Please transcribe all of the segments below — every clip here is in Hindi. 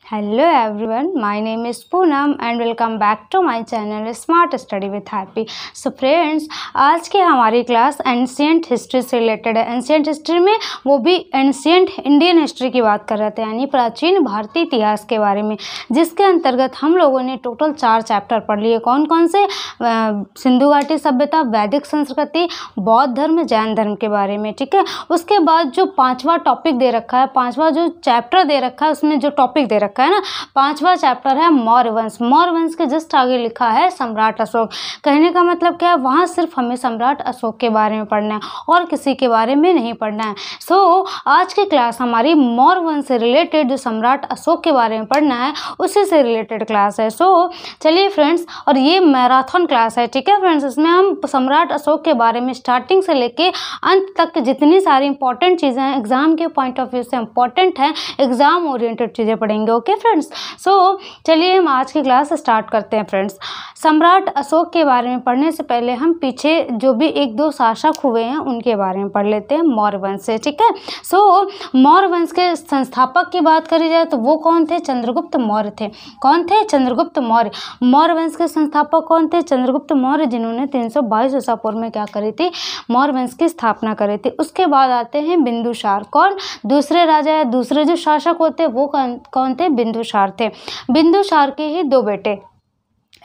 Hello everyone, my name is Poonam and welcome back to my channel smart study with happy. So friends, आज की हमारी क्लास एंशिएंट हिस्ट्री से रिलेटेड है। एंशिएंट हिस्ट्री में वो भी एंशिएंट इंडियन हिस्ट्री की बात कर रहे थे, यानी प्राचीन भारतीय इतिहास के बारे में, जिसके अंतर्गत हम लोगों ने टोटल 4 चैप्टर पढ़ लिए। कौन कौन से? सिंधु घाटी सभ्यता, वैदिक संस्कृति, बौद्ध धर्म, जैन धर्म के बारे में। ठीक है, उसके बाद जो 5वां टॉपिक दे रखा है, 5वां जो चैप्टर दे रखा है, उसमें जो टॉपिक दे रखा है ना, 5वां चैप्टर है मौर्य वंश। मौर्य वंश के जस्ट आगे लिखा है सम्राट अशोक। कहने का मतलब क्या है, वहाँ सिर्फ हमें सम्राट अशोक के बारे में पढ़ना है और किसी के बारे में नहीं पढ़ना है। सो आज की क्लास हमारी मौर्य वंश से रिलेटेड, जो सम्राट अशोक के बारे में पढ़ना है उसी से रिलेटेड क्लास है। सो चलिए फ्रेंड्स, और ये मैराथन क्लास है। ठीक है फ्रेंड्स, इसमें हम सम्राट अशोक के बारे में स्टार्टिंग से लेके अंत तक जितनी सारी इंपॉर्टेंट चीज़ें हैं, एग्जाम के पॉइंट ऑफ व्यू से इंपॉर्टेंट हैं, एग्जाम ओरिएंटेड चीज़ें पढ़ेंगे। ओके फ्रेंड्स, सो चलिए हम आज की क्लास स्टार्ट करते हैं। फ्रेंड्स, सम्राट अशोक के बारे में पढ़ने से पहले हम पीछे जो भी 1-2 शासक हुए हैं उनके बारे में पढ़ लेते हैं मौर्य वंश से। ठीक है, सो मौर्य वंश के संस्थापक की बात करी जाए तो वो कौन थे? चंद्रगुप्त मौर्य थे। कौन थे? चंद्रगुप्त मौर्य। मौर्य वंश के संस्थापक कौन थे? चंद्रगुप्त मौर्य, जिन्होंने 322 ईसा पूर्व में क्या करी थी? मौर्य वंश की स्थापना करी थी। उसके बाद आते हैं बिंदुसार। कौन? दूसरे राजा या दूसरे जो शासक होते वो कौन थे? बिंदुसार थे। बिंदुसार के ही 2 बेटे,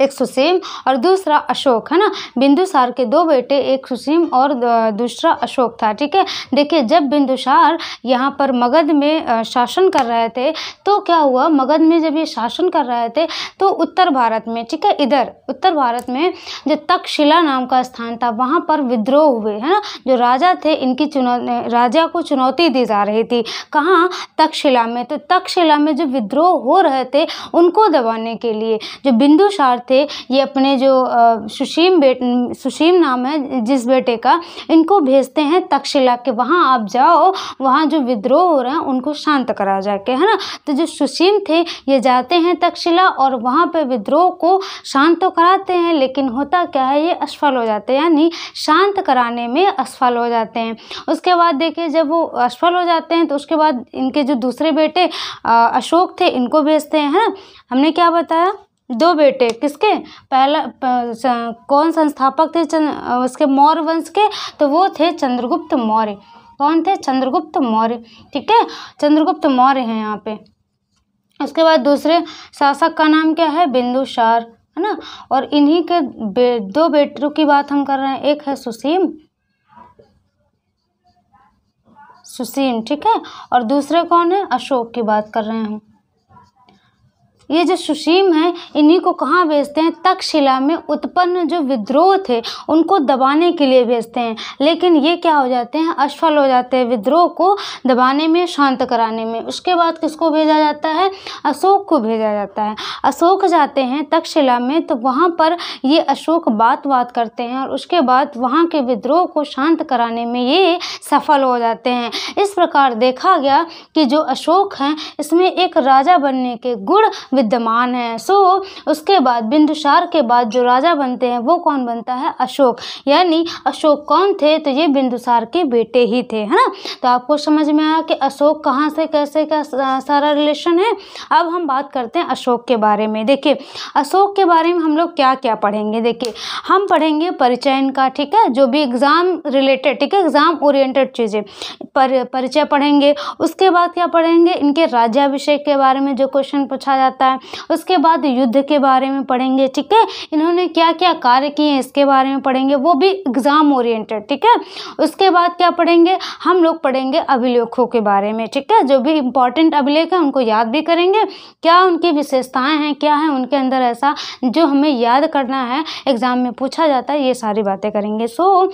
एक सुसीम और दूसरा अशोक, है ना। बिंदुसार के 2 बेटे, एक सुसीम और दूसरा अशोक था। ठीक है, देखिए जब बिंदुसार यहाँ पर मगध में शासन कर रहे थे तो क्या हुआ, मगध में जब ये शासन कर रहे थे तो उत्तर भारत में, ठीक है, इधर उत्तर भारत में जो तक्षशिला नाम का स्थान था वहाँ पर विद्रोह हुए, है ना। जो राजा थे इनकी राजा को चुनौती दी जा रही थी। कहाँ? तक्षशिला में। तो तक्षशिला में जो विद्रोह हो रहे थे उनको दबाने के लिए जो बिंदुसार थे, ये अपने जो सुसीम नाम है जिस बेटे का, इनको भेजते हैं तक्षशिला के, वहाँ आप जाओ, वहाँ जो विद्रोह हो रहे हैं उनको शांत करा जाके, है ना। तो जो सुसीम थे ये जाते हैं तक्षशिला और वहाँ पे विद्रोह को शांत तो कराते हैं, लेकिन होता क्या है, ये असफल हो जाते हैं, यानी शांत कराने में असफल हो जाते हैं। उसके बाद देखिए जब वो असफल हो जाते हैं तो उसके बाद इनके जो दूसरे बेटे अशोक थे इनको भेजते हैं, है ना। हमने क्या बताया? 2 बेटे। किसके? पहला कौन संस्थापक थे उसके मौर्य वंश के? तो वो थे चंद्रगुप्त मौर्य। कौन थे? चंद्रगुप्त मौर्य। ठीक है, चंद्रगुप्त मौर्य हैं यहाँ पे। उसके बाद दूसरे शासक का नाम क्या है? बिंदुसार, है ना। और इन्हीं के 2 बेटों की बात हम कर रहे हैं। एक है सुसीम, ठीक है, और दूसरे कौन है? अशोक की बात कर रहे हैं हम। ये जो सुसीम है इन्हीं को कहाँ भेजते हैं? तक्षशिला में उत्पन्न जो विद्रोह थे उनको दबाने के लिए भेजते हैं, लेकिन ये क्या हो जाते हैं? असफल हो जाते हैं विद्रोह को दबाने में, शांत कराने में। उसके बाद किसको भेजा जाता है? अशोक को भेजा जाता है। अशोक जाते हैं तक्षशिला में तो वहाँ पर ये अशोक बात करते हैं और उसके बाद वहाँ के विद्रोह को शांत कराने में ये सफल हो जाते हैं। इस प्रकार देखा गया कि जो अशोक हैं इसमें एक राजा बनने के गुण विद्यमान है। सो उसके बाद बिंदुसार के बाद जो राजा बनते हैं वो कौन बनता है? अशोक। यानी अशोक कौन थे? तो ये बिंदुसार के बेटे ही थे, है ना। तो आपको समझ में आया कि अशोक कहाँ से कैसे का सारा रिलेशन है। अब हम बात करते हैं अशोक के बारे में। देखिए अशोक के बारे में हम लोग क्या क्या पढ़ेंगे। देखिए हम पढ़ेंगे परिचय इनका, ठीक है, जो भी एग्जाम रिलेटेड, ठीक है, एग्जाम ओरिएंटेड चीज़ें, परिचय पढ़ेंगे। उसके बाद क्या पढ़ेंगे? इनके राज्याभिषेक के बारे में जो क्वेश्चन पूछा जाता है। उसके बाद युद्ध के बारे में पढ़ेंगे, ठीक है, इन्होंने क्या क्या कार्य किए हैं इसके बारे में पढ़ेंगे, वो भी एग्जाम ओरिएंटेड, ठीक है। उसके बाद क्या पढ़ेंगे? हम लोग पढ़ेंगे अभिलेखों के बारे में, ठीक है, जो भी इंपॉर्टेंट अभिलेख है उनको याद भी करेंगे, क्या उनकी विशेषताएं हैं, क्या है उनके अंदर ऐसा जो हमें याद करना है, एग्जाम में पूछा जाता है, ये सारी बातें करेंगे। सो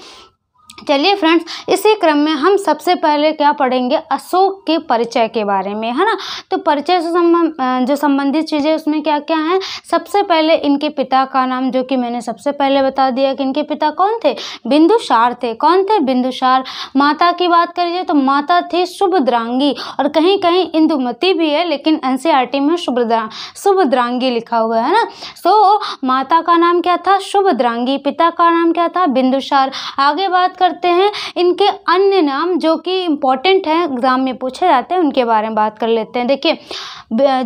चलिए फ्रेंड्स, इसी क्रम में हम सबसे पहले क्या पढ़ेंगे? अशोक के परिचय के बारे में, है ना। तो परिचय से जो संबंधित चीज़ें उसमें क्या क्या हैं? सबसे पहले इनके पिता का नाम, जो कि मैंने सबसे पहले बता दिया कि इनके पिता कौन थे? बिंदुसार थे। कौन थे? बिंदुसार। माता की बात करिए तो माता थी शुभद्रांगी, और कहीं कहीं इंदुमती भी है, लेकिन एनसीईआरटी में शुभद्रांगी लिखा हुआ है ना। सो माता का नाम क्या था? शुभद्रांगी। पिता का नाम क्या था? बिंदुसार। आगे बात करते हैं इनके अन्य नाम जो कि इम्पोर्टेंट हैं, एग्ज़ाम में पूछे जाते हैं, उनके बारे में बात कर लेते हैं। देखिए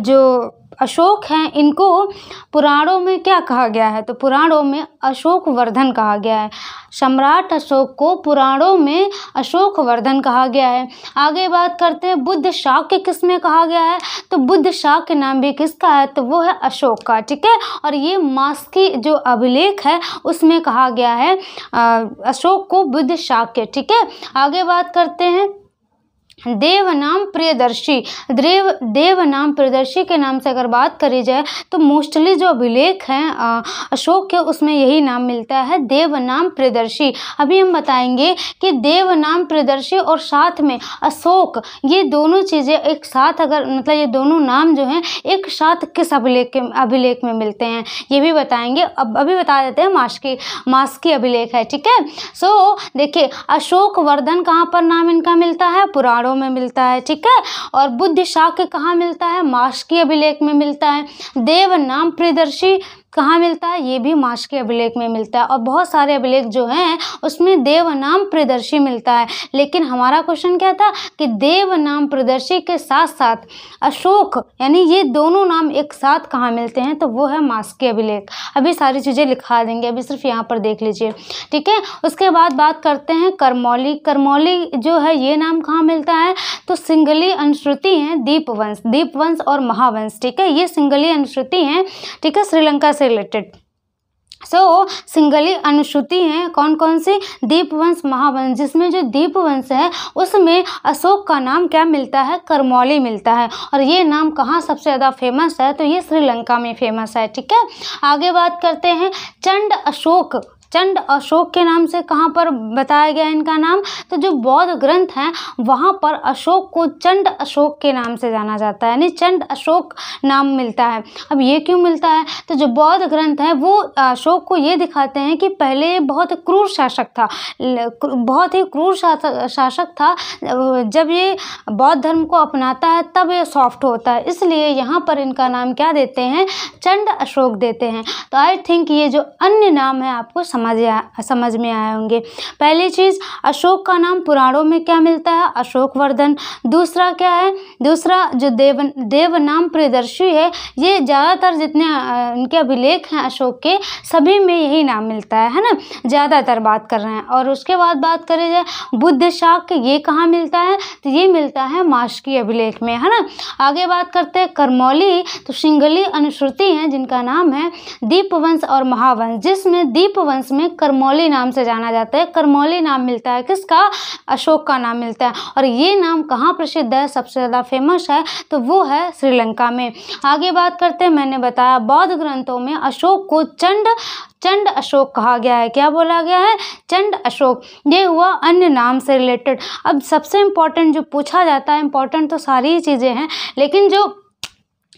जो अशोक हैं इनको पुराणों में क्या कहा गया है, तो पुराणों में अशोक वर्धन कहा गया है। सम्राट अशोक को पुराणों में अशोक वर्धन कहा गया है। आगे बात करते हैं बुद्ध शाक्य किस में कहा गया है, तो बुद्ध शाक्य नाम भी किसका है, तो वो है अशोक का, ठीक है। और ये मास्की जो अभिलेख है उसमें कहा गया है अशोक को बुद्ध शाक्य, ठीक है। आगे बात करते हैं देवनाम प्रियदर्शी। देवनाम प्रियदर्शी के नाम से अगर बात करी जाए तो मोस्टली जो अभिलेख हैं अशोक के उसमें यही नाम मिलता है, देवनाम प्रियदर्शी। अभी हम बताएंगे कि देवनाम प्रियदर्शी और साथ में अशोक, ये दोनों चीज़ें एक साथ अगर मतलब ये दोनों नाम जो हैं एक साथ किस अभिलेख में मिलते हैं ये भी बताएंगे। अब अभी बता देते हैं मास्की अभिलेख है, ठीक है। सो देखिए अशोक वर्धन कहाँ पर नाम इनका मिलता है, पुराणों में मिलता है, ठीक है। और बुद्ध शाक्य कहाँ मिलता है, मास्की अभिलेख में मिलता है। देवनाम प्रियदर्शी कहाँ मिलता है, ये भी मास्की अभिलेख में मिलता है। और बहुत सारे अभिलेख जो हैं उसमें देवनाम प्रियदर्शी मिलता है, लेकिन हमारा क्वेश्चन क्या था कि देवनाम प्रियदर्शी के साथ साथ अशोक यानी ये दोनों नाम एक साथ कहाँ मिलते हैं, तो वो है मास्की अभिलेख। अभी सारी चीज़ें लिखा देंगे, अभी सिर्फ यहाँ पर देख लीजिए, ठीक है। उसके बाद बात करते हैं करमौली। करमौली जो है ये नाम कहाँ मिलता है, तो सिंगली अनुश्रुति हैं दीपवंश और महावंश, ठीक है। ये सिंगली अनुश्रुति हैं, ठीक है, श्रीलंका से रिलेटेड। सिंगली अनुश्रुति हैं कौन कौन सी, दीपवंश महावंश, जिसमें जो दीपवंश है उसमें अशोक का नाम क्या मिलता है, करमौली मिलता है। और ये नाम कहाँ सबसे ज़्यादा फेमस है, तो ये श्रीलंका में फेमस है, ठीक है। आगे बात करते हैं चंड अशोक। चंड अशोक के नाम से कहाँ पर बताया गया इनका नाम, तो जो बौद्ध ग्रंथ हैं वहाँ पर अशोक को चंड अशोक के नाम से जाना जाता है, यानी चंड अशोक नाम मिलता है। अब ये क्यों मिलता है, तो जो बौद्ध ग्रंथ हैं वो अशोक को ये दिखाते हैं कि पहले बहुत क्रूर शासक था, बहुत ही क्रूर शासक था। जब ये बौद्ध धर्म को अपनाता है तब ये सॉफ्ट होता है, इसलिए यहाँ पर इनका नाम क्या देते हैं, चंड अशोक देते हैं। तो आई थिंक ये जो अन्य नाम है आपको समझ में आए होंगे। पहली चीज़ अशोक का नाम पुराणों में क्या मिलता है, अशोक वर्धन। दूसरा क्या है, दूसरा जो देवनाम प्रियदर्शी है, ये ज़्यादातर जितने इनके अभिलेख हैं अशोक के सभी में यही नाम मिलता है ना, ज़्यादातर बात कर रहे हैं। और उसके बाद बात करें जाए बुद्ध शाक्य, ये कहाँ मिलता है, तो ये मिलता है मास्की अभिलेख में, है ना। आगे बात करते हैं करमौली, तो सिंगली अनुश्रुति हैं जिनका नाम है दीपवंश और महावंश, जिसमें दीपवंश में करमौली नाम से जाना जाता है। करमौली नाम मिलता है किसका, अशोक का नाम मिलता है। और ये नाम कहाँ प्रसिद्ध है, सबसे ज़्यादा फेमस है, तो वो है श्रीलंका में। आगे बात करते हैं, मैंने बताया बौद्ध ग्रंथों में अशोक को चंड अशोक कहा गया है। क्या बोला गया है, चंड अशोक। ये हुआ अन्य नाम से रिलेटेड। अब सबसे इम्पॉर्टेंट जो पूछा जाता है, इम्पॉर्टेंट तो सारी चीज़ें हैं, लेकिन जो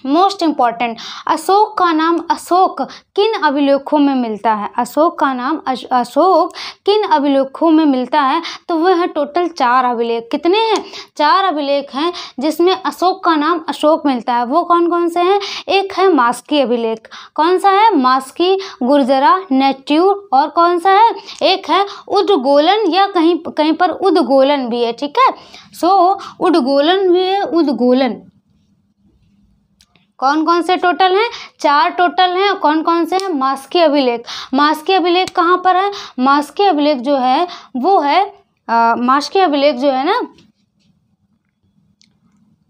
मोस्ट इम्पॉर्टेंट, अशोक का नाम अशोक किन अभिलेखों में मिलता है, अशोक का नाम अशोक किन अभिलेखों में मिलता है, तो वह है टोटल 4 अभिलेख। कितने हैं, 4 अभिलेख हैं जिसमें अशोक का नाम अशोक मिलता है। वो कौन कौन से हैं, एक है मास्की अभिलेख, कौन सा है, मास्की, गुर्जरा, नेट्यूर, और कौन सा है, एक है उद्गोलन, या कहीं पर उद्गोलन भी है, ठीक है। उद्गोलन भी है, उद्गोलन। कौन कौन से टोटल हैं, 4 टोटल हैं। कौन कौन से हैं, मास्की अभिलेख। मास्की अभिलेख कहाँ पर है, मास्की अभिलेख जो है वो है मास्की अभिलेख जो है ना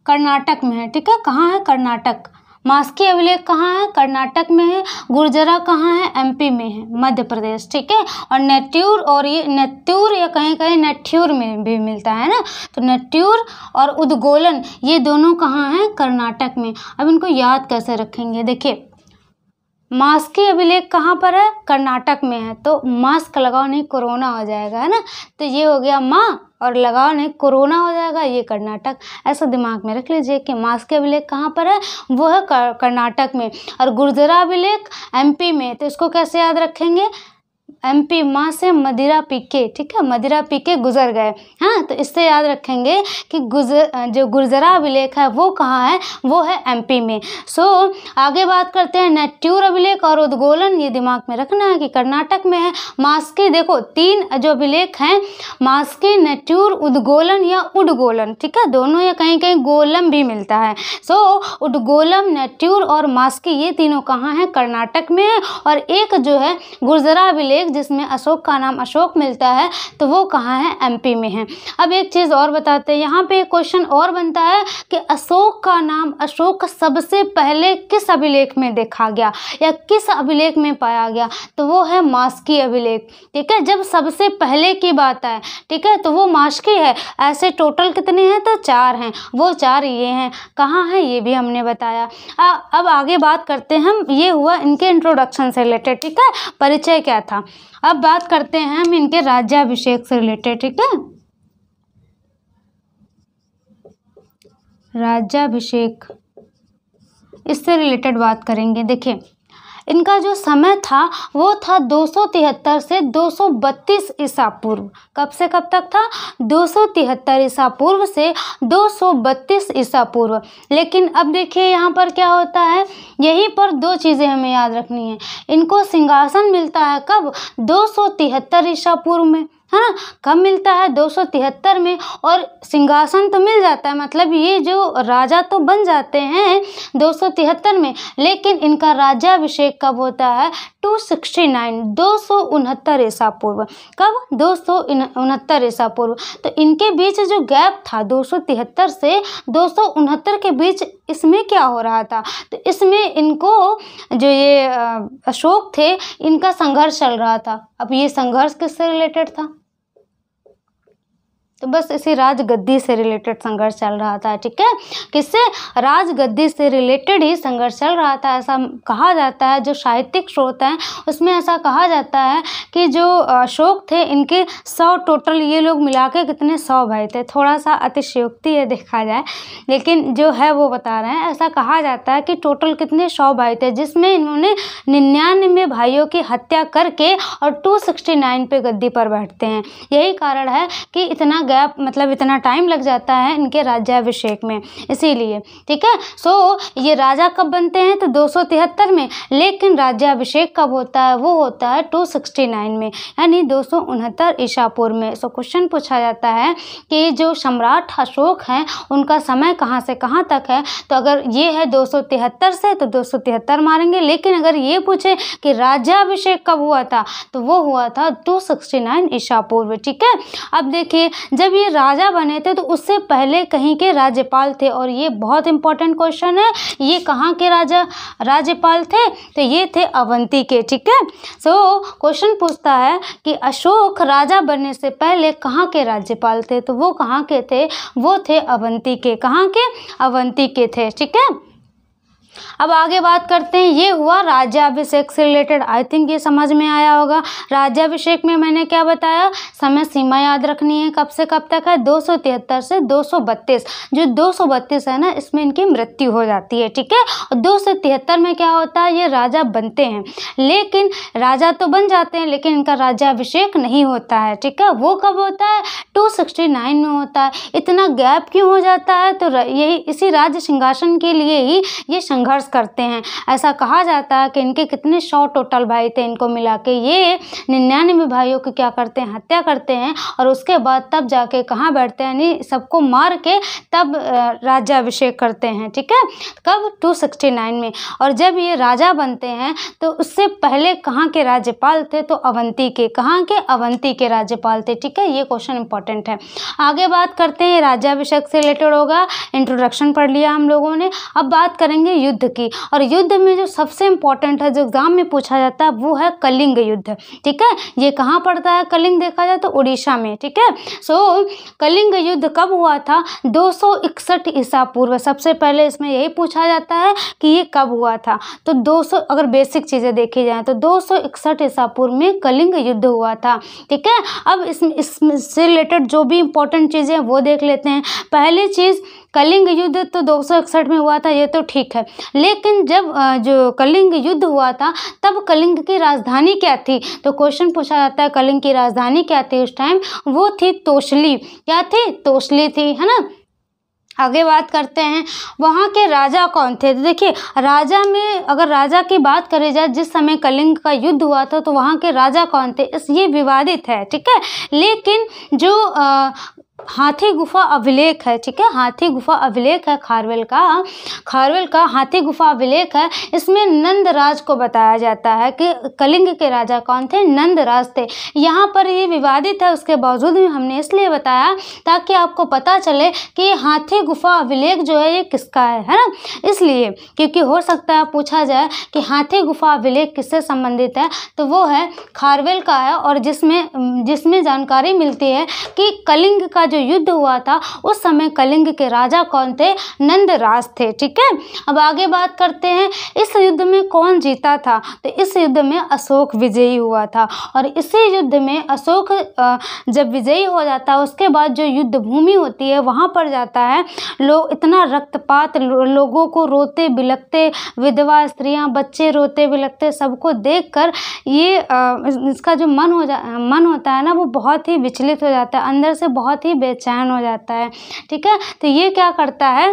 कर्नाटक में है, ठीक है। कहाँ है, कर्नाटक। मास्की अभिलेख कहाँ है, कर्नाटक में है। गुर्जरा कहाँ है, एमपी में है, मध्य प्रदेश, ठीक है। और नेट्यूर, और ये नेत्यूर या कहीं कहीं नेट्यूर में भी मिलता है ना, तो नेट्यूर और उद्गोलन ये दोनों कहाँ हैं, कर्नाटक में। अब इनको याद कैसे रखेंगे, देखिए मास्की अभिलेख कहाँ पर है, कर्नाटक में है, तो मास्क लगाओ नहीं कोरोना हो जाएगा, है ना, तो ये हो गया माँ, और लगाओ नहीं कोरोना हो जाएगा, ये कर्नाटक। ऐसा दिमाग में रख लीजिए कि मास्की अभिलेख कहाँ पर है, वो है कर्नाटक में। और गुर्जरा अभिलेख एमपी में, तो इसको कैसे याद रखेंगे, MP माँ से मदिरा पी के, ठीक है, मदिरा पी के गुजर गए। हाँ, तो इससे याद रखेंगे कि जो गुर्जरा अभिलेख है वो कहाँ है, वो है MP में। आगे बात करते हैं नेट्यूर अभिलेख और उद्गोलन, ये दिमाग में रखना है कि कर्नाटक में है। मास्की, देखो 3 जो अभिलेख हैं, मास्की, नेट्यूर, उद्गोलन या उडगोलन, ठीक है, दोनों या कहीं कहीं गोलम भी मिलता है। उडगोलम, नेट्यूर और मास्की ये तीनों कहाँ हैं, कर्नाटक में है। और एक जो है गुर्जरा अभिलेख जिसमें अशोक का नाम अशोक मिलता है, तो वो कहाँ है, MP में है। अब एक चीज़ और बताते हैं, यहाँ पे एक क्वेश्चन और बनता है कि अशोक का नाम अशोक सबसे पहले किस अभिलेख में देखा गया या किस अभिलेख में पाया गया, तो वो है मास्की अभिलेख, ठीक है। जब सबसे पहले की बात है, ठीक है, तो वो मास्की है। ऐसे टोटल कितने हैं, तो 4 हैं, वो 4 ये हैं। कहाँ है ये भी हमने बताया। अब आगे बात करते हैं हम, ये हुआ इनके इंट्रोडक्शन से रिलेटेड, ठीक है, परिचय क्या था। अब बात करते हैं हम इनके राज्याभिषेक से रिलेटेड, ठीक है, राज्याभिषेक, इससे रिलेटेड बात करेंगे। देखिए इनका जो समय था वो था 273 से 232 ईसा पूर्व। कब से कब तक था, 273 ईसा पूर्व से 232 ईसा पूर्व। लेकिन अब देखिए यहाँ पर क्या होता है, यहीं पर 2 चीज़ें हमें याद रखनी है। इनको सिंहासन मिलता है कब, 273 ईसा पूर्व में, है ना। कब मिलता है, 273 में। और सिंहासन तो मिल जाता है, मतलब ये जो राजा तो बन जाते हैं 273 में, लेकिन इनका राज्याभिषेक कब होता है, 269, 269 ईसा पूर्व। कब, 269 ईसा पूर्व। तो इनके बीच जो गैप था 273 से 269 के बीच, इसमें क्या हो रहा था, तो इसमें इनको जो ये अशोक थे, इनका संघर्ष चल रहा था। अब ये संघर्ष किससे रिलेटेड था, तो बस इसी राजगद्दी से रिलेटेड संघर्ष चल रहा था, ठीक है। किससे, राजगद्दी से रिलेटेड ही संघर्ष चल रहा था, ऐसा कहा जाता है। जो साहित्यिक स्रोत हैं उसमें ऐसा कहा जाता है कि जो अशोक थे, इनके 100 टोटल, ये लोग मिला के कितने 100 भाई थे। थोड़ा सा अतिशयोक्ति है देखा जाए, लेकिन जो है वो बता रहे हैं। ऐसा कहा जाता है कि टोटल कितने 100 भाई थे, जिसमें इन्होंने 99 भाइयों की हत्या करके और 269 पे गद्दी पर बैठते हैं। यही कारण है कि इतना गैप, मतलब इतना टाइम लग जाता है इनके राज्याभिषेक में, इसीलिए, ठीक है। ये राजा कब बनते हैं, तो 273 में, लेकिन राज्याभिषेक कब होता है, वो होता है 269 में, यानी 269 ईसा पूर्व में। क्वेश्चन पूछा जाता है कि जो सम्राट अशोक हैं उनका समय कहाँ से कहाँ तक है, तो अगर ये है 273 से, तो 273 मारेंगे। लेकिन अगर ये पूछे कि राज्याभिषेक कब हुआ था, तो वो हुआ था 269 ईसा पूर्व, ठीक है। अब देखिए जब ये राजा बने थे तो उससे पहले कहीं के राज्यपाल थे, और ये बहुत इंपॉर्टेंट क्वेश्चन है। ये कहाँ के राज्यपाल थे, तो ये थे अवंती के, ठीक है। क्वेश्चन पूछता है कि अशोक राजा बनने से पहले कहाँ के राज्यपाल थे, तो वो कहाँ के थे, वो थे अवंती के। कहाँ के, अवंती के थे, ठीक है। अब आगे बात करते हैं, ये हुआ राज्याभिषेक से रिलेटेड। आई थिंक ये समझ में आया होगा। राज्याभिषेक में मैंने क्या बताया, समय सीमा याद रखनी है, कब से कब तक है, 273 से 232। जो 232 है ना, इसमें इनकी मृत्यु हो जाती है, ठीक है। और 273 में क्या होता है, ये राजा बनते हैं, लेकिन राजा तो बन जाते हैं, लेकिन इनका राज्याभिषेक नहीं होता है, ठीक है। वो कब होता है, 269 में होता है। इतना गैप क्यों हो जाता है, तो यही इसी राज्य सिंहासन के लिए ही ये संघर्ष करते हैं। ऐसा कहा जाता है कि इनके कितने 100 टोटल भाई थे, इनको मिला के ये 99 भाइयों की क्या करते हैं, हत्या करते हैं, और उसके बाद तब जाके कहाँ बैठते हैं, यानी सबको मार के तब राज्याभिषेक करते हैं, ठीक है। कब, 269 में। और जब ये राजा बनते हैं तो उससे पहले कहाँ के राज्यपाल थे, तो अवंती के। कहाँ के, अवंती के राज्यपाल थे, ठीक है। ये क्वेश्चन इंपॉर्टेंट है। आगे बात करते हैं, राज्याभिषेक से रिलेटेड होगा, इंट्रोडक्शन पढ़ लिया हम लोगों ने। अब बात करेंगे युद्ध की, और युद्ध में जो सबसे इंपॉर्टेंट है, जो एग्जाम में पूछा जाता है, वो है कलिंग युद्ध, ठीक है। ये कहाँ पड़ता है, कलिंग देखा जाए तो उड़ीसा में, ठीक है। कलिंग युद्ध कब हुआ था, 261 ईसा पूर्व। सबसे पहले इसमें यही पूछा जाता है कि ये कब हुआ था, तो 200, अगर बेसिक चीज़ें देखी जाए तो 261 ईसा पूर्व में कलिंग युद्ध हुआ था, ठीक है। अब इससे रिलेटेड जो भी इंपॉर्टेंट चीज़ें हैं वो देख लेते हैं। पहली चीज़, कलिंग युद्ध तो 261 में हुआ था, ये तो ठीक है, लेकिन जब जो कलिंग युद्ध हुआ था तब कलिंग की राजधानी क्या थी? तो क्वेश्चन पूछा जाता है कलिंग की राजधानी क्या थी उस टाइम? वो थी तोसली। क्या थी? तोसली थी, है ना। आगे बात करते हैं वहाँ के राजा कौन थे। तो देखिए राजा में अगर राजा की बात करी जाए जिस समय कलिंग का युद्ध हुआ था तो वहाँ के राजा कौन थे, ये विवादित है, ठीक है। लेकिन जो हाथी गुफा अभिलेख है, ठीक है, हाथी गुफा अभिलेख है खारवेल का हाथी गुफा अभिलेख है, इसमें नंदराज को बताया जाता है कि कलिंग के राजा कौन थे? नंदराज थे। यहाँ पर ये विवादित है, उसके बावजूद भी हमने इसलिए बताया ताकि आपको पता चले कि हाथी गुफा अभिलेख जो है ये किसका है ना। इसलिए क्योंकि हो सकता है पूछा जाए कि हाथी गुफा अभिलेख किससे संबंधित है, तो वो है खारवेल का है, और जिसमें जानकारी मिलती है कि कलिंग का जो युद्ध हुआ था उस समय कलिंग के राजा कौन थे? नंदराज थे, ठीक है। अब आगे बात करते हैं इस युद्ध में कौन जीता था। तो इस युद्ध में अशोक विजयी हुआ था, और इसी युद्ध में अशोक जब विजयी हो जाता है उसके बाद जो युद्ध भूमि होती है वहां पर जाता है, लोग इतना रक्तपात, लोगों को रोते बिलखते, विधवा स्त्रियां बच्चे रोते बिलखते, सबको देखकर ये इसका जो मन होता है ना वो बहुत ही विचलित हो जाता है, अंदर से बहुत ही बेचैन हो जाता है, ठीक है। तो ये क्या करता है,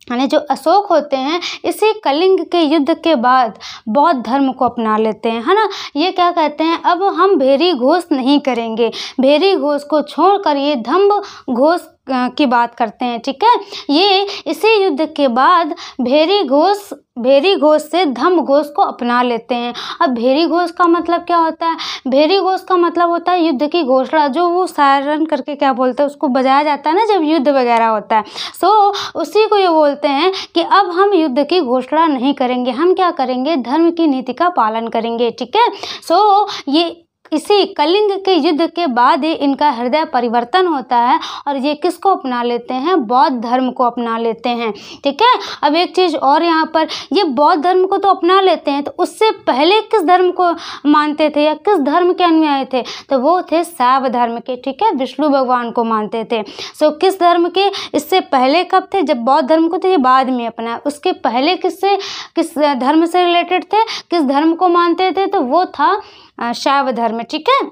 यानी जो अशोक होते हैं इसी कलिंग के युद्ध के बाद बौद्ध धर्म को अपना लेते हैं, है ना। ये क्या कहते हैं, अब हम भेरी घोष नहीं करेंगे, भेरी घोष को छोड़कर ये धम्म घोष की बात करते हैं, ठीक है। ये इसी युद्ध के बाद भेरी घोष से धम्म घोष को अपना लेते हैं। अब भेरी घोष का मतलब क्या होता है? भेरी घोष का मतलब होता है युद्ध की घोषणा, जो वो सायरन करके क्या बोलते हैं उसको बजाया जाता है ना जब युद्ध वगैरह होता है, सो उसी को ये बोलते हैं कि अब हम युद्ध की घोषणा नहीं करेंगे, हम क्या करेंगे? धर्म की नीति का पालन करेंगे, ठीक है। सो ये इसी कलिंग के युद्ध के बाद ही इनका हृदय परिवर्तन होता है और ये किसको अपना लेते हैं? बौद्ध धर्म को अपना लेते हैं, ठीक है। अब एक चीज़ और, यहाँ पर ये बौद्ध धर्म को तो अपना लेते हैं, तो उससे पहले किस धर्म को मानते थे या किस धर्म के अनुयायी थे? तो वो थे शैव धर्म के, ठीक है, विष्णु भगवान को मानते थे। सो किस धर्म के? इससे पहले कब थे? जब बौद्ध धर्म को तो ये बाद में अपना, उसके पहले किस धर्म से रिलेटेड थे, किस धर्म को मानते थे? तो वो था शैव धर्म, ठीक है।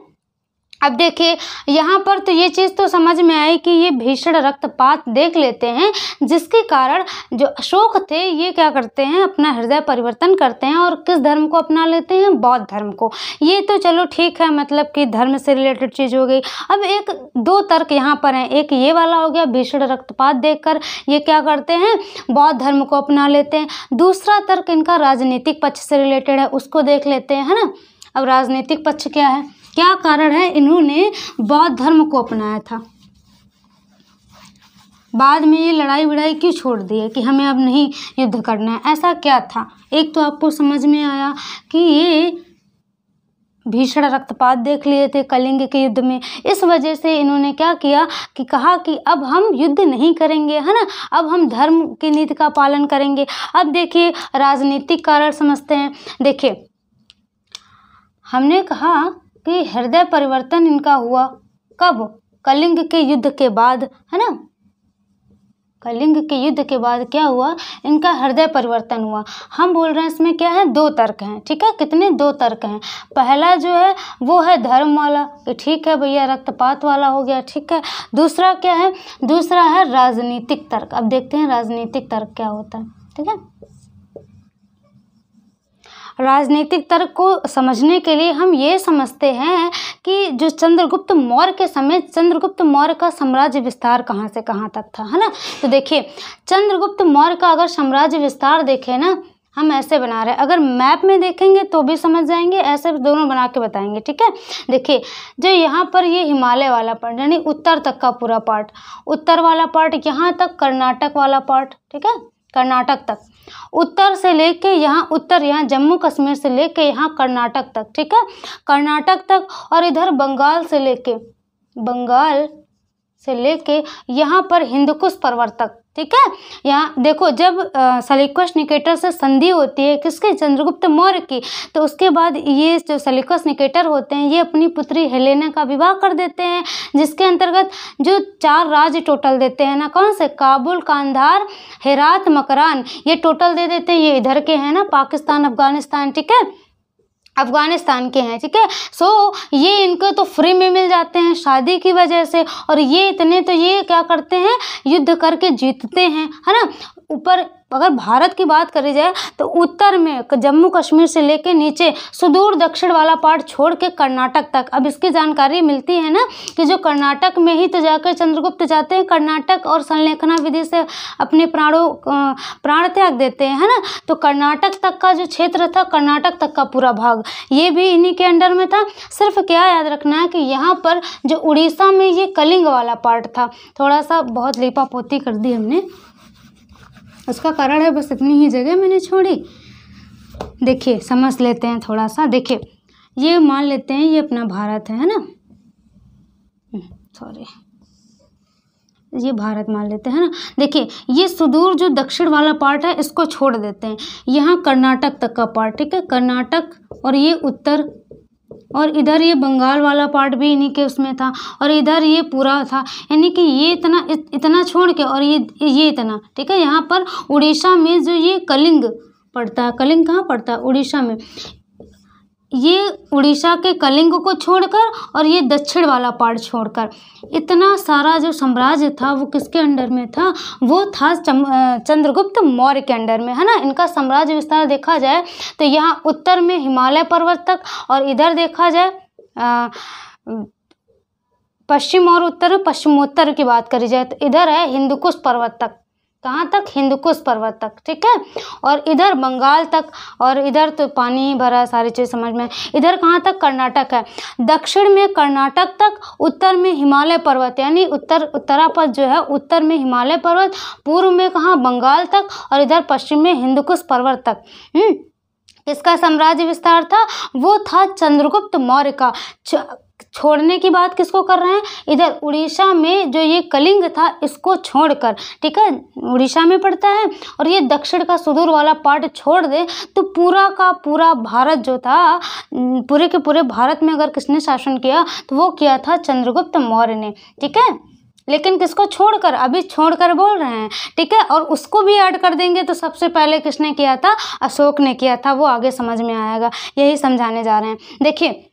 अब देखिए यहाँ पर तो ये चीज़ तो समझ में आई कि ये भीषण रक्तपात देख लेते हैं, जिसके कारण जो अशोक थे ये क्या करते हैं? अपना हृदय परिवर्तन करते हैं और किस धर्म को अपना लेते हैं? बौद्ध धर्म को। ये तो चलो ठीक है, मतलब कि धर्म से रिलेटेड चीज़ हो गई। अब एक दो तर्क यहाँ पर हैं, एक ये वाला हो गया भीषण रक्तपात देखकर ये क्या करते हैं? बौद्ध धर्म को अपना लेते हैं। दूसरा तर्क इनका राजनीतिक पक्ष से रिलेटेड है, उसको देख लेते हैं, है ना। अब राजनीतिक पक्ष क्या है, क्या कारण है इन्होंने बौद्ध धर्म को अपनाया था? बाद में ये लड़ाई वड़ाई क्यों छोड़ दी है कि हमें अब नहीं युद्ध करना है, ऐसा क्या था? एक तो आपको समझ में आया कि ये भीषण रक्तपात देख लिए थे कलिंग के युद्ध में, इस वजह से इन्होंने क्या किया कि कहा कि अब हम युद्ध नहीं करेंगे, है ना, अब हम धर्म की नीति का पालन करेंगे। अब देखिए राजनीतिक कारण समझते हैं। देखिए हमने कहा कि हृदय परिवर्तन इनका हुआ कब? कलिंग के युद्ध के बाद, है ना। कलिंग के युद्ध के बाद क्या हुआ? इनका हृदय परिवर्तन हुआ। हम बोल रहे हैं इसमें क्या है? दो तर्क हैं, ठीक है। कितने? दो तर्क हैं। पहला जो है वो है धर्म वाला कि ठीक है भैया रक्तपात वाला हो गया, ठीक है। दूसरा क्या है? दूसरा है राजनीतिक तर्क। अब देखते हैं राजनीतिक तर्क क्या होता है, ठीक है। राजनीतिक तर्क को समझने के लिए हम ये समझते हैं कि जो चंद्रगुप्त मौर्य के समय, चंद्रगुप्त मौर्य का साम्राज्य विस्तार कहाँ से कहाँ तक था, है ना। तो देखिए चंद्रगुप्त मौर्य का अगर साम्राज्य विस्तार देखें ना, हम ऐसे बना रहे हैं, अगर मैप में देखेंगे तो भी समझ जाएंगे, ऐसे दोनों बना के बताएंगे, ठीक है। देखिए जो यहाँ पर ये हिमालय वाला पार्ट यानी उत्तर तक का पूरा पार्ट, उत्तर वाला पार्ट यहाँ तक, कर्नाटक वाला पार्ट, ठीक है, कर्नाटक तक, उत्तर से लेके यहाँ उत्तर, यहाँ जम्मू कश्मीर से लेके यहाँ कर्नाटक तक, ठीक है, कर्नाटक तक, और इधर बंगाल से लेके, बंगाल से लेके यहाँ पर हिंदकुश पर्वत तक, ठीक है। यहाँ देखो जब सलीकस निकेटर से संधि होती है किसके, चंद्रगुप्त मौर्य की, तो उसके बाद ये जो सलीकस निकेटर होते हैं ये अपनी पुत्री हेलेना का विवाह कर देते हैं, जिसके अंतर्गत जो 4 राज्य टोटल देते हैं ना, कौन से, काबुल, कांधार, हेरात, मकरान, ये टोटल दे देते हैं। ये इधर के हैं ना, पाकिस्तान, अफगानिस्तान, ठीक है, अफगानिस्तान के हैं, ठीक है। सो ये इनको तो फ्री में मिल जाते हैं शादी की वजह से, और ये इतने तो ये क्या करते हैं, युद्ध करके जीतते हैं, है ना। ऊपर अगर भारत की बात करी जाए तो उत्तर में जम्मू कश्मीर से लेके नीचे सुदूर दक्षिण वाला पार्ट छोड़ के कर्नाटक तक। अब इसकी जानकारी मिलती है ना कि जो कर्नाटक में ही तो जाकर चंद्रगुप्त जाते हैं कर्नाटक, और संलेखना विधि से अपने प्राण त्याग देते हैं, है ना। तो कर्नाटक तक का जो क्षेत्र था, कर्नाटक तक का पूरा भाग, ये भी इन्हीं के अंडर में था। सिर्फ क्या याद रखना है कि यहाँ पर जो उड़ीसा में ये कलिंग वाला पार्ट था, थोड़ा सा बहुत लीपापोती कर दी हमने, उसका कारण है बस इतनी ही जगह मैंने छोड़ी। देखिए समझ लेते हैं थोड़ा सा। देखिए ये मान लेते हैं ये अपना भारत है ना, सॉरी ये भारत मान लेते हैं ना। देखिए ये सुदूर जो दक्षिण वाला पार्ट है इसको छोड़ देते हैं, यहाँ कर्नाटक तक का पार्ट, ठीक है, कर्नाटक, और ये उत्तर, और इधर ये बंगाल वाला पार्ट भी इन्हीं के उसमें था, और इधर ये पूरा था, यानी कि ये इतना छोड़ के, और ये इतना, ठीक है। यहाँ पर उड़ीसा में जो ये कलिंग पड़ता है, कलिंग कहाँ पड़ता है, उड़ीसा में, ये उड़ीसा के कलिंग को छोड़कर और ये दक्षिण वाला पार्ट छोड़कर इतना सारा जो साम्राज्य था वो किसके अंडर में था, वो था चंद्रगुप्त मौर्य के अंडर में, है ना। इनका साम्राज्य विस्तार देखा जाए तो यहाँ उत्तर में हिमालय पर्वत तक, और इधर देखा जाए पश्चिम और उत्तर, पश्चिमोत्तर की बात करी जाए तो इधर है हिंदुकुश पर्वत तक, कहाँ तक, हिंदुकुश पर्वत तक, ठीक है, और इधर बंगाल तक, और इधर तो पानी भरा, सारी चीज़ समझ में। इधर कहाँ तक, कर्नाटक है, दक्षिण में कर्नाटक तक, उत्तर में हिमालय पर्वत, यानी उत्तरापद जो है उत्तर में हिमालय पर्वत, पूर्व में कहाँ, बंगाल तक, और इधर पश्चिम में हिंदुकुश पर्वत तक। किसका साम्राज्य विस्तार था, वो था चंद्रगुप्त मौर्य का। छोड़ने की बात किसको कर रहे हैं, इधर उड़ीसा में जो ये कलिंग था इसको छोड़कर, ठीक है, उड़ीसा में पड़ता है, और ये दक्षिण का सुदूर वाला पार्ट छोड़ दे तो पूरा का पूरा भारत जो था, पूरे के पूरे भारत में अगर किसने शासन किया तो वो किया था चंद्रगुप्त मौर्य ने, ठीक है। लेकिन किसको छोड़कर, अभी छोड़कर बोल रहे हैं, ठीक है, और उसको भी ऐड कर देंगे तो सबसे पहले किसने किया था, अशोक ने किया था, वो आगे समझ में आएगा, यही समझाने जा रहे हैं। देखिए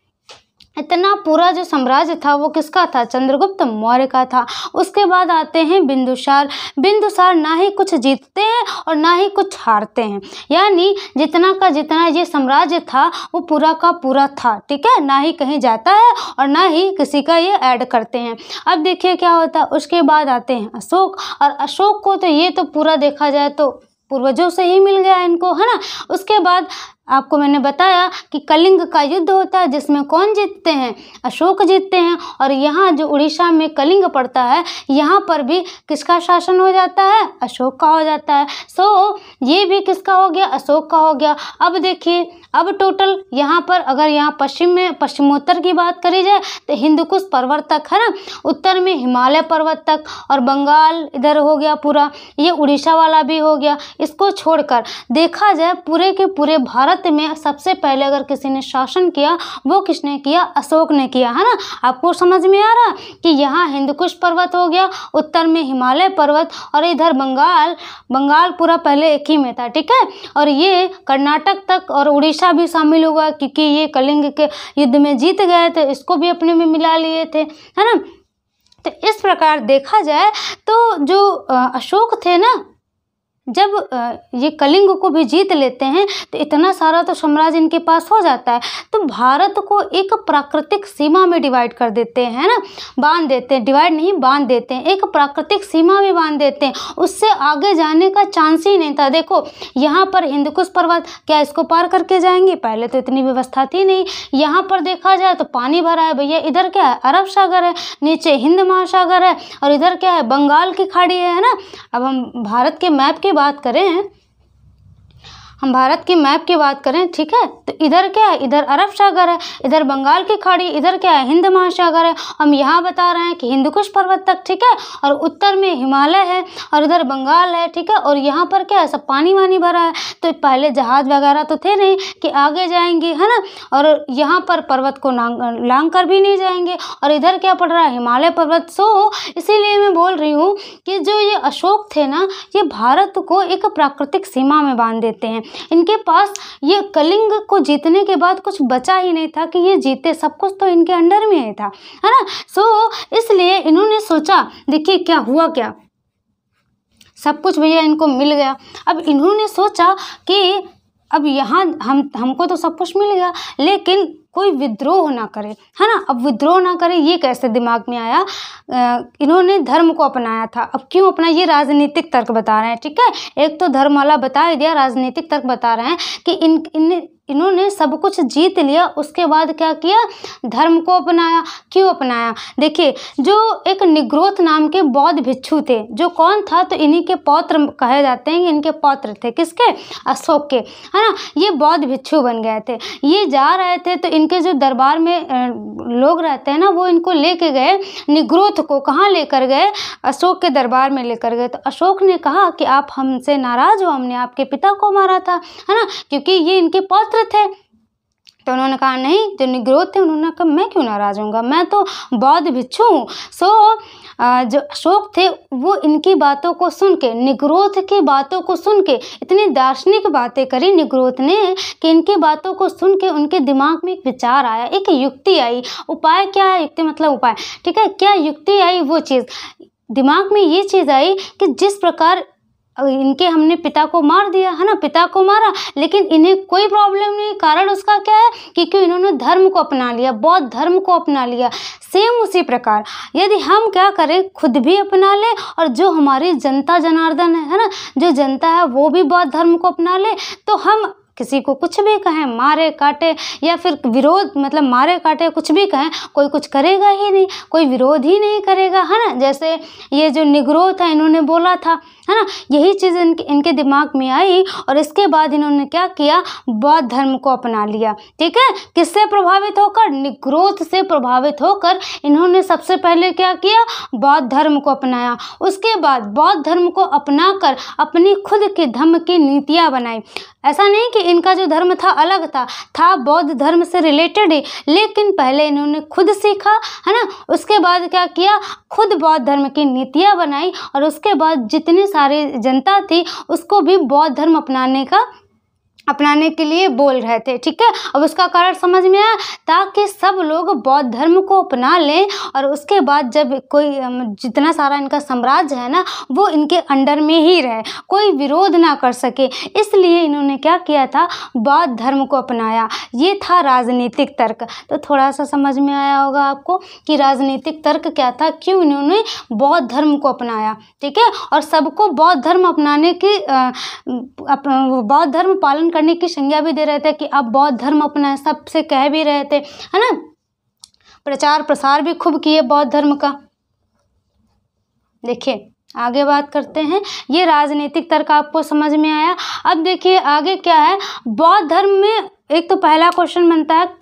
इतना पूरा जो साम्राज्य था वो किसका था, चंद्रगुप्त मौर्य का था। उसके बाद आते हैं बिंदुसार। बिंदुसार ना ही कुछ जीतते हैं और ना ही कुछ हारते हैं, यानी जितना का जितना ये साम्राज्य था वो पूरा का पूरा था, ठीक है, ना ही कहीं जाता है और ना ही किसी का ये ऐड करते हैं। अब देखिए क्या होता है, उसके बाद आते हैं अशोक, और अशोक को तो ये तो पूरा देखा जाए तो पूर्वजों से ही मिल गया इनको, है ना। उसके बाद आपको मैंने बताया कि कलिंग का युद्ध होता है जिसमें कौन जीतते हैं, अशोक जीतते हैं, और यहाँ जो उड़ीसा में कलिंग पड़ता है यहाँ पर भी किसका शासन हो जाता है, अशोक का हो जाता है। सो ये भी किसका हो गया, अशोक का हो गया। अब देखिए अब टोटल यहाँ पर अगर यहाँ पश्चिम में पश्चिमोत्तर की बात करी जाए तो हिंदुकुश पर्वत तक, है ना, उत्तर में हिमालय पर्वत तक, और बंगाल इधर हो गया पूरा, ये उड़ीसा वाला भी हो गया। इसको छोड़कर देखा जाए पूरे के पूरे भारत में सबसे पहले अगर किसी ने शासन किया वो किसने किया, अशोक ने किया, है ना। आपको समझ में आ रहा कि यहाँ हिंदुकुश पर्वत हो गया, उत्तर में हिमालय पर्वत, और इधर बंगाल पूरा पहले एक ही में था, ठीक है, और ये कर्नाटक तक और उड़ीसा भी शामिल हुआ क्योंकि ये कलिंग के युद्ध में जीत गए थे, इसको भी अपने में मिला लिए थे, है ना। तो इस प्रकार देखा जाए तो जो अशोक थे ना, जब ये कलिंग को भी जीत लेते हैं तो इतना सारा तो साम्राज्य इनके पास हो जाता है, तो भारत को एक प्राकृतिक सीमा में डिवाइड कर देते हैं, है ना, बांध देते हैं, डिवाइड नहीं बांध देते हैं, एक प्राकृतिक सीमा में बांध देते हैं, उससे आगे जाने का चांस ही नहीं था। देखो यहाँ पर हिंदुकुश पर्वत, क्या इसको पार करके जाएंगे, पहले तो इतनी व्यवस्था थी नहीं। यहाँ पर देखा जाए तो पानी भरा है भैया, इधर क्या है, अरब सागर है, नीचे हिंद महासागर है, और इधर क्या है, बंगाल की खाड़ी है ना। अब हम भारत के मैप की बात करें हम भारत की मैप की बात करें, ठीक है, तो इधर क्या है, इधर अरब सागर है, इधर बंगाल की खाड़ी, इधर क्या है, हिंद महासागर है। हम यहाँ बता रहे हैं कि हिंदुकुश पर्वत तक, ठीक है, और उत्तर में हिमालय है और इधर बंगाल है, ठीक है, और यहाँ पर क्या है, सब पानी वानी भरा है। तो पहले जहाज वगैरह तो थे नहीं कि आगे जाएंगे, है ना, और यहाँ पर पर्वत को लांग कर भी नहीं जाएंगे, और इधर क्या पड़ रहा है, हिमालय पर्वत। सो इसीलिए मैं बोल रही हूँ कि जो ये अशोक थे ना, ये भारत को एक प्राकृतिक सीमा में बांध देते हैं। इनके पास ये कलिंग को जीतने के बाद कुछ बचा ही नहीं था कि ये जीते, सब कुछ तो इनके अंडर में ही था, है ना। सो इसलिए इन्होंने सोचा, देखिए क्या हुआ, क्या सब कुछ भैया इनको मिल गया। अब इन्होंने सोचा कि अब यहाँ हमको तो सब कुछ मिल गया, लेकिन कोई विद्रोह ना करे, है ना। अब विद्रोह ना करे ये कैसे दिमाग में आया, इन्होंने धर्म को अपनाया था। अब क्यों अपना, ये राजनीतिक तर्क बता रहे हैं, ठीक है। एक तो धर्म वाला बता ही दिया, राजनीतिक तर्क बता रहे हैं कि इन्होंने सब कुछ जीत लिया, उसके बाद क्या किया, धर्म को अपनाया। क्यों अपनाया, देखिए, जो एक निग्रोथ नाम के बौद्ध भिक्षु थे, जो कौन था, तो इन्हीं के पौत्र कहे जाते हैं, इनके पौत्र थे, किसके, अशोक के, है ना। ये बौद्ध भिक्षु बन गए थे। ये जा रहे थे तो इनके जो दरबार में लोग रहते हैं ना, वो इनको लेके गए, निग्रोथ को कहाँ लेकर गए, अशोक के दरबार में लेकर गए। तो अशोक ने कहा कि आप हमसे नाराज हो, हमने आपके पिता को मारा था, है ना, क्योंकि ये इनके पौत्र थे। तो उन्होंने कहा नहीं, जो निग्रोध थे उन्होंने कहा मैं क्यों नाराज होऊंगा, मैं तो बौद्ध भिक्षु हूँ। सो जो अशोक थे वो इनकी बातों को सुन के, निग्रोध की बातों को सुन के, इतनी दार्शनिक बातें करी निग्रोध ने कि इनकी बातों को सुन के उनके दिमाग में एक विचार आया, एक युक्ति आई। उपाय क्या है, युक्ति मतलब उपाय, ठीक है। क्या युक्ति आई, वो चीज़ दिमाग में ये चीज़ आई कि जिस प्रकार इनके हमने पिता को मार दिया, है ना, पिता को मारा, लेकिन इन्हें कोई प्रॉब्लम नहीं। कारण उसका क्या है, क्योंकि इन्होंने धर्म को अपना लिया, बौद्ध धर्म को अपना लिया। सेम उसी प्रकार यदि हम क्या करें, खुद भी अपना लें और जो हमारी जनता जनार्दन है ना, जो जनता है वो भी बौद्ध धर्म को अपना ले, तो हम किसी को कुछ भी कहें, मारे काटे या फिर विरोध, मतलब मारे काटे कुछ भी कहें, कोई कुछ करेगा ही नहीं, कोई विरोध ही नहीं करेगा, है ना। जैसे ये जो निग्रो था, इन्होंने बोला था, है ना, यही चीज़ इनके दिमाग में आई और इसके बाद इन्होंने क्या किया, बौद्ध धर्म को अपना लिया, ठीक है। किससे प्रभावित होकर, निग्रोध से प्रभावित होकर इन्होंने सबसे पहले क्या किया, बौद्ध धर्म को अपनाया। उसके बाद बौद्ध धर्म को अपनाकर अपनी खुद के धर्म की नीतियाँ बनाई। ऐसा नहीं कि इनका जो धर्म था अलग था बौद्ध धर्म से रिलेटेड ही, लेकिन पहले इन्होंने खुद सीखा, है ना। उसके बाद क्या किया, खुद बौद्ध धर्म की नीतियाँ बनाई और उसके बाद जितनी सारी जनता थी उसको भी बौद्ध धर्म अपनाने के लिए बोल रहे थे, ठीक है। अब उसका कारण समझ में आया, ताकि सब लोग बौद्ध धर्म को अपना लें और उसके बाद जब कोई जितना सारा इनका साम्राज्य है ना, वो इनके अंडर में ही रहे, कोई विरोध ना कर सके। इसलिए इन्होंने क्या किया था, बौद्ध धर्म को अपनाया। ये था राजनीतिक तर्क। तो थोड़ा सा समझ में आया होगा आपको कि राजनीतिक तर्क क्या था, क्यों इन्होंने बौद्ध धर्म को अपनाया, ठीक है। और सबको बौद्ध धर्म अपनाने की बौद्ध धर्म पालन करने की संज्ञा भी दे रहे थे कि आप बौद्ध धर्म अपनाएं, सबसे कह भी रहे थे, है ना। प्रचार प्रसार भी खूब किए बौद्ध धर्म का। देखिए आगे बात करते हैं, ये राजनीतिक तर्क आपको समझ में आया। अब देखिए आगे क्या है, बौद्ध धर्म में एक तो पहला क्वेश्चन बनता है,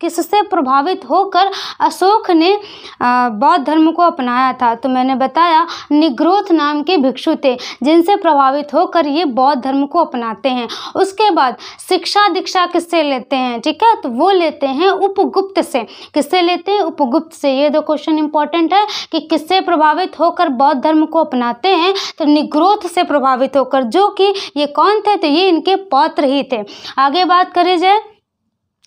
किससे प्रभावित होकर अशोक ने बौद्ध धर्म को अपनाया था। तो मैंने बताया निग्रोथ नाम के भिक्षु थे जिनसे प्रभावित होकर ये बौद्ध धर्म को अपनाते हैं। उसके बाद शिक्षा दीक्षा किससे लेते हैं, ठीक है, तो वो लेते हैं उपगुप्त से। किससे लेते हैं, उपगुप्त से। ये दो क्वेश्चन इंपॉर्टेंट है कि किससे प्रभावित होकर बौद्ध धर्म को अपनाते हैं, तो निग्रोथ से प्रभावित होकर, जो कि ये कौन थे, तो ये इनके पौत्र ही थे। आगे बात करें जाए,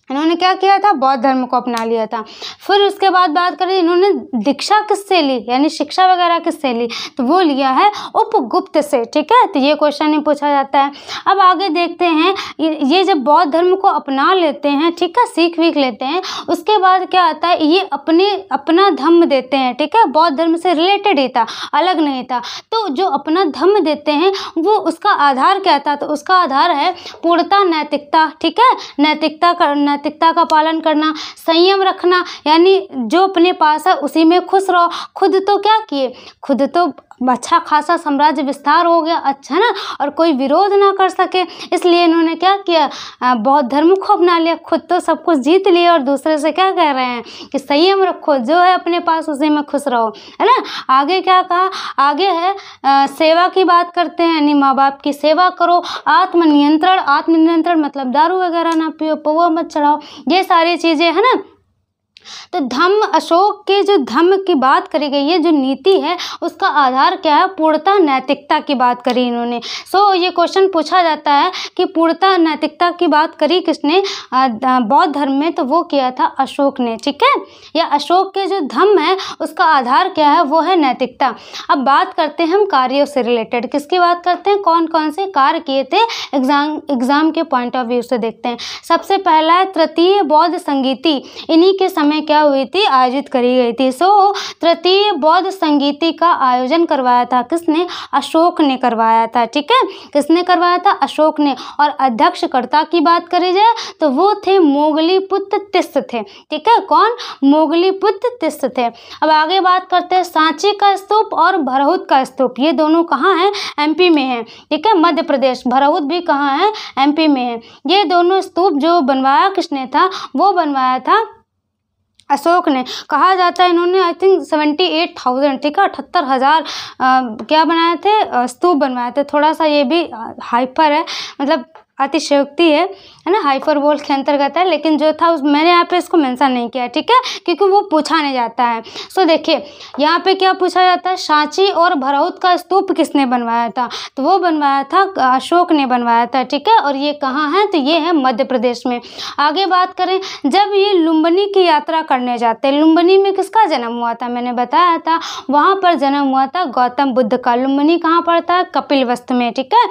इन्होंने क्या किया था, बौद्ध धर्म को अपना लिया था। फिर उसके बाद बात करें इन्होंने दीक्षा किससे ली, यानी शिक्षा वगैरह किससे ली, तो वो लिया है उपगुप्त से, ठीक है। तो ये क्वेश्चन ही पूछा जाता है। अब आगे देखते हैं, ये जब बौद्ध धर्म को अपना लेते हैं, ठीक है, सीख वीख लेते हैं, उसके बाद क्या आता है, ये अपना धम्म देते हैं, ठीक है। बौद्ध धर्म से रिलेटेड ही था, अलग नहीं था। तो जो अपना धम्म देते हैं वो उसका आधार क्या था, तो उसका आधार है पूर्णता नैतिकता, ठीक है। नैतिकता का पालन करना, संयम रखना, यानी जो अपने पास है उसी में खुश रहो। खुद तो क्या किए, खुद तो अच्छा खासा साम्राज्य विस्तार हो गया, अच्छा ना, और कोई विरोध ना कर सके, इसलिए इन्होंने क्या किया, बौद्ध धर्म को अपना लिया। खुद तो सब कुछ जीत लिया और दूसरे से क्या कह रहे हैं कि संयम रखो, जो है अपने पास उसी में खुश रहो, है ना। आगे क्या कहा, आगे है सेवा की बात करते हैं, यानी माँ बाप की सेवा करो, आत्मनियंत्रण, आत्मनियंत्रण मतलब दारू वगैरह ना पियो, पौवा मत चढ़ाओ, ये सारी चीज़ें है ना। तो धम्म, अशोक के जो धम्म की बात करी गई है, जो नीति है, उसका आधार क्या है, पूर्णतः नैतिकता की बात करी इन्होंने। ये क्वेश्चन पूछा जाता है कि पूर्णतः नैतिकता की बात करी किसने बौद्ध धर्म में, तो वो किया था अशोक ने, ठीक है। या अशोक के जो धम्म है उसका आधार क्या है, वो है नैतिकता। अब बात करते हैं हम कार्यों से रिलेटेड, किसकी बात करते हैं, कौन कौन से कार्य किए थे, एग्जाम के पॉइंट ऑफ व्यू से देखते हैं। सबसे पहला है तृतीय बौद्ध संगीति, इन्हीं के समय क्या हुई थी, आयोजित करी गई थी। तृतीय बौद्ध संगीति का आयोजन करवाया था किसने, अशोक ने करवाया था, ठीक है। किसने करवाया था, अशोक ने। और अध्यक्षकर्ता की बात करी जाए तो वो थे मोगलीपुत्र तिस्स थे, ठीक है। कौन, मोगलीपुत्र तिस्स थे। अब आगे बात करते हैं सांची का स्तूप और भरहुत का स्तूप, ये दोनों कहाँ हैं, एमपी में है, ठीक है, मध्य प्रदेश। भरहुत भी कहाँ है, एमपी में है। ये दोनों स्तूप जो बनवाया किसने था, वो बनवाया था अशोक ने। कहा जाता है इन्होंने आई थिंक 78,000, ठीक है, 78,000 क्या बनाए थे, स्तूप बनवाए थे। थोड़ा सा ये भी हाइपर है, मतलब अतिशयोक्ति है ना, हाइपरबोल के अंतर्गत है, लेकिन जो था उस मैंने यहाँ पे इसको मेंशन नहीं किया, ठीक है, क्योंकि वो पूछा नहीं जाता है। देखिए यहाँ पे क्या पूछा जाता है, सांची और भरहुत का स्तूप किसने बनवाया था, तो वो बनवाया था अशोक ने बनवाया था, ठीक है। और ये कहाँ है, तो ये है मध्य प्रदेश में। आगे बात करें, जब ये लुम्बिनी की यात्रा करने जाते हैं, लुम्बिनी में किसका जन्म हुआ था, मैंने बताया था, वहाँ पर जन्म हुआ था गौतम बुद्ध का। लुम्बिनी कहाँ पड़ता है, कपिलवस्तु में, ठीक है।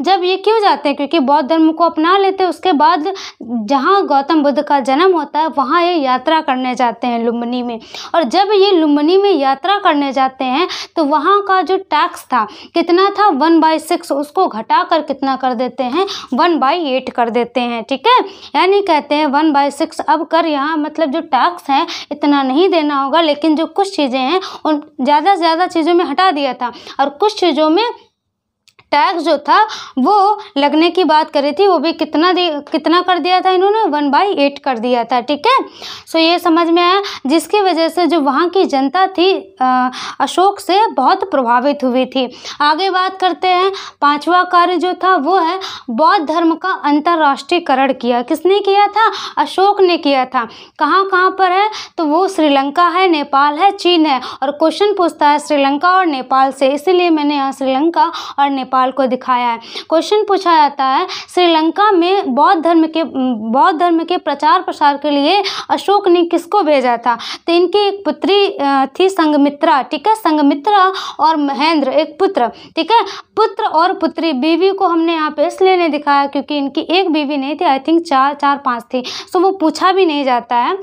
जब ये क्यों जाते हैं, क्योंकि बौद्ध धर्म को अपना लेते, उसके बाद जहाँ गौतम बुद्ध का जन्म होता है वहाँ ये यात्रा करने जाते हैं लुम्बिनी में। और जब ये लुम्बिनी में यात्रा करने जाते हैं तो वहाँ का जो टैक्स था कितना था, 1/6, उसको घटा कर कितना कर देते हैं, 1/8 कर देते हैं, ठीक है। यानी कहते हैं 1/6 अब कर, यहाँ मतलब जो टैक्स है इतना नहीं देना होगा, लेकिन जो कुछ चीज़ें हैं उन ज़्यादा से ज़्यादा चीज़ों में हटा दिया था, और कुछ चीज़ों में टैक्स जो था वो लगने की बात करी थी, वो भी कितना कर दिया था इन्होंने, 1/8 कर दिया था, ठीक है। ये समझ में आया, जिसकी वजह से जो वहाँ की जनता थी अशोक से बहुत प्रभावित हुई थी। आगे बात करते हैं, पांचवा कार्य जो था वो है बौद्ध धर्म का अंतर्राष्ट्रीयकरण किया। किसने किया था, अशोक ने किया था। कहाँ कहाँ पर है, तो वो श्रीलंका है, नेपाल है, चीन है। और क्वेश्चन पूछता है श्रीलंका और नेपाल से, इसीलिए मैंने यहाँ श्रीलंका और नेपाल को दिखाया है। क्वेश्चन पूछा जाता है श्रीलंका में बौद्ध धर्म के प्रचार प्रसार के लिए अशोक ने किसको भेजा था, तो इनकी एक पुत्री थी संघमित्रा, ठीक है। संघमित्रा और महेंद्र, एक पुत्र, ठीक है। पुत्र और पुत्री, बीवी को हमने यहाँ पे इसलिए नहीं दिखाया क्योंकि इनकी एक बीवी नहीं थी, आई थिंक 4-5 थी, वो पूछा भी नहीं जाता है,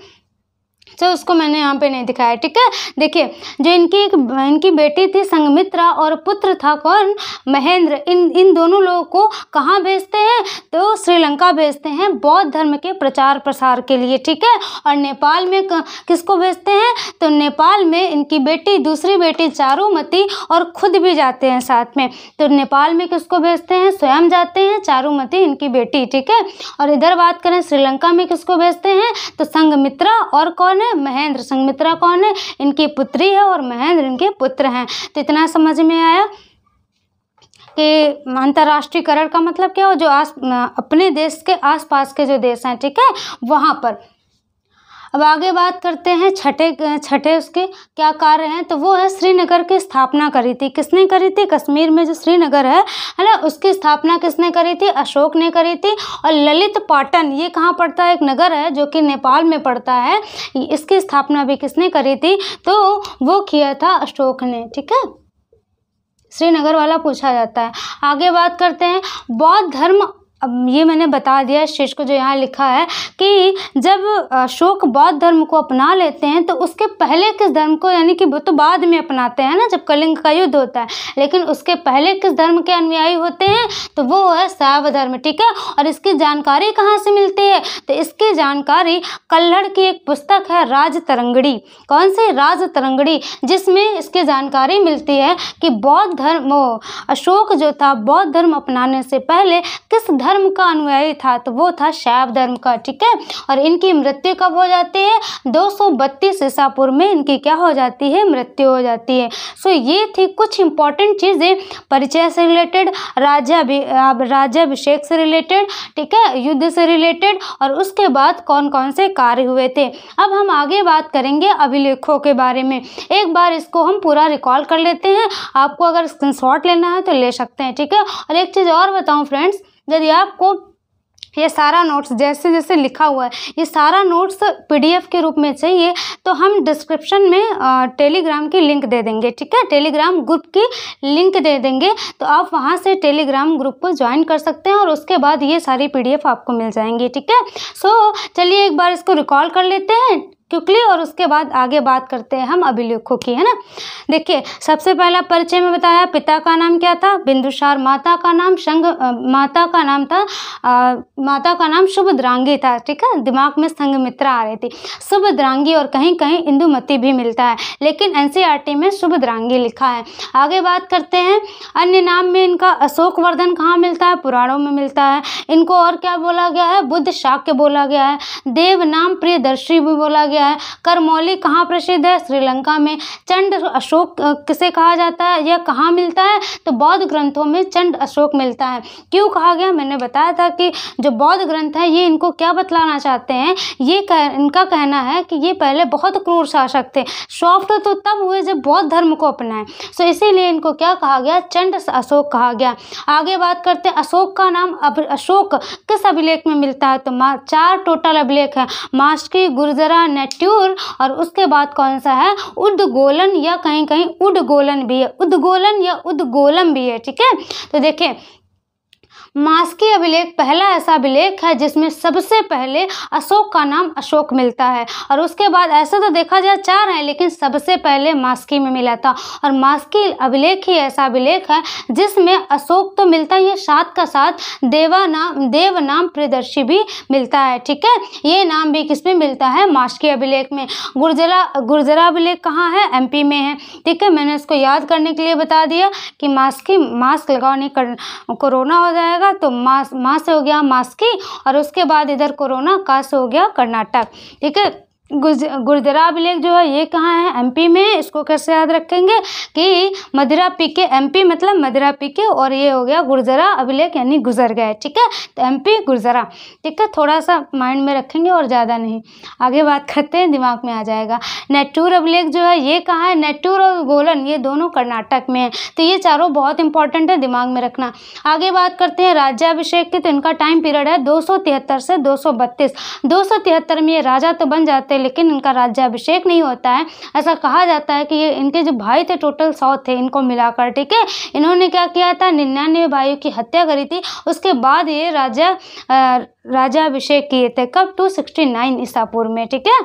उसको मैंने यहाँ पे नहीं दिखाया, ठीक है। देखिए जो इनकी बेटी थी संघमित्रा और पुत्र था कौन, महेंद्र, इन दोनों लोगों को कहाँ भेजते हैं, तो श्रीलंका भेजते हैं बौद्ध धर्म के प्रचार प्रसार के लिए, ठीक है। और नेपाल में किसको भेजते हैं, तो नेपाल में इनकी बेटी, दूसरी बेटी चारुमती और खुद भी जाते हैं साथ में। तो नेपाल में किसको भेजते हैं, स्वयं जाते हैं, चारुमती इनकी बेटी, ठीक है। और इधर बात करें श्रीलंका में किसको भेजते हैं, तो संघमित्रा और कौन है, महेंद्र। संघमित्रा कौन है, इनकी पुत्री है, और महेंद्र इनके पुत्र हैं। तो इतना समझ में आया कि अंतर्राष्ट्रीयकरण का मतलब क्या हो, जो अपने देश के आसपास के जो देश हैं, ठीक है, वहाँ पर। अब आगे बात करते हैं छठे उसके क्या कार्य हैं, तो वो है श्रीनगर की स्थापना करी थी। किसने करी थी, कश्मीर में जो श्रीनगर है ना, उसकी स्थापना किसने करी थी, अशोक ने करी थी। और ललित पाटन, ये कहाँ पड़ता है, एक नगर है जो कि नेपाल में पड़ता है, इसकी स्थापना भी किसने करी थी, तो वो किया था अशोक ने, ठीक है। श्रीनगर वाला पूछा जाता है। आगे बात करते हैं, बौद्ध धर्म अब ये मैंने बता दिया इस चीज़ को जो यहाँ लिखा है कि जब अशोक बौद्ध धर्म को अपना लेते हैं तो उसके पहले किस धर्म को, यानी कि वो तो बाद में अपनाते हैं ना जब कलिंग का युद्ध होता है, लेकिन उसके पहले किस धर्म के अनुयायी होते हैं तो वो है शैव धर्म। ठीक है, और इसकी जानकारी कहाँ से मिलती है तो इसकी जानकारी कल्हड़ की एक पुस्तक है राजतरंगिणी। कौन सी? राजतरंगिणी, जिसमें इसकी जानकारी मिलती है कि बौद्ध धर्म, अशोक जो था बौद्ध धर्म अपनाने से पहले किस धर्म का अनुयायी था तो वो था शैव धर्म का। ठीक है, और इनकी मृत्यु कब हो जाती है? 232 ईसा पूर्व में इनकी क्या हो जाती है? मृत्यु हो जाती है। सो ये थी कुछ इंपॉर्टेंट चीज़ें परिचय से रिलेटेड, राज्याभिषेक से रिलेटेड, ठीक है, युद्ध से रिलेटेड, और उसके बाद कौन कौन से कार्य हुए थे। अब हम आगे बात करेंगे अभिलेखों के बारे में। एक बार इसको हम पूरा रिकॉल कर लेते हैं, आपको अगर स्क्रीनशॉट लेना है तो ले सकते हैं। ठीक है, और एक चीज़ और बताऊं फ्रेंड्स, यदि आपको ये सारा नोट्स जैसे जैसे लिखा हुआ है ये सारा नोट्स पीडीएफ के रूप में चाहिए तो हम डिस्क्रिप्शन में टेलीग्राम की लिंक दे देंगे। ठीक है, टेलीग्राम ग्रुप की लिंक दे देंगे तो आप वहाँ से टेलीग्राम ग्रुप को ज्वाइन कर सकते हैं और उसके बाद ये सारी पीडीएफ आपको मिल जाएंगी। ठीक है, सो चलिए एक बार इसको रिकॉल कर लेते हैं क्विकली और उसके बाद आगे बात करते हैं हम अभिलेखों की, है ना। देखिए, सबसे पहला परिचय में बताया पिता का नाम क्या था? बिंदुसार। माता का नाम माता का नाम शुभद्रांगी था। ठीक है, दिमाग में संघमित्रा आ रही थी, शुभद्रांगी, और कहीं कहीं इंदुमती भी मिलता है, लेकिन एनसीईआरटी में शुभद्रांगी लिखा है। आगे बात करते हैं, अन्य नाम में इनका अशोकवर्धन कहाँ मिलता है? पुराणों में मिलता है। इनको और क्या बोला गया है? बुद्ध शाक्य बोला गया है। देव नाम प्रियदर्शी भी बोला गया है। करमौली कहाँ प्रसिद्ध है? श्रीलंका में। चंड अशोक किसे कहा जाता है? यह कहाँ मिलता है? तो बौद्ध ग्रंथों में चंड अशोक मिलता है। क्यों कहा गया? मैंने बताया था कि जो बौद्ध ग्रंथ है ये इनको क्या बतलाना चाहते हैं, इनका कहना है कि ये पहले बहुत क्रूर शासक थे, सॉफ्ट तो तब हुए जब बौद्ध धर्म को अपनाए, सो इसीलिए इनको क्या कहा गया? चंड अशोक कहा गया। आगे बात करते हैं, अशोक का नाम अशोक किस अभिलेख में मिलता है? तो 4 टोटल अभिलेख है, मास्की, गुर्जरा, नेट्यूर, और उसके बाद कौन सा है? उद्गोलन, या कहीं कहीं उद्गोलन भी है, उद्गोलन या उद्गोलम भी है। ठीक है, तो देखिए मास्की अभिलेख पहला ऐसा अभिलेख है जिसमें सबसे पहले अशोक का नाम अशोक मिलता है, और उसके बाद ऐसा तो देखा जाए 4 हैं लेकिन सबसे पहले मास्की में मिला था, और मास्की अभिलेख ही ऐसा अभिलेख है जिसमें अशोक तो मिलता ही है, साथ का साथ देव नाम प्रियदर्शी भी मिलता है। ठीक है, ये नाम भी किसमें मिलता है? मास्की अभिलेख में। गुर्जरा अभिलेख कहाँ है? एमपी में है। ठीक है, मैंने इसको याद करने के लिए बता दिया कि मास्क लगाओ नहीं कोरोना हो जाएगा, तो माँ से हो गया मास्की, और उसके बाद इधर कोरोना, का से हो गया कर्नाटक। ठीक है, गुर्जरा अभिलेख जो है ये कहाँ है? एमपी में। इसको कैसे याद रखेंगे कि मदिरा पीके, एमपी मतलब मदिरा पीके, और ये हो गया गुर्जरा अभिलेख यानी गुजर गए। ठीक है, तो एमपी गुर्जरा। ठीक है, थोड़ा सा माइंड में रखेंगे और ज़्यादा नहीं। आगे बात करते हैं, दिमाग में आ जाएगा। नेट्यूर अभिलेख जो है ये कहाँ है? नेट्यूर और गोलन ये दोनों कर्नाटक में है, तो ये चारों बहुत इंपॉर्टेंट है, दिमाग में रखना। आगे बात करते हैं राज्याभिषेक की, तो इनका टाइम पीरियड है 273 से 232। 273 में ये राजा तो बन जाते लेकिन इनका राज्याभिषेक नहीं होता है। ऐसा कहा जाता है कि ये इनके जो भाई थे टोटल 100 थे इनको मिलाकर। ठीक है, इन्होंने क्या किया था? 99 भाइयों की हत्या करी थी, उसके बाद ये राज्याभिषेक किए थे। कब? 269 ईसा पूर्व में। ठीक है,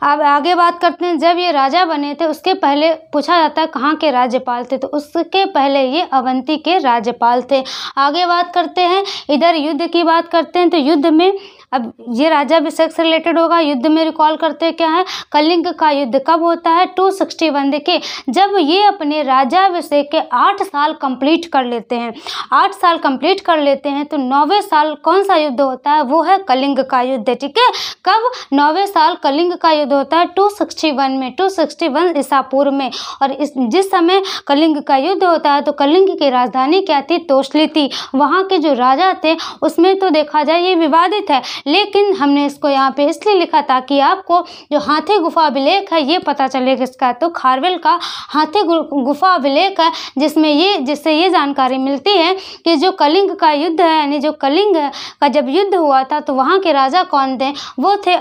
अब आगे बात करते हैं, जब ये राजा बने थे उसके पहले पूछा जाता है कहाँ के राज्यपाल थे, तो उसके पहले ये अवंती के राज्यपाल थे। आगे बात करते हैं, इधर युद्ध की बात करते हैं, तो युद्ध में अब ये राज्याभिषेक से रिलेटेड होगा। युद्ध में रिकॉल करते क्या है? कलिंग का युद्ध कब होता है? 261। देखिए, जब ये अपने राज्याभिषेक के 8 साल कंप्लीट कर लेते हैं, 8 साल कंप्लीट कर लेते हैं, तो 9वें साल कौन सा युद्ध होता है? वो है कलिंग का युद्ध। ठीक है, कब? 9वें साल कलिंग का युद्ध होता है 261 में, 261 ईसा पूर्व में। और जिस समय कलिंग का युद्ध होता है तो कलिंग की राजधानी क्या थी? तोसली थी। वहाँ के जो राजा थे उसमें तो देखा जाए ये विवादित है, लेकिन हमने इसको यहाँ पे इसलिए लिखा ताकि आपको जो हाथी गुफा अभिलेख है ये पता चले किसका, तो खारवेल का हाथी गुफा अभिलेख है, जिससे ये जानकारी मिलती है कि जो कलिंग का युद्ध है, यानी जो कलिंग का जब युद्ध हुआ था तो वहाँ के राजा कौन थे? वो थे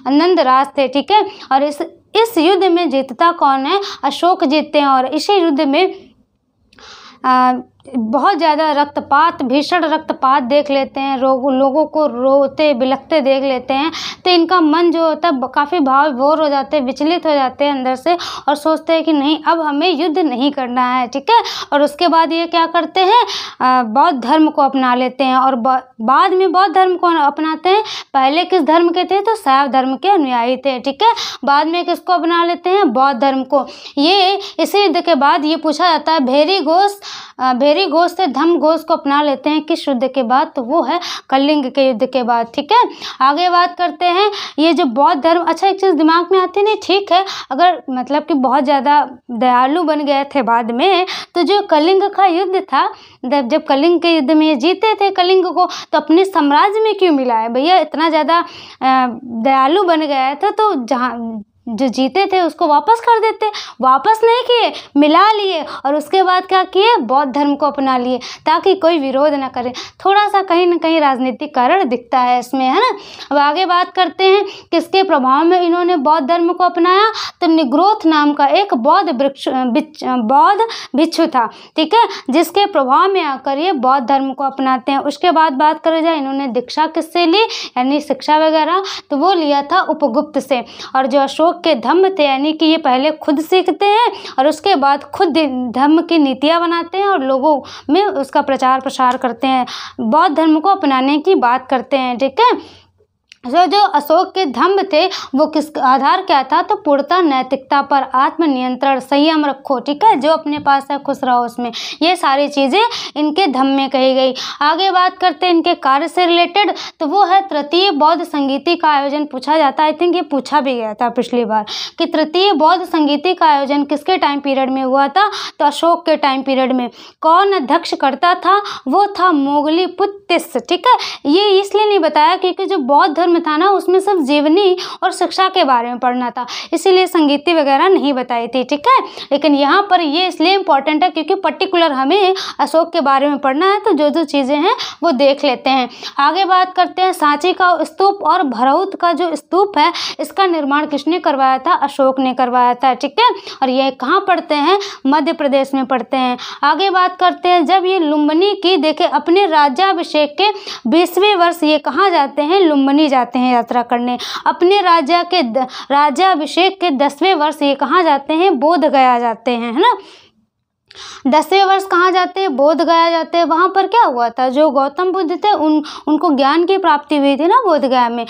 नंदराज थे। ठीक है, और इस युद्ध में जीतता कौन है? अशोक जीतते हैं, और इसी युद्ध में बहुत ज़्यादा रक्तपात, भीषण रक्तपात देख लेते हैं, लोगों को रोते बिलखते देख लेते हैं, तो इनका मन जो होता है काफ़ी भाव विभोर हो जाते हैं, विचलित हो जाते हैं अंदर से, और सोचते हैं कि नहीं, अब हमें युद्ध नहीं करना है, ठीक है। और उसके बाद ये क्या करते हैं, बौद्ध धर्म को अपना लेते हैं, और बाद में बौद्ध धर्म को अपनाते हैं। पहले किस धर्म के थे, तो शैव धर्म के अनुयायी थे, ठीक है। बाद में किसको अपना लेते हैं, बौद्ध धर्म को। ये इसी युद्ध के बाद ये पूछा जाता है, भेरी घोष से धम्म घोष को अपना लेते हैं किस युद्ध के बाद, तो वो है कलिंग के युद्ध के बाद, ठीक है। आगे बात करते हैं, ये जो बौद्ध धर्म, अच्छा एक चीज़ दिमाग में आती नहीं, ठीक है, अगर मतलब कि बहुत ज़्यादा दयालु बन गए थे बाद में, तो जो कलिंग का युद्ध था, जब कलिंग के युद्ध में जीते थे कलिंग को, तो अपने साम्राज्य में क्यों मिला है भैया, इतना ज़्यादा दयालु बन गया था, तो जहाँ जो जीते थे उसको वापस कर देते, वापस नहीं किए, मिला लिए, और उसके बाद क्या किए, बौद्ध धर्म को अपना लिए, ताकि कोई विरोध ना करे। थोड़ा सा कहीं ना कहीं राजनीतिक कारण दिखता है इसमें, है ना। अब आगे बात करते हैं, किसके प्रभाव में इन्होंने बौद्ध धर्म को अपनाया, तो निग्रोथ नाम का एक बौद्ध भिक्षु था, ठीक है, जिसके प्रभाव में आकर ये बौद्ध धर्म को अपनाते हैं। उसके बाद बात करें जाए, इन्होंने दीक्षा किससे ली, यानी शिक्षा वगैरह, तो वो लिया था उपगुप्त से। और जो अशोक के धम्म थे, यानी कि ये पहले खुद सीखते हैं और उसके बाद खुद धम्म की नीतियाँ बनाते हैं और लोगों में उसका प्रचार प्रसार करते हैं, बौद्ध धर्म को अपनाने की बात करते हैं, ठीक है। जो अशोक के धम्म थे वो किस आधार क्या था, तो पूर्णतः नैतिकता पर, आत्मनियंत्रण, संयम रखो, ठीक है, जो अपने पास है खुश रहो उसमें, ये सारी चीज़ें इनके धम्म में कही गई। आगे बात करते हैं इनके कार्य से रिलेटेड, तो वो है तृतीय बौद्ध संगीति का आयोजन पूछा जाता है। आई थिंक ये पूछा भी गया था पिछली बार कि तृतीय बौद्ध संगीति का आयोजन किसके टाइम पीरियड में हुआ था, तो अशोक के टाइम पीरियड में। कौन अध्यक्ष करता था, वो था मोगलीपुत्तिस, ठीक है। ये इसलिए नहीं बताया क्योंकि जो बौद्ध में था ना, उसमें सब जीवनी और शिक्षा के बारे में पढ़ना था, इसीलिए संगीति वगैरह नहीं बताई थी, ठीक है। लेकिन यहाँ पर ये इसलिए इम्पोर्टेंट है क्योंकि पर्टिकुलर हमें अशोक के बारे में पढ़ना है, तो जो जो चीज़ें हैं वो देख लेते हैं। आगे बात करते हैं, सांची का स्तूप और भरहुत का जो स्तूप है, इसका निर्माण किसने करवाया था, अशोक ने करवाया था, ठीक है। और ये कहाँ पढ़ते हैं, मध्य प्रदेश में पढ़ते हैं। आगे बात करते हैं, जब ये लुम्बिनी की, देखे अपने राज्याभिषेक के 20वें वर्ष ये कहाँ जाते हैं, लुम्बिनी जाते हैं यात्रा करने। अपने राज्याभिषेक के 10वें वर्ष ये कहाँ जाते हैं, बोध गया जाते हैं, है ना। 10वें वर्ष कहाँ जाते हैं, बोध गया जाते हैं। वहाँ पर क्या हुआ था, जो गौतम बुद्ध थे उनको ज्ञान की प्राप्ति हुई थी ना बोध गया में।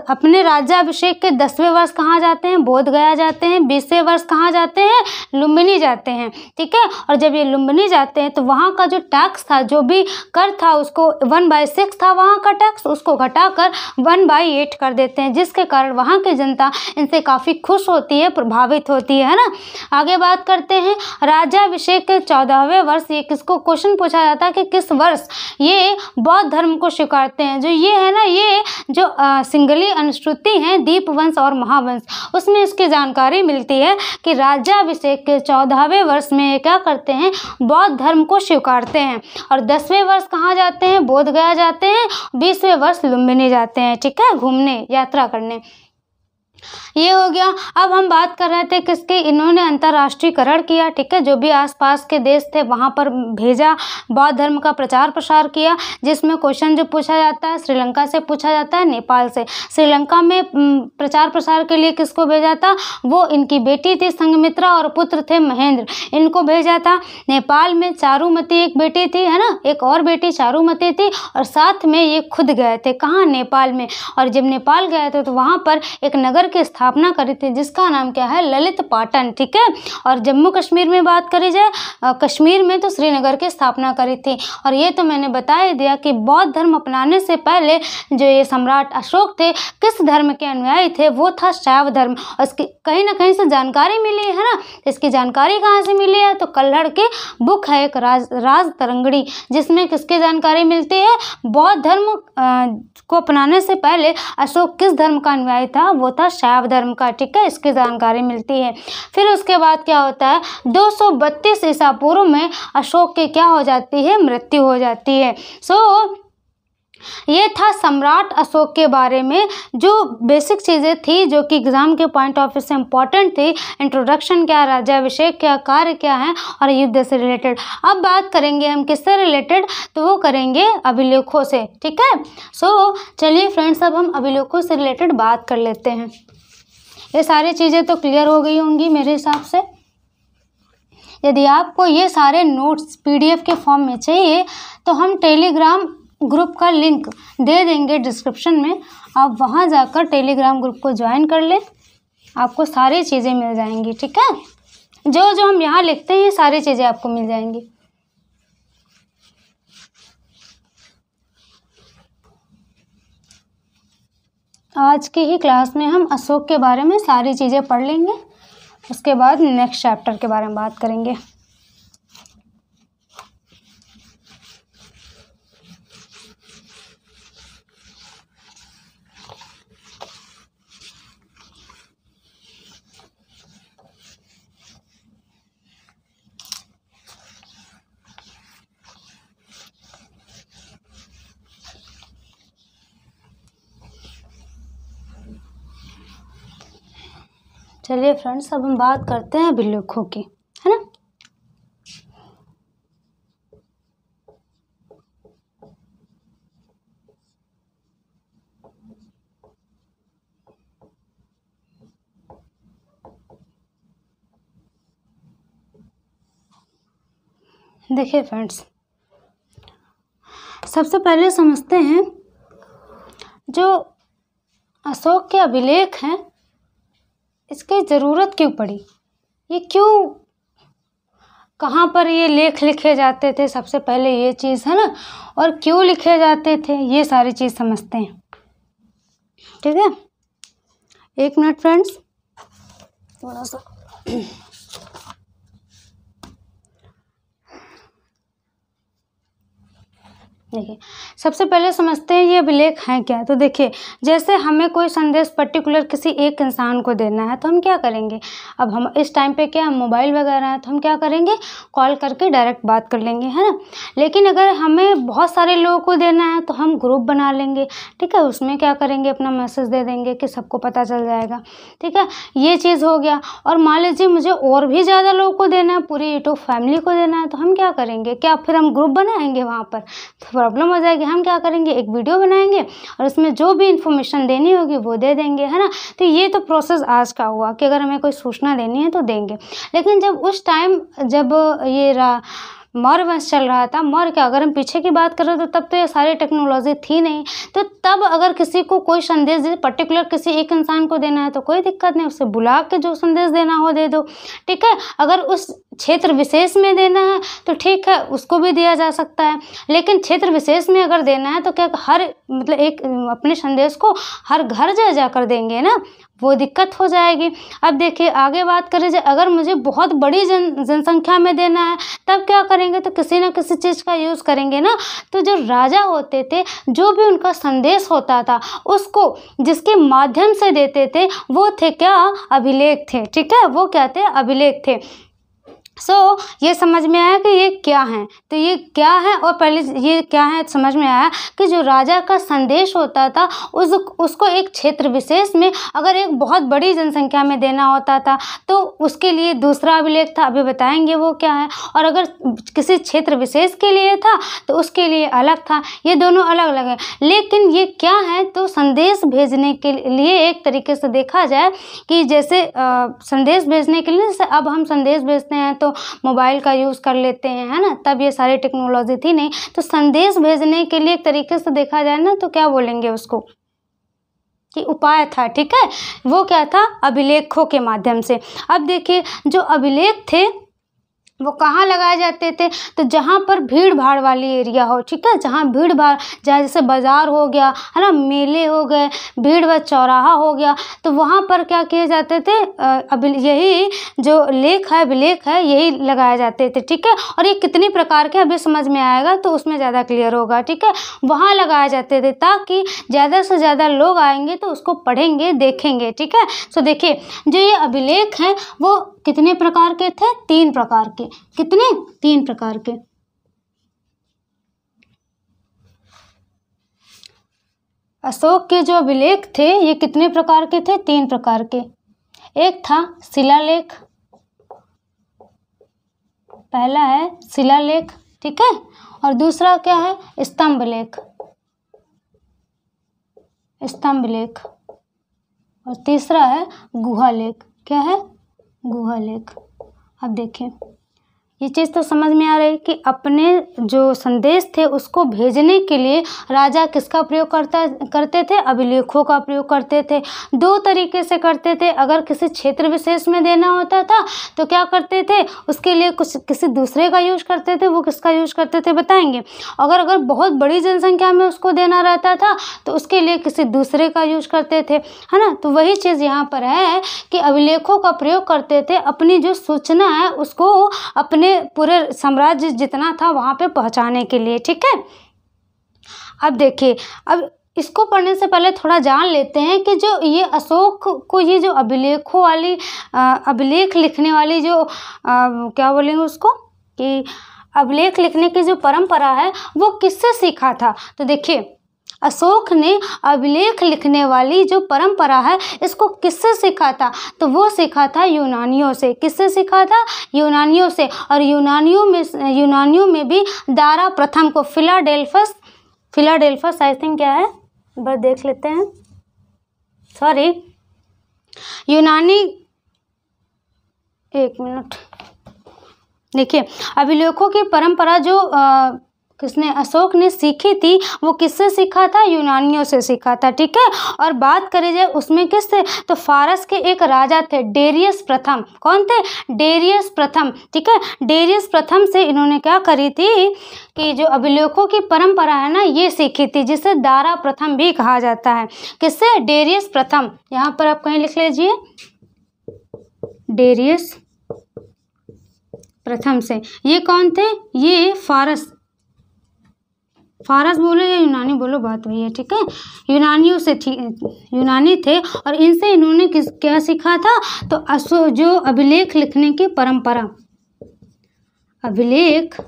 अपने राज्याभिषेक के 10वें वर्ष कहाँ जाते हैं, बोध गया जाते हैं। 20वें वर्ष कहाँ जाते हैं, लुम्बिनी जाते हैं, ठीक है। और जब ये लुम्बिनी जाते हैं तो वहाँ का जो टैक्स था, जो भी कर था, उसको 1/6 था वहाँ का टैक्स, उसको घटाकर 1/8 कर देते हैं, जिसके कारण वहाँ की जनता इनसे काफ़ी खुश होती है, प्रभावित होती है ना। आगे बात करते हैं, राज्याभिषेक के 14वें वर्ष ये किसको क्वेश्चन पूछा जाता है कि किस वर्ष ये बौद्ध धर्म को स्वीकारते हैं। जो ये है ना, ये जो सिंगली अनुश्रुति हैं, दीपवंश और महावंश, उसमें इसकी जानकारी मिलती है कि राज्याभिषेक के 14वें वर्ष में ये क्या करते हैं, बौद्ध धर्म को स्वीकारते हैं। और 10वें वर्ष कहाँ जाते हैं, बोध गया जाते हैं। 20वें वर्ष लुम्बिनी जाते हैं, ठीक है, घूमने, यात्रा करने। ये हो गया। अब हम बात कर रहे थे किसके, इन्होंने अंतर्राष्ट्रीयकरण किया, ठीक है, जो भी आसपास के देश थे वहाँ पर भेजा, बौद्ध धर्म का प्रचार प्रसार किया। जिसमें क्वेश्चन जो पूछा जाता है, श्रीलंका से पूछा जाता है, नेपाल से। श्रीलंका में प्रचार प्रसार के लिए किसको भेजा था, वो इनकी बेटी थी संघमित्रा और पुत्र थे महेंद्र, इनको भेजा था। नेपाल में चारुमती एक बेटी थी, है ना, एक और बेटी चारुमती थी, और साथ में ये खुद गए थे, कहाँ, नेपाल में। और जब नेपाल गए थे तो वहाँ पर एक नगर की स्थापना करी थी, जिसका नाम क्या है, ललित पाटन, ठीक है। और जम्मू कश्मीर में बात करी जाए, कश्मीर में तो श्रीनगर की स्थापना करी थी। और ये तो मैंने बता ही दिया कि बौद्ध धर्म अपनाने से पहले जो ये सम्राट अशोक थे, किस धर्म के अनुयायी थे, वो था शैव धर्म। और इसकी कहीं ना कहीं से जानकारी मिली है ना, इसकी जानकारी कहाँ से मिली है, तो कल्हड़ की बुक है एक, राज तरंगड़ी, जिसमें किसकी जानकारी मिलती है, बौद्ध धर्म को अपनाने से पहले अशोक किस धर्म का अनुयायी था, वो था शैव धर्म का, ठीक है, इसकी जानकारी मिलती है। फिर उसके बाद क्या होता है, 232 ईसा पूर्व में अशोक की क्या हो जाती है, मृत्यु हो जाती है। ये था सम्राट अशोक के बारे में जो बेसिक चीज़ें थी जो कि एग्ज़ाम के पॉइंट ऑफ व्यू से इम्पॉर्टेंट थी। इंट्रोडक्शन क्या, राज्याभिषेक क्या, कार्य क्या है और युद्ध से रिलेटेड। अब बात करेंगे हम किससे रिलेटेड, तो वो करेंगे अभिलेखों से, ठीक है। सो चलिए फ्रेंड्स, अब हम अभिलेखों से रिलेटेड बात कर लेते हैं। ये सारी चीज़ें तो क्लियर हो गई होंगी मेरे हिसाब से। यदि आपको ये सारे नोट्स PDF के फॉर्म में चाहिए तो हम टेलीग्राम ग्रुप का लिंक दे देंगे डिस्क्रिप्शन में। आप वहाँ जाकर टेलीग्राम ग्रुप को ज्वाइन कर लें, आपको सारी चीज़ें मिल जाएंगी, ठीक है। जो जो हम यहाँ लिखते हैं ये सारी चीज़ें आपको मिल जाएंगी। आज की ही क्लास में हम अशोक के बारे में सारी चीज़ें पढ़ लेंगे, उसके बाद नेक्स्ट चैप्टर के बारे में बात करेंगे। चलिए फ्रेंड्स, अब हम बात करते हैं अभिलेखों की, है ना। देखिए फ्रेंड्स, सबसे पहले समझते हैं जो अशोक के अभिलेख हैं इसकी ज़रूरत क्यों पड़ी, ये क्यों, कहाँ पर ये लेख लिखे जाते थे, सबसे पहले ये चीज़ है ना, और क्यों लिखे जाते थे, ये सारी चीज़ समझते हैं, ठीक है। एक मिनट फ्रेंड्स, थोड़ा सा देखिए, सबसे पहले समझते हैं ये अभिलेख हैं क्या। तो देखिए, जैसे हमें कोई संदेश पर्टिकुलर किसी एक इंसान को देना है तो हम क्या करेंगे, अब हम इस टाइम पे क्या मोबाइल वगैरह है तो हम क्या करेंगे, कॉल करके डायरेक्ट बात कर लेंगे, है ना। लेकिन अगर हमें बहुत सारे लोगों को देना है तो हम ग्रुप बना लेंगे, ठीक है। उसमें क्या करेंगे, अपना मैसेज दे देंगे कि सबको पता चल जाएगा, ठीक है। ये चीज़ हो गया। और मान लीजिए मुझे और भी ज़्यादा लोगों को देना है, पूरी यूट्यूब फैमिली को देना है, तो हम क्या करेंगे, क्या फिर हम ग्रुप बनाएंगे, वहाँ पर प्रॉब्लम हो जाएगी। हम क्या करेंगे, एक वीडियो बनाएंगे और उसमें जो भी इंफॉर्मेशन देनी होगी वो दे देंगे, है ना। तो ये तो प्रोसेस आज का हुआ कि अगर हमें कोई सूचना देनी है तो देंगे। लेकिन जब उस टाइम जब ये मौर्य वंश चल रहा था, मौर्य क्या, अगर हम पीछे की बात करें तो तब तो ये सारी टेक्नोलॉजी थी नहीं। तो तब अगर किसी को कोई संदेश पर्टिकुलर किसी एक इंसान को देना है तो कोई दिक्कत नहीं, उससे बुला के जो संदेश देना हो दे दो, ठीक है। अगर उस क्षेत्र विशेष में देना है तो ठीक है, उसको भी दिया जा सकता है। लेकिन क्षेत्र विशेष में अगर देना है तो क्या हर मतलब एक अपने संदेश को हर घर जा जाकर देंगे ना, वो दिक्कत हो जाएगी। अब देखिए आगे बात करें, अगर मुझे बहुत बड़ी जनसंख्या में देना है तब क्या करेंगे, तो किसी न किसी चीज़ का यूज़ करेंगे ना। तो जो राजा होते थे, जो भी उनका संदेश होता था उसको जिसके माध्यम से देते थे वो थे क्या, अभिलेख थे, ठीक है। वो क्या थे, अभिलेख थे। ये समझ में आया कि ये क्या है, तो ये क्या है, और पहले ये क्या है समझ में आया कि जो राजा का संदेश होता था उसको एक क्षेत्र विशेष में अगर एक बहुत बड़ी जनसंख्या में देना होता था तो उसके लिए दूसरा अभिलेख था, अभी बताएंगे वो क्या है। और अगर किसी क्षेत्र विशेष के लिए था तो उसके लिए अलग था। ये दोनों अलग अलग है, लेकिन ये क्या है, तो संदेश भेजने के लिए एक तरीके से देखा जाए कि जैसे संदेश भेजने के लिए, जैसे अब हम संदेश भेजते हैं तो मोबाइल का यूज़ कर लेते हैं, है ना। तब ये सारी टेक्नोलॉजी थी नहीं, तो संदेश भेजने के लिए एक तरीके से देखा जाए ना तो क्या बोलेंगे उसको, कि उपाय था, ठीक है। वो क्या था, अभिलेखों के माध्यम से। अब देखिए जो अभिलेख थे वो कहाँ लगाए जाते थे, तो जहाँ पर भीड़ भाड़ वाली एरिया हो, ठीक है। जहाँ भीड़ भाड़, जैसे बाज़ार हो गया, है ना, मेले हो गए, भीड़ भाड़ चौराहा हो गया, तो वहाँ पर क्या किए जाते थे, यही जो लेख है, अभिलेख है, यही लगाए जाते थे, ठीक है। और ये कितनी प्रकार के अभी समझ में आएगा तो उसमें ज़्यादा क्लियर होगा, ठीक है। वहाँ लगाए जाते थे ताकि ज़्यादा से ज़्यादा लोग आएंगे तो उसको पढ़ेंगे, देखेंगे, ठीक है। तो देखिए जो ये अभिलेख हैं वो कितने प्रकार के थे, 3 प्रकार के। कितने, 3 प्रकार के। अशोक के जो अभिलेख थे ये कितने प्रकार के थे? 3 प्रकार के। एक था शिलालेख, पहला है शिलालेख, ठीक है, और दूसरा क्या है? स्तंभ लेख, स्तंभ लेख, और तीसरा है गुहा लेख। क्या है? गुहा लेख। अब देखें, ये चीज़ तो समझ में आ रही है कि अपने जो संदेश थे उसको भेजने के लिए राजा किसका प्रयोग करते थे? अभिलेखों का प्रयोग करते थे। 2 तरीके से करते थे। अगर किसी क्षेत्र विशेष में देना होता था तो क्या करते थे? उसके लिए कुछ किसी दूसरे का यूज करते थे। वो किसका यूज करते थे बताएंगे। अगर बहुत बड़ी जनसंख्या में उसको देना रहता था तो उसके लिए किसी दूसरे का यूज करते थे, है ना। तो वही चीज़ यहाँ पर है कि अभिलेखों का प्रयोग करते थे अपनी जो सूचना है उसको अपने पूरे साम्राज्य जितना था वहाँ पे पहुँचाने के लिए, ठीक है। अब देखिए, अब इसको पढ़ने से पहले थोड़ा जान लेते हैं कि जो ये अशोक को ये जो अभिलेखों वाली अभिलेख लिखने वाली जो क्या बोलेंगे उसको, कि अभिलेख लिखने की जो परंपरा है वो किससे सीखा था? तो देखिए, अशोक ने अभिलेख लिखने वाली जो परंपरा है इसको किससे सीखा था? तो वो सीखा था यूनानियों से। किससे सीखा था? यूनानियों से। और यूनानियों में भी दारा प्रथम को, फिलाडेल्फस आई थिंक क्या है, बस देख लेते हैं, सॉरी, यूनानी, एक मिनट, देखिए, अभिलेखों की परंपरा जो किसने, अशोक ने सीखी थी, वो किससे सीखा था? यूनानियों से सीखा था, ठीक है। और बात करी जाए उसमें किससे, तो फारस के एक राजा थे डेरियस प्रथम। कौन थे? डेरियस प्रथम, ठीक है। डेरियस प्रथम से इन्होंने क्या करी थी कि जो अभिलेखों की परंपरा है ना ये सीखी थी, जिसे दारा प्रथम भी कहा जाता है। किससे? डेरियस प्रथम। यहाँ पर आप कहीं लिख लीजिए, डेरियस प्रथम से। ये कौन थे? ये फारस बोलो या यूनानी बोलो, बात वही है, ठीक है। यूनानियों से यूनानी थे और इनसे इन्होंने क्या सीखा था? तो जो अभिलेख लिखने की परंपरा, अभिलेख,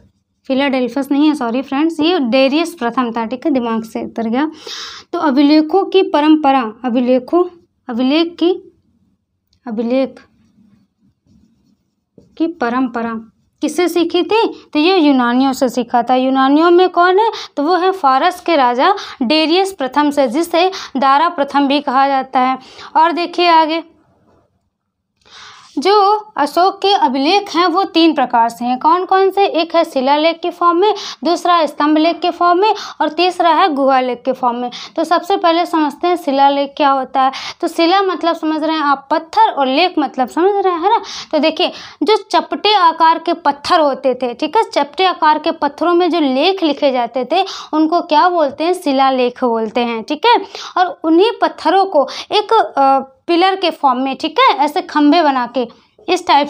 फिलाडेल्फस नहीं है, सॉरी फ्रेंड्स, ये डेरियस प्रथम था, ठीक है, दिमाग से उतर गया। तो अभिलेखों की परंपरा, अभिलेख की परंपरा किससे सीखी थी? तो ये यूनानियों से सीखा था। यूनानियों में कौन है? तो वो है फारस के राजा डेरियस प्रथम से, जिसे दारा प्रथम भी कहा जाता है। और देखिए आगे, जो अशोक के अभिलेख हैं वो 3 प्रकार से हैं। कौन कौन से? एक है शिलालेख के फॉर्म में, दूसरा स्तंभ लेख के फॉर्म में, और तीसरा है गुहा लेख के फॉर्म में। तो सबसे पहले समझते हैं शिलालेख क्या होता है। तो शिला मतलब समझ रहे हैं आप पत्थर, और लेख मतलब समझ रहे हैं, है ना। तो देखिए, जो चपटे आकार के पत्थर होते थे, ठीक है, चपटे आकार के पत्थरों में जो लेख लिखे जाते थे उनको क्या बोलते हैं? शिलालेख बोलते हैं, ठीक है। और उन्हीं पत्थरों को एक पिलर के फॉर्म में, ठीक है, ऐसे खंभे बना के इस टाइप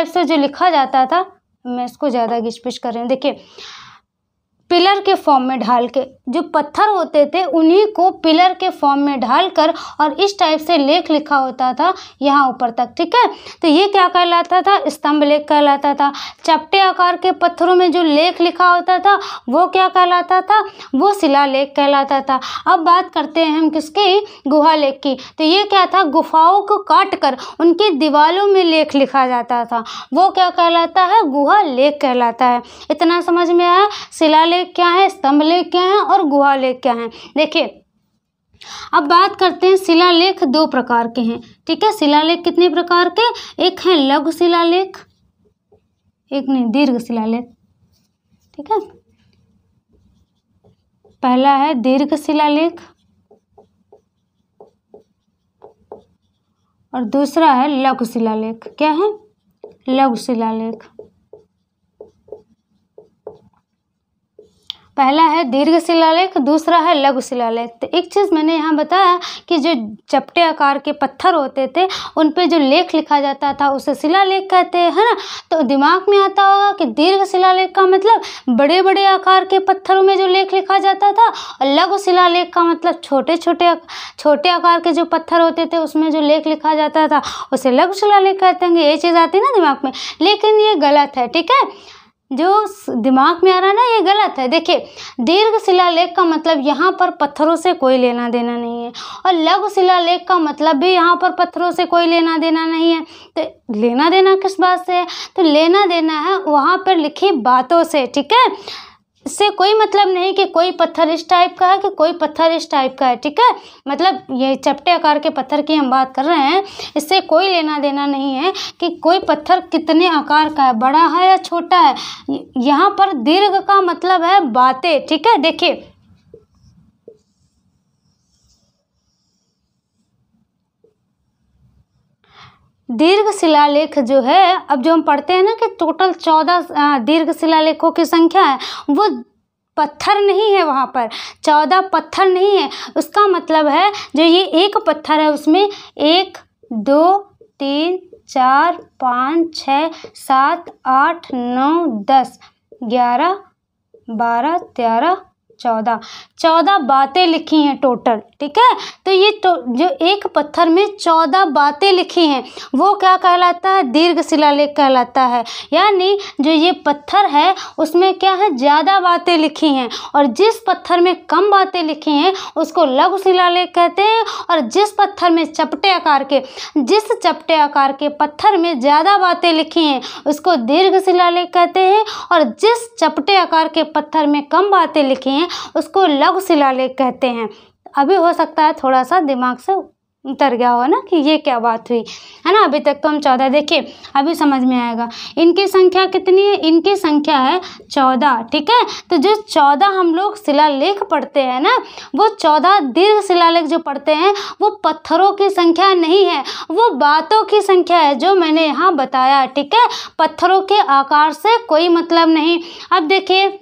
से जो लिखा जाता था, मैं इसको ज़्यादा घिच-पिच कर रही हूँ, देखिए, पिलर के फॉर्म में ढाल के, जो पत्थर होते थे उन्हीं को पिलर के फॉर्म में ढालकर और इस टाइप से लेख लिखा होता था यहाँ ऊपर तक, ठीक है। तो ये क्या कहलाता था? स्तंभ लेख कहलाता था। चपटे आकार के पत्थरों में जो लेख लिखा होता था वो क्या कहलाता था? वो शिलालेख कहलाता था। अब बात करते हैं हम किसकी? गुहा लेख की। तो ये क्या था? गुफाओं को काट कर उनकी दीवारों में लेख लिखा जाता था, वो क्या कहलाता है? गुहा लेख कहलाता है। इतना समझ में आया? शिलालेख क्या है, स्तंभ लेख क्या है और गुहा लेख क्या है। देखिए, अब बात करते हैं, शिलालेख 2 प्रकार के हैं, ठीक है। शिलालेख कितने प्रकार के? एक है लघु शिलालेख, एक नहीं, दीर्घ शिलालेख, ठीक है। पहला है दीर्घ शिलालेख और दूसरा है लघु शिलालेख। क्या है? लघु शिलालेख। पहला है दीर्घ शिलालेख, दूसरा है लघु शिलालेख। तो एक चीज़ मैंने यहाँ बताया कि जो चपटे आकार के पत्थर होते थे उन पे जो लेख लिखा जाता था उसे शिलालेख कहते हैं, है ना। तो दिमाग में आता होगा कि दीर्घ शिलालेख का मतलब बड़े बड़े आकार के पत्थरों में जो लेख लिखा जाता था, और लघु शिलालेख का मतलब छोटे आकार के जो पत्थर होते थे उसमें जो लेख लिखा जाता था उसे लघु शिलालेख कहते हैं। ये चीज़ आती है ना दिमाग में, लेकिन ये गलत है, ठीक है। जो दिमाग में आ रहा है ना ये गलत है। देखिए, दीर्घ शिलालेख का मतलब यहाँ पर पत्थरों से कोई लेना देना नहीं है, और लघु शिलालेख का मतलब भी यहाँ पर पत्थरों से कोई लेना देना नहीं है। तो लेना देना किस बात से है? तो लेना देना है वहाँ पर लिखी बातों से, ठीक है। इससे कोई मतलब नहीं कि कोई पत्थर इस टाइप का है कि कोई पत्थर इस टाइप का है, ठीक है। मतलब ये चपटे आकार के पत्थर की हम बात कर रहे हैं, इससे कोई लेना देना नहीं है कि कोई पत्थर कितने आकार का है, बड़ा है या छोटा है। यहाँ पर दीर्घ का मतलब है बातें, ठीक है। देखिए, दीर्घ शिलालेख जो है, अब जो हम पढ़ते हैं ना कि टोटल 14 दीर्घ शिलालेखों की संख्या है, वो पत्थर नहीं है, वहाँ पर 14 पत्थर नहीं है। उसका मतलब है जो ये एक पत्थर है उसमें 1 2 3 4 5 6 7 8 9 10 11 12 13 14 बातें लिखी हैं टोटल, ठीक है। तो ये जो एक पत्थर में 14 बातें लिखी हैं वो क्या कहलाता है? दीर्घ शिलालेख कहलाता है। यानी जो ये पत्थर है उसमें क्या है? ज़्यादा बातें लिखी हैं, और जिस पत्थर में कम बातें लिखी हैं उसको लघु शिलालेख कहते हैं। और जिस पत्थर में जिस चपटे आकार के पत्थर में ज़्यादा बातें लिखी हैं उसको दीर्घ शिलालेख कहते हैं, और जिस चपटे आकार के पत्थर में कम बातें लिखी हैं उसको लघु शिलालेख कहते हैं। अभी हो सकता है थोड़ा सा दिमाग से उतर गया हो ना कि ये क्या बात हुई, है ना। अभी तक तो हम 14, देखिए अभी समझ में आएगा। इनकी संख्या कितनी है? इनकी संख्या है 14, ठीक है। तो जो 14 हम लोग शिलालेख पढ़ते हैं ना, वो 14 दीर्घ शिलालेख जो पढ़ते हैं वो पत्थरों की संख्या नहीं है, वो बातों की संख्या है, जो मैंने यहाँ बताया, ठीक है। पत्थरों के आकार से कोई मतलब नहीं। अब देखिए,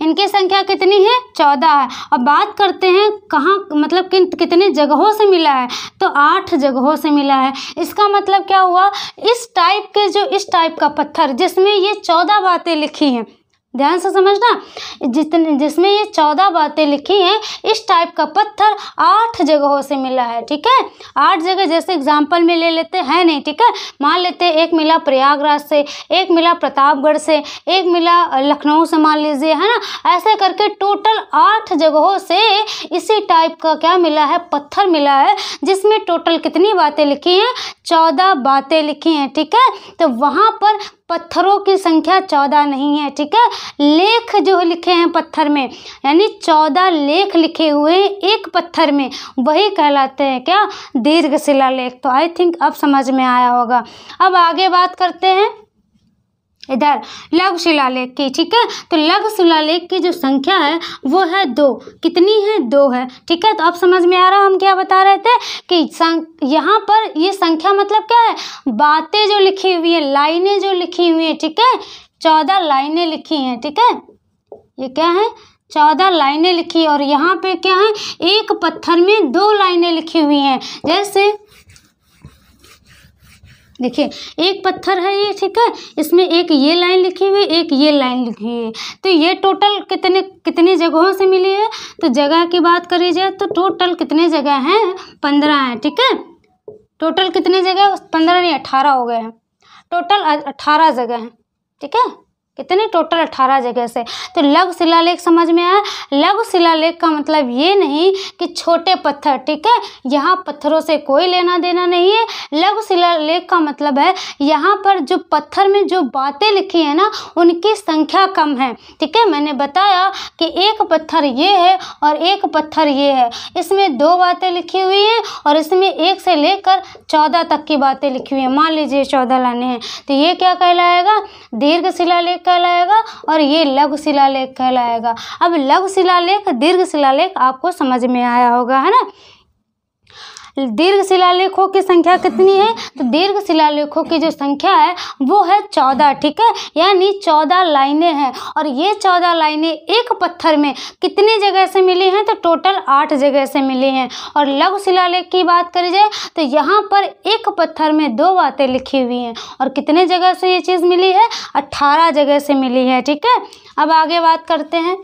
इनकी संख्या कितनी है? 14 है। अब बात करते हैं कहाँ, मतलब कितने जगहों से मिला है, तो 8 जगहों से मिला है। इसका मतलब क्या हुआ? इस टाइप का पत्थर जिसमें ये 14 बातें लिखी हैं, ध्यान से समझना, जिसमें ये 14 बातें लिखी हैं, इस टाइप का पत्थर 8 जगहों से मिला है, ठीक है। 8 जगह जैसे एग्जाम्पल में ले लेते हैं, नहीं, ठीक है। मान लेते हैं एक मिला प्रयागराज से, एक मिला प्रतापगढ़ से, एक मिला लखनऊ से, मान लीजिए, है ना। ऐसे करके टोटल 8 जगहों से इसी टाइप का क्या मिला है? पत्थर मिला है, जिसमें टोटल कितनी बातें लिखी हैं? 14 बातें लिखी हैं, ठीक है। तो वहाँ पर पत्थरों की संख्या 14 नहीं है, ठीक है। लेख जो लिखे हैं पत्थर में, यानी 14 लेख लिखे हुए हैं एक पत्थर में, वही कहलाते हैं क्या? दीर्घ शिलालेख। तो आई थिंक अब समझ में आया होगा। अब आगे बात करते हैं इधर लघु शिलालेख की, ठीक है। तो लघु शिलालेख की जो संख्या है वो है 2। कितनी है? 2 है, ठीक है। तो अब समझ में आ रहा, हम क्या बता रहे थे कि यहाँ पर ये संख्या मतलब क्या है? बातें जो लिखी हुई है, लाइनें जो लिखी हुई है, ठीक है। 14 लाइनें लिखी हैं, ठीक है। ये क्या है? 14 लाइनें लिखी, और यहाँ पे क्या है? एक पत्थर में 2 लाइनें लिखी हुई हैं। जैसे देखिए, एक पत्थर है ये, ठीक है। इसमें एक ये लाइन लिखी हुई, एक ये लाइन लिखी हुई है। तो ये टोटल कितनी जगहों से मिली है? तो जगह की बात करी जाए तो टोटल कितने जगह हैं? 15 हैं, ठीक है। टोटल कितने जगह? 15 नहीं, 18 हो गए हैं। टोटल 18 जगह हैं, ठीक है। कितने? टोटल 18 जगह से। तो लघु शिलालेख समझ में आया। लघु शिलालेख का मतलब ये नहीं कि छोटे पत्थर, ठीक है। यहाँ पत्थरों से कोई लेना देना नहीं है। लघु शिलालेख का मतलब है यहाँ पर जो पत्थर में जो बातें लिखी है ना, उनकी संख्या कम है, ठीक है। मैंने बताया कि एक पत्थर ये है और एक पत्थर ये है, इसमें 2 बातें लिखी हुई हैं, और इसमें 1 से लेकर 14 तक की बातें लिखी हुई हैं। मान लीजिए 14 लाइनें हैं, तो ये क्या कहलाएगा? दीर्घ शिलालेख कहलाएगा, और ये लघु शिलालेख कहलाएगा। अब लघु शिलालेख, दीर्घ शिलालेख आपको समझ में आया होगा, है ना। दीर्घ शिलालेखों की संख्या कितनी है? तो दीर्घ शिलालेखों की जो संख्या है वो है 14, ठीक है। यानी 14 लाइनें हैं, और ये 14 लाइनें एक पत्थर में कितनी जगह से मिली हैं? तो टोटल 8 जगह से मिली हैं। और लघु शिलालेख की बात करी जाए तो यहाँ पर एक पत्थर में 2 बातें लिखी हुई हैं, और कितने जगह से ये चीज़ मिली है? 18 जगह से मिली है, ठीक है। अब आगे बात करते हैं।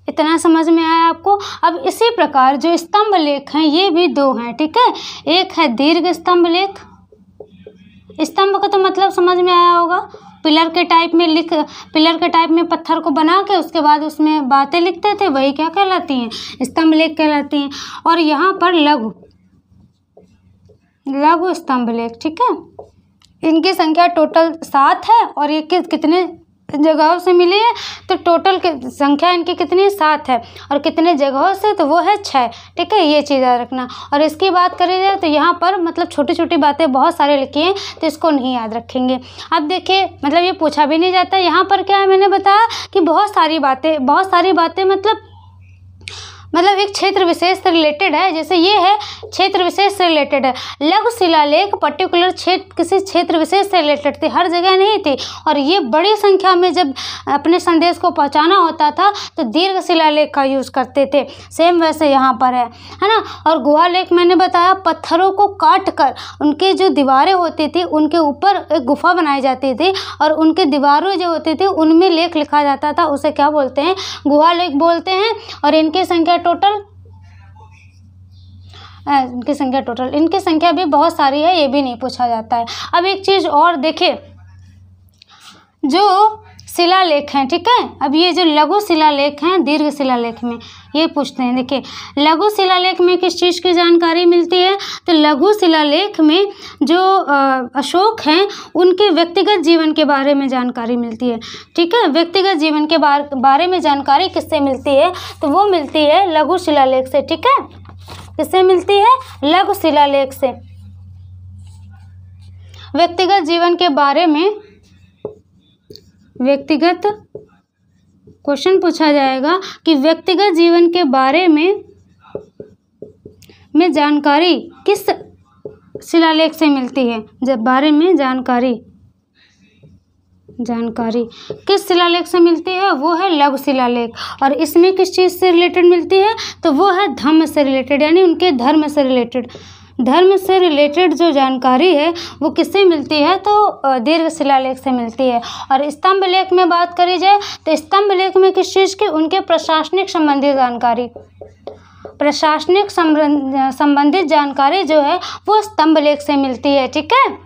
इतना समझ में आया आपको। अब इसी प्रकार जो स्तंभ लेख हैं ये भी 2 हैं, ठीक है। एक है दीर्घ स्तंभ लेख, स्तंभ का तो मतलब समझ में आया होगा, पिलर के टाइप में पत्थर को बना के उसके बाद उसमें बातें लिखते थे, वही क्या कहलाती हैं, स्तंभ लेख कहलाती हैं। और यहाँ पर लघु स्तंभ लेख, ठीक है। इनकी संख्या टोटल 7 है और ये कितने जगहों से मिली है, तो टोटल संख्या इनकी कितनी 7 है और कितने जगहों से, तो वो है 6, ठीक है। ये चीज़ याद रखना। और इसकी बात करी जाए तो यहाँ पर मतलब छोटी छोटी बातें बहुत सारे लिखी हैं, तो इसको नहीं याद रखेंगे। अब देखिए मतलब ये पूछा भी नहीं जाता। यहाँ पर क्या है, मैंने बताया कि बहुत सारी बातें मतलब एक क्षेत्र विशेष से रिलेटेड है। जैसे ये है क्षेत्र विशेष से रिलेटेड है, लघु शिलालेख पर्टिकुलर किसी क्षेत्र विशेष से रिलेटेड थी, हर जगह नहीं थी। और ये बड़ी संख्या में जब अपने संदेश को पहुंचाना होता था तो दीर्घ शिलालेख का यूज़ करते थे। सेम वैसे यहाँ पर है ना। और गुहालेख मैंने बताया पत्थरों को काट कर उनकी जो दीवारें होती थी उनके ऊपर एक गुफा बनाई जाती थी और उनकी दीवारें जो होती थी उनमें लेख लिखा जाता था, उसे क्या बोलते हैं, गुहालेख बोलते हैं। और इनकी संख्या भी बहुत सारी है, ये भी नहीं पूछा जाता है। अब एक चीज़ और देखिए, जो शिलालेख हैं, ठीक है। अब ये जो लघु शिलालेख हैं दीर्घ शिलालेख में ये पूछते हैं। देखिए लघु शिलालेख में किस चीज़ की जानकारी मिलती है, तो लघु शिलालेख में जो अशोक हैं उनके व्यक्तिगत जीवन के बारे में जानकारी मिलती है, ठीक है। व्यक्तिगत जीवन के बारे में जानकारी किससे मिलती है, तो वो मिलती है लघु शिलालेख से, ठीक है। किससे मिलती है, लघु शिलालेख से। व्यक्तिगत जीवन के बारे में क्वेश्चन पूछा जाएगा कि व्यक्तिगत जीवन के बारे में जानकारी किस शिलालेख से मिलती है, जब बारे में जानकारी किस शिलालेख से मिलती है, वो है लघु शिलालेख। और इसमें किस चीज़ से रिलेटेड मिलती है, तो वो है धम्म से रिलेटेड, यानी उनके धर्म से रिलेटेड जो जानकारी है वो किससे मिलती है, तो दीर्घ शिलालेख से मिलती है। और स्तंभ लेख में बात करी जाए तो स्तंभ लेख में किस चीज़ की, उनके प्रशासनिक संबंधित जानकारी जो है वो स्तंभ लेख से मिलती है, ठीक है।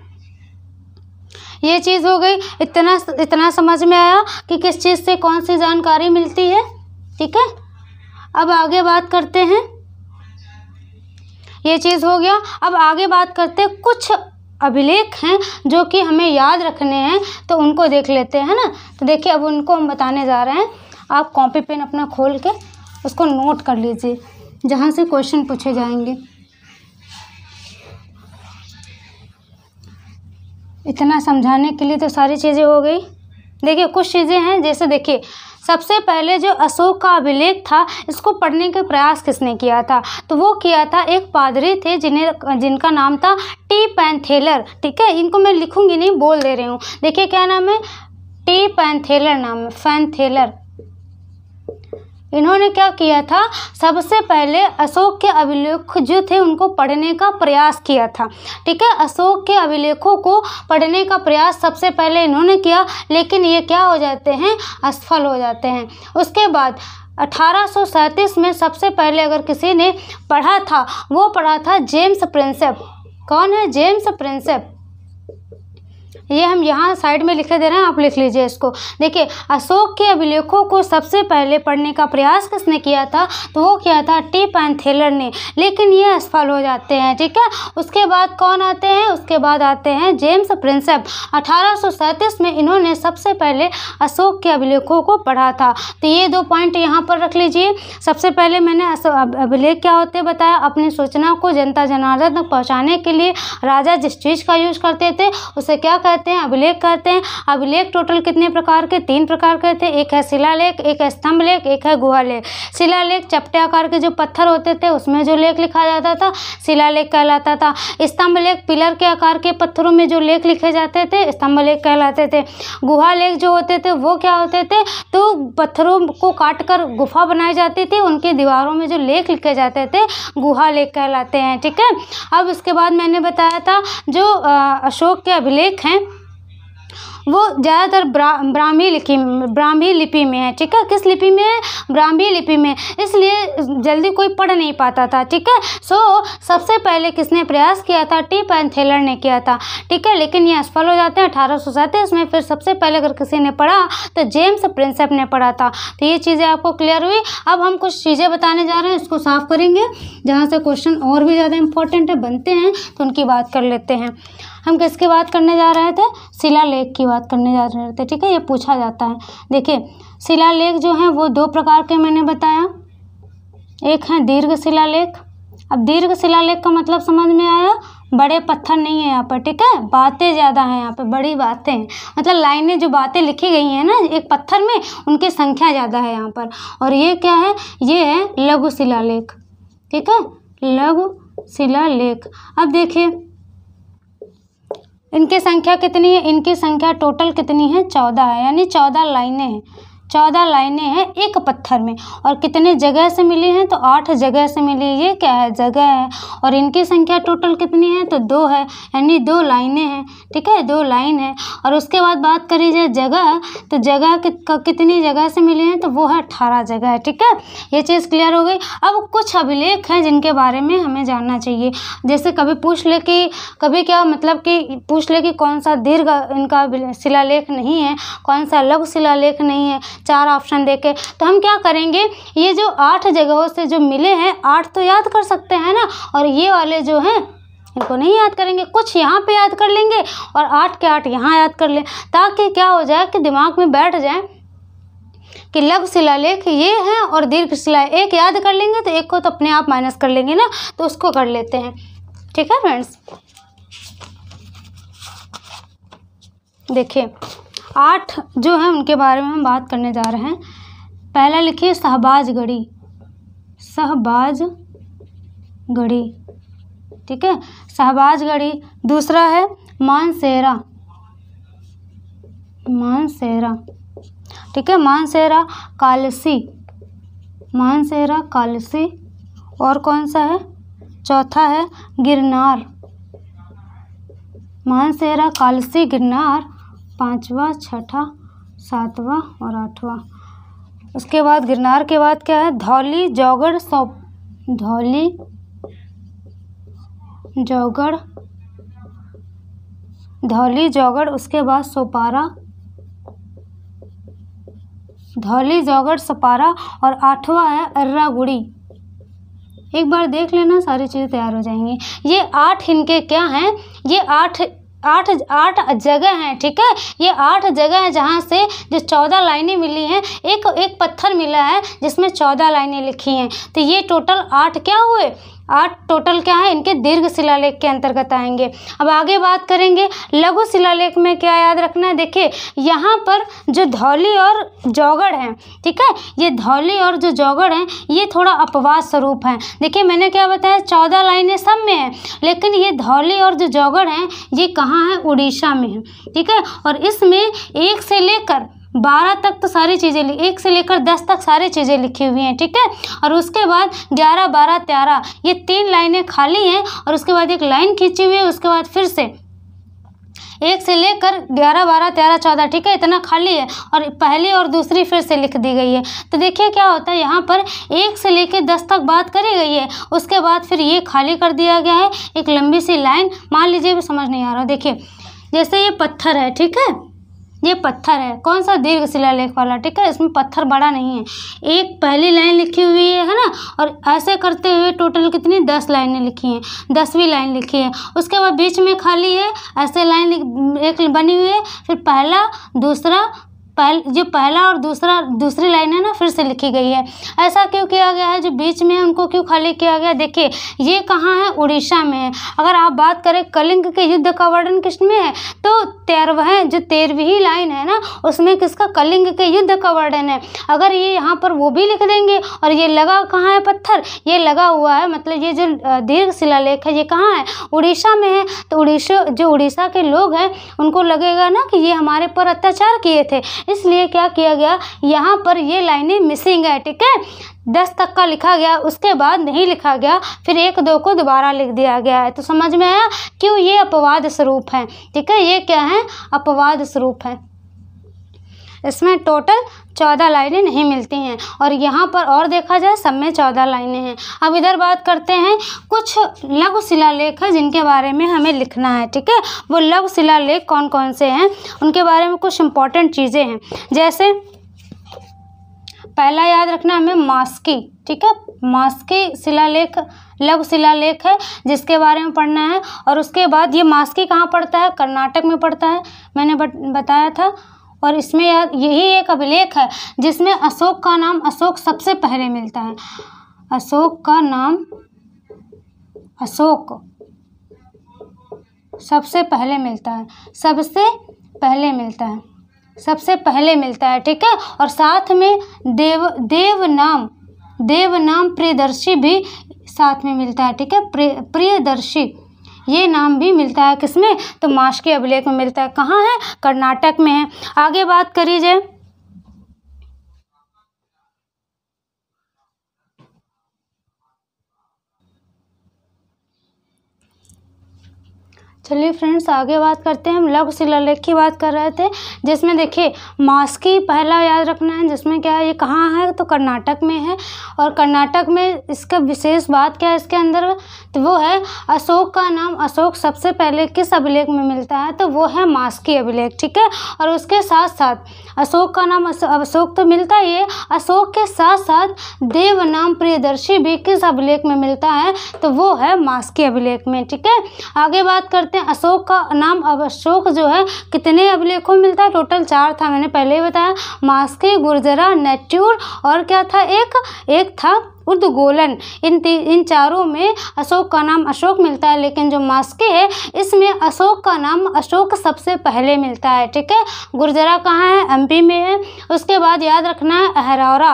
ये चीज़ हो गई। इतना समझ में आया कि किस चीज़ से कौन सी जानकारी मिलती है, ठीक है। अब आगे बात करते हैं, ये चीज़ हो गया। अब आगे बात करते हैं, कुछ अभिलेख हैं जो कि हमें याद रखने हैं, तो उनको देख लेते हैं ना। तो देखिए अब उनको हम बताने जा रहे हैं। आप कॉपी पेन अपना खोल के उसको नोट कर लीजिए जहाँ से क्वेश्चन पूछे जाएंगे। इतना समझाने के लिए तो सारी चीज़ें हो गई। देखिए कुछ चीज़ें हैं, जैसे देखिए सबसे पहले जो अशोक का अभिलेख था इसको पढ़ने के प्रयास किसने किया था, तो वो किया था एक पादरी थे जिनका नाम था टी पैंथेलर, ठीक है। इनको मैं लिखूंगी नहीं, बोल दे रही हूँ। देखिए क्या नाम है, टी पैंथेलर नाम है, पैंथेलर। इन्होंने क्या किया था, सबसे पहले अशोक के अभिलेख जो थे उनको पढ़ने का प्रयास किया था, ठीक है। अशोक के अभिलेखों को पढ़ने का प्रयास सबसे पहले इन्होंने किया, लेकिन ये क्या हो जाते हैं, असफल हो जाते हैं। उसके बाद 1837 में सबसे पहले अगर किसी ने पढ़ा था, वो पढ़ा था जेम्स प्रिंसेप। कौन है, जेम्स प्रिंसेप। ये हम यहाँ साइड में लिखे दे रहे हैं, आप लिख लीजिए इसको। देखिए अशोक के अभिलेखों को सबसे पहले पढ़ने का प्रयास किसने किया था, तो वो किया था टी पैंथेलर ने, लेकिन ये असफल हो जाते हैं, ठीक है। उसके बाद कौन आते हैं, उसके बाद आते हैं जेम्स प्रिंसेप। 1837 में इन्होंने सबसे पहले अशोक के अभिलेखों को पढ़ा था। तो ये 2 पॉइंट यहाँ पर रख लीजिए। सबसे पहले मैंने अभिलेख क्या होते बताया, अपनी सूचना को जनता जनार्दन तक पहुँचाने के लिए राजा जिस चीज़ का यूज करते थे उसे क्या कहते हैं, अभिलेख कहते हैं। अभिलेख टोटल कितने प्रकार के, 3 प्रकार के थे। एक है शिलालेख, एक है स्तंभ लेख, एक है गुहालेख। शिलालेख चपटे आकार के जो पत्थर होते थे उसमें जो लेख लिखा जाता था शिलालेख कहलाता था। स्तंभ लेख पिलर के आकार के पत्थरों में जो लेख लिखे जाते थे स्तंभ लेख कहलाते थे। गुहालेख जो होते थे वो क्या होते थे, तो पत्थरों को काट कर गुफा बनाई जाती थी, उनकी दीवारों में जो लेख लिखे जाते थे गुहालेख कहलाते हैं, ठीक है। अब इसके बाद मैंने बताया था जो अशोक के अभिलेख हैं वो ज़्यादातर ब्राह्मी लिपि में है, ठीक है। किस लिपि में है? ब्राह्मी लिपि में, इसलिए जल्दी कोई पढ़ नहीं पाता था, ठीक है। सबसे पहले किसने प्रयास किया था? टी पैंथेलर ने किया था, ठीक है। लेकिन ये असफल हो जाते हैं 1837 में। फिर सबसे पहले अगर किसी ने पढ़ा तो जेम्स प्रिंसेप ने पढ़ा था। तो ये चीज़ें आपको क्लियर हुई। अब हम कुछ चीज़ें बताने जा रहे हैं, इसको साफ करेंगे, जहाँ से क्वेश्चन और भी ज़्यादा इंपॉर्टेंट है बनते हैं, तो उनकी बात कर लेते हैं। हम किसकी बात करने जा रहे थे? शिलालेख की बात करने जा रहे थे, ठीक है। ये पूछा जाता है। देखिए, शिलालेख जो हैं वो दो प्रकार के मैंने बताया। एक है दीर्घ शिलालेख। अब दीर्घ शिलालेख का मतलब समझ में आया? बड़े पत्थर नहीं है यहाँ पर, ठीक है। बातें ज़्यादा हैं यहाँ पर, बड़ी बातें हैं, मतलब लाइनें जो बातें लिखी गई हैं ना एक पत्थर में, उनकी संख्या ज़्यादा है यहाँ पर। और ये क्या है? ये है लघु शिलालेख, ठीक है, लघु शिलालेख। अब देखिए इनकी संख्या कितनी है? इनकी संख्या टोटल कितनी है? 14 है, यानी 14 लाइनें हैं। 14 लाइनें हैं एक पत्थर में। और कितने जगह से मिली हैं? तो 8 जगह से मिली। ये क्या है? जगह है। और इनकी संख्या टोटल कितनी है? तो 2 है, यानी 2 लाइनें हैं, ठीक है, 2 लाइन है। और उसके बाद बात करी जाए जगह, तो जगह कितनी जगह से मिली है? तो वो है 18 जगह है, ठीक है। ये चीज़ क्लियर हो गई। अब कुछ अभिलेख हैं जिनके बारे में हमें जानना चाहिए। जैसे कभी पूछ ले कि कभी क्या मतलब कि पूछ ले कि कौन सा दीर्घ इनका शिलालेख नहीं है, कौन सा लघु शिलालेख नहीं है, 4 ऑप्शन देके, तो हम क्या करेंगे? ये जो 8 जगहों से जो मिले हैं, 8 तो याद कर सकते हैं ना, और ये वाले जो हैं इनको नहीं याद करेंगे, कुछ यहाँ पे याद कर लेंगे और 8 के 8 यहाँ याद कर लें, ताकि क्या हो जाए कि दिमाग में बैठ जाए कि लघु शिलालेख ये हैं और दीर्घ शिलालेख। एक याद कर लेंगे तो एक को तो अपने आप माइनस कर लेंगे ना, तो उसको कर लेते हैं, ठीक है फ्रेंड्स। देखिए 8 जो है उनके बारे में हम बात करने जा रहे हैं। पहला लिखिए शहबाजगढ़ी, शहबाजगढ़ी, ठीक है, शहबाजगढ़ी। दूसरा है मानसेरा, मानसेरा, ठीक है, मानसेरा कालसी, मानसेरा कालसी। और कौन सा है? चौथा है गिरनार, मानसेरा कालसी गिरनार। 5वां, 6ठा, 7वां और 8वां। उसके बाद गिरनार के बाद क्या है? धौली जौगड़, धौली जौगड़, धौली जौगड़। उसके बाद सोपारा, धौली जौगड़ सपारा। और 8वां है अर्रागुड़ी। एक बार देख लेना, सारी चीज़ें तैयार हो जाएंगी। ये 8 इनके क्या हैं? ये 8 जगह हैं, ठीक है। ये 8 जगह हैं जहाँ से जो 14 लाइनें मिली हैं। एक पत्थर मिला है जिसमें 14 लाइनें लिखी हैं। तो ये टोटल 8 क्या हुए? 8 टोटल क्या है? इनके दीर्घ शिलालेख के अंतर्गत आएंगे। अब आगे बात करेंगे लघु शिलालेख में क्या याद रखना है। देखिए यहाँ पर जो धौली और जौगड़ हैं, ठीक है, ये धौली और जो जौगड़ हैं ये थोड़ा अपवाद स्वरूप हैं। देखिए मैंने क्या बताया, 14 लाइनें सब में हैं, लेकिन ये धौली और जो जौगड़ हैं ये कहाँ है? उड़ीसा में है, ठीक है। और इसमें 1 से लेकर 12 तक तो सारी चीज़ें 1 से लेकर 10 तक सारी चीज़ें लिखी हुई हैं, ठीक है। और उसके बाद 11, 12, 13 ये 3 लाइनें खाली हैं, और उसके बाद एक लाइन खींची हुई है। उसके बाद फिर से 1 से लेकर 11, 12, 13, 14, ठीक है, इतना खाली है। और पहली और दूसरी फिर से लिख दी गई है। तो देखिए क्या होता है, यहाँ पर 1 से लेकर 10 तक बात करी गई है। उसके बाद फिर ये खाली कर दिया गया है, एक लंबी सी लाइन। मान लीजिए समझ नहीं आ रहा, देखिए जैसे ये पत्थर है, ठीक है, ये पत्थर है, कौन सा? दीर्घ शिलालेख वाला, ठीक है। इसमें पत्थर बड़ा नहीं है। एक पहली लाइन लिखी हुई है ना, और ऐसे करते हुए टोटल कितनी? 10 लाइनें लिखी हैं, 10वीं लाइन लिखी है। उसके बाद बीच में खाली है, ऐसे लाइन एक बनी हुई है, फिर पहला दूसरा जो पहला और दूसरी लाइन है ना फिर से लिखी गई है। ऐसा क्यों किया गया है? जो बीच में है उनको क्यों खाली किया गया? देखिए ये कहाँ है? उड़ीसा में है। अगर आप बात करें कलिंग के युद्ध का वर्णन किस में है, तो 13वीं लाइन है ना, उसमें किसका? कलिंग के युद्ध का वर्णन है। अगर ये यहाँ पर वो भी लिख देंगे, और ये लगा कहाँ है? पत्थर ये लगा हुआ है, मतलब ये जो दीर्घ शिलालेख है ये कहाँ है? उड़ीसा में है। तो उड़ीसा के लोग हैं उनको लगेगा ना कि ये हमारे पर अत्याचार किए थे, इसलिए क्या किया गया, यहाँ पर ये लाइनें मिसिंग है, ठीक है। 10 तक का लिखा गया, उसके बाद नहीं लिखा गया, फिर 1 2 को दोबारा लिख दिया गया है। तो समझ में आया क्यों ये अपवाद स्वरूप है, ठीक है। ये क्या है, अपवाद स्वरूप है। इसमें टोटल 14 लाइनें नहीं मिलती हैं, और यहाँ पर और देखा जाए सब में 14 लाइनें हैं। अब इधर बात करते हैं, कुछ लघु शिलालेख है जिनके बारे में हमें लिखना है, ठीक है। वो लघु शिलालेख कौन कौन से हैं, उनके बारे में कुछ इंपॉर्टेंट चीज़ें हैं। जैसे पहला याद रखना हमें मास्की, ठीक है। मास्की शिलालेख लघु शिलालेख है जिसके बारे में पढ़ना है। और उसके बाद ये मास्की कहाँ पड़ता है, कर्नाटक में पड़ता है, मैंने बताया था। और इसमें यही एक अभिलेख है जिसमें अशोक का नाम अशोक सबसे पहले मिलता है। अशोक का नाम अशोक सबसे पहले मिलता है, सबसे पहले मिलता है, सबसे पहले मिलता है, ठीक है। और साथ में देव नाम प्रियदर्शी भी साथ में मिलता है, ठीक है। प्रियदर्शी ये नाम भी मिलता है किसमें, तो मास्की अभिलेख में मिलता है। कहाँ है, कर्नाटक में है। आगे बात करी जाए, चलिए फ्रेंड्स आगे बात करते हैं। हम लघु शिलालेख की बात कर रहे थे, जिसमें देखिए मास्की पहला याद रखना है, जिसमें क्या है, ये कहाँ है, तो कर्नाटक में है। और कर्नाटक में इसका विशेष बात क्या है इसके अंदर, तो वो है अशोक का नाम अशोक सबसे पहले किस अभिलेख में मिलता है, तो वो है मास्की अभिलेख, ठीक है। और उसके साथ साथ अशोक का नाम अशोक तो मिलता ही है, अशोक के साथ साथ देव नाम प्रियदर्शी भी किस अभिलेख में मिलता है, तो वो है मास्की अभिलेख में, ठीक है। आगे बात करते हैं, अशोक का नाम अब अशोक जो है कितने अभिलेखों में मिलता है, टोटल 4 था, मैंने पहले ही बताया, मास्की, गुर्जरा, नेट्यूर और क्या था, एक था उद्गोलन। इन चारों में अशोक का नाम अशोक मिलता है, लेकिन जो मास्की है इसमें अशोक का नाम अशोक सबसे पहले मिलता है, ठीक है। गुर्जरा कहाँ है, एमपी में है। उसके बाद याद रखना है अहरौरा,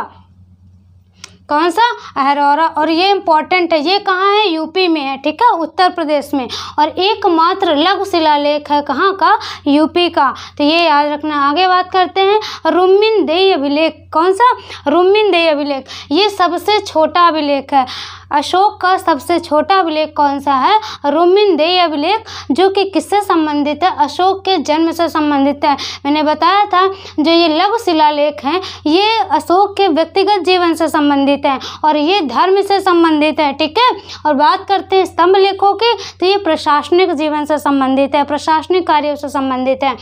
कौन सा, अहरौरा। और ये इम्पॉर्टेंट है, ये कहाँ है, यूपी में है, ठीक है, उत्तर प्रदेश में। और एकमात्र लघु शिलालेख है कहाँ का, यूपी का, तो ये याद रखना। आगे बात करते हैं रुम्मीनदेई अभिलेख, कौन सा, रुम्मीनदेई अभिलेख, ये सबसे छोटा अभिलेख है। अशोक का सबसे छोटा अभिलेख कौन सा है, रुम्मीनदेई अभिलेख, जो कि किससे संबंधित है, अशोक के जन्म से संबंधित है। मैंने बताया था जो ये लघु शिलालेख हैं ये अशोक के व्यक्तिगत जीवन से संबंधित है और ये धर्म से संबंधित है, ठीक है। और बात करते हैं स्तंभ लेखों की, तो ये प्रशासनिक जीवन से संबंधित है, प्रशासनिक कार्यों से संबंधित है।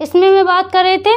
इसमें मैं बात कर रही थी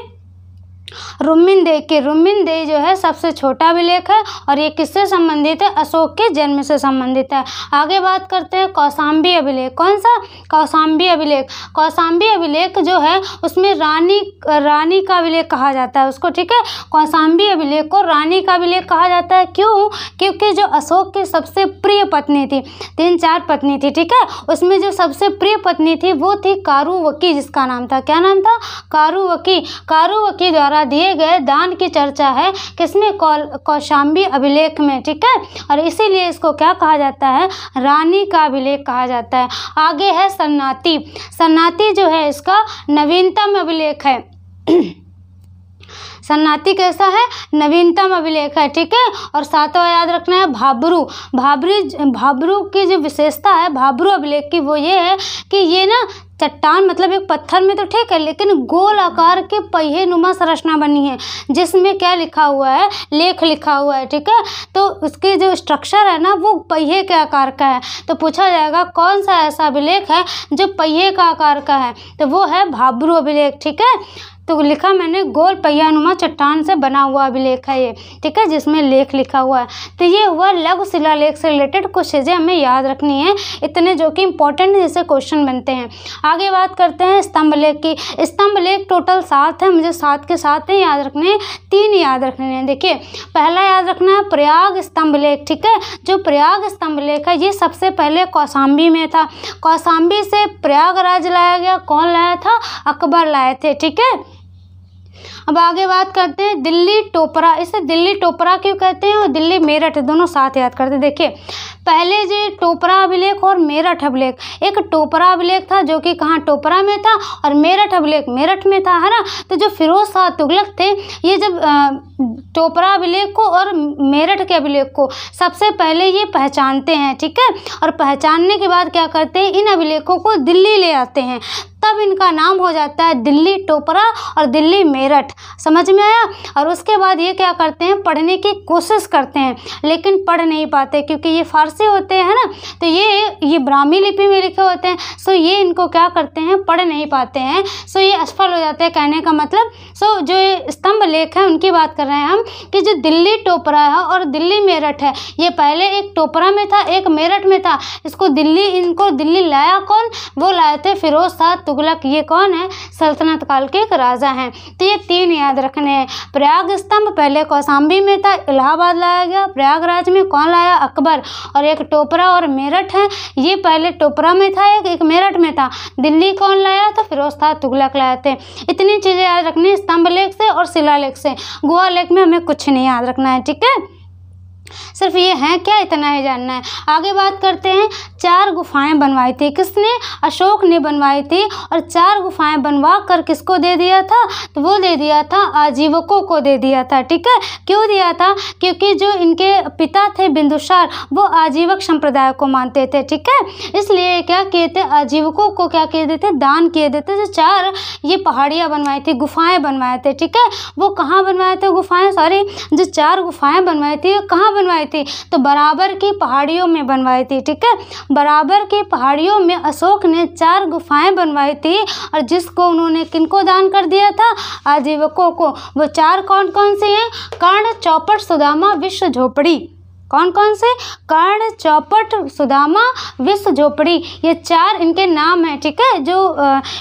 रुम्मीनदेई की। रुम्मीनदेई जो है सबसे छोटा अभिलेख है और ये किससे संबंधित है, अशोक के जन्म से संबंधित है। आगे बात करते हैं कौशाम्बी अभिलेख, कौन सा, कौशाम्बी अभिलेख। कौशाम्बी अभिलेख जो है उसमें रानी का अभिलेख कहा जाता है उसको, ठीक है। कौशाम्बी अभिलेख को रानी का अभिलेख कहा जाता है, क्यों, क्योंकि जो अशोक की सबसे प्रिय पत्नी थी, 3-4 पत्नी थी, ठीक है, उसमें जो सबसे प्रिय पत्नी थी वो थी कारुवकी, जिसका नाम था, क्या नाम था, कारुवकी। कारुवकी द्वारा दिए गए दान की चर्चा है किसमें, कौशाम्बी अभिलेख में, ठीक है। और इसीलिए इसको क्या कहा जाता है, रानी का अभिलेख कहा जाता है। आगे है सन्नाती। सन्नाती जो है इसका नवीनतम अभिलेख है। सन्नाती कैसा है, नवीनतम अभिलेख है, ठीक है। और 7वां याद रखना है भाब्रू। भाब्रू की जो विशेषता है भाब्रू अभिलेख की वो ये है कि ये ना चट्टान, मतलब एक पत्थर में तो ठीक है, लेकिन गोल आकार के पहिए नुमा संरचना बनी है, जिसमें क्या लिखा हुआ है, लेख लिखा हुआ है, ठीक है। तो उसके जो स्ट्रक्चर है ना वो पहिए के आकार का है। तो पूछा जाएगा कौन सा ऐसा अभिलेख है जो पहिए का आकार का है, तो वो है भाब्रू अभिलेख, ठीक है। तो लिखा मैंने गोल पहियानुमा चट्टान से बना हुआ अभिलेख है ये, ठीक है, जिसमें लेख लिखा हुआ है। तो ये हुआ लघु शिलालेख से रिलेटेड कुछ चीज़ें हमें याद रखनी है, इतने जो कि इंपॉर्टेंट जैसे क्वेश्चन बनते हैं। आगे बात करते हैं स्तंभ लेख की। स्तंभ लेख टोटल 7 है, मुझे 7 के 7 ही याद रखने हैं, 3 याद रखने हैं। देखिए पहला याद रखना है प्रयाग स्तंभ लेख, ठीक है। जो प्रयाग स्तंभ लेख है ये सबसे पहले कौशाम्बी में था। कौशाम्बी से प्रयागराज लाया गया, कौन लाया था, अकबर लाए थे, ठीक है। अब आगे बात करते हैं दिल्ली टोपरा। इसे दिल्ली टोपरा क्यों कहते हैं और दिल्ली मेरठ दोनों साथ याद करते हैं। देखिए पहले जो टोपरा अभिलेख और मेरठ अभिलेख, एक टोपरा अभिलेख था जो कि कहाँ टोपरा में था और मेरठ अभिलेख मेरठ में था, है ना। तो जो फिरोज शाह तुगलक थे ये जब टोपरा अभिलेख को और मेरठ के अभिलेख को सबसे पहले ये पहचानते हैं, ठीक है। और पहचानने के बाद क्या करते हैं, इन अभिलेखों को दिल्ली ले आते हैं, तब इनका नाम हो जाता है दिल्ली टोपरा और दिल्ली मेरठ। समझ में आया। और उसके बाद ये क्या करते हैं, पढ़ने की कोशिश करते हैं लेकिन पढ़ नहीं पाते क्योंकि ये फारसी होते हैं ना, तो ये ब्राह्मी लिपि में लिखे होते हैं। सो ये इनको क्या करते हैं, पढ़ नहीं पाते हैं। सो ये असफल हो जाते हैं। कहने का मतलब सो जो स्तंभ लेख है उनकी बात कर रहे हैं हम कि जो दिल्ली टोपरा है और दिल्ली मेरठ है, ये पहले एक टोपरा में था एक मेरठ में था। इनको दिल्ली लाया कौन, वो लाए थे फिरोज शाह तुगलक। ये कौन है, सल्तनत काल के एक राजा हैं। तो ये 3 याद रखने हैं। प्रयाग स्तंभ पहले कौशाम्बी में था, इलाहाबाद लाया गया। प्रयागराज में कौन लाया, अकबर। और एक टोपरा और मेरठ है, ये पहले टोपरा में था एक मेरठ में था। दिल्ली कौन लाया, तो फिरोज शाह तुगलक लाए थे। इतनी चीज़ें याद रखनी है स्तंभ लेख से और शिलालेख से। गुहा लेख में हमें कुछ नहीं याद रखना है, ठीक है। सिर्फ ये है क्या, इतना ही जानना है। आगे बात करते हैं। 4 गुफाएं बनवाई थी किसने, अशोक ने बनवाई थी। और 4 गुफाएं बनवा कर किसको दे दिया था, तो वो दे दिया था आजीवकों को दे दिया था, ठीक है। क्यों दिया था, क्योंकि जो इनके पिता थे बिंदुसार वो आजीवक संप्रदाय को मानते थे, ठीक है। इसलिए क्या किए थे, आजीवकों को क्या किए देते, दान किए देते। जो 4 ये पहाड़ियाँ बनवाई थी, गुफाएं बनवाए थे, ठीक है। वो कहाँ बनवाए थे गुफाएं, जो 4 गुफाएं बनवाई थी वो कहाँ बनवाई थी, तो बराबर की पहाड़ियों में बनवाई थी, ठीक है। बराबर की पहाड़ियों में अशोक ने 4 गुफाएं बनवाई थी और जिसको उन्होंने किनको दान कर दिया था, आजीवकों को। वो 4 कौन कौन से हैं, कर्ण, चौपट, सुदामा, विश्व झोपड़ी। कौन कौन से, कर्ण, चौपट, सुदामा, विश्व झोपड़ी, ये 4 इनके नाम हैं, ठीक है। जो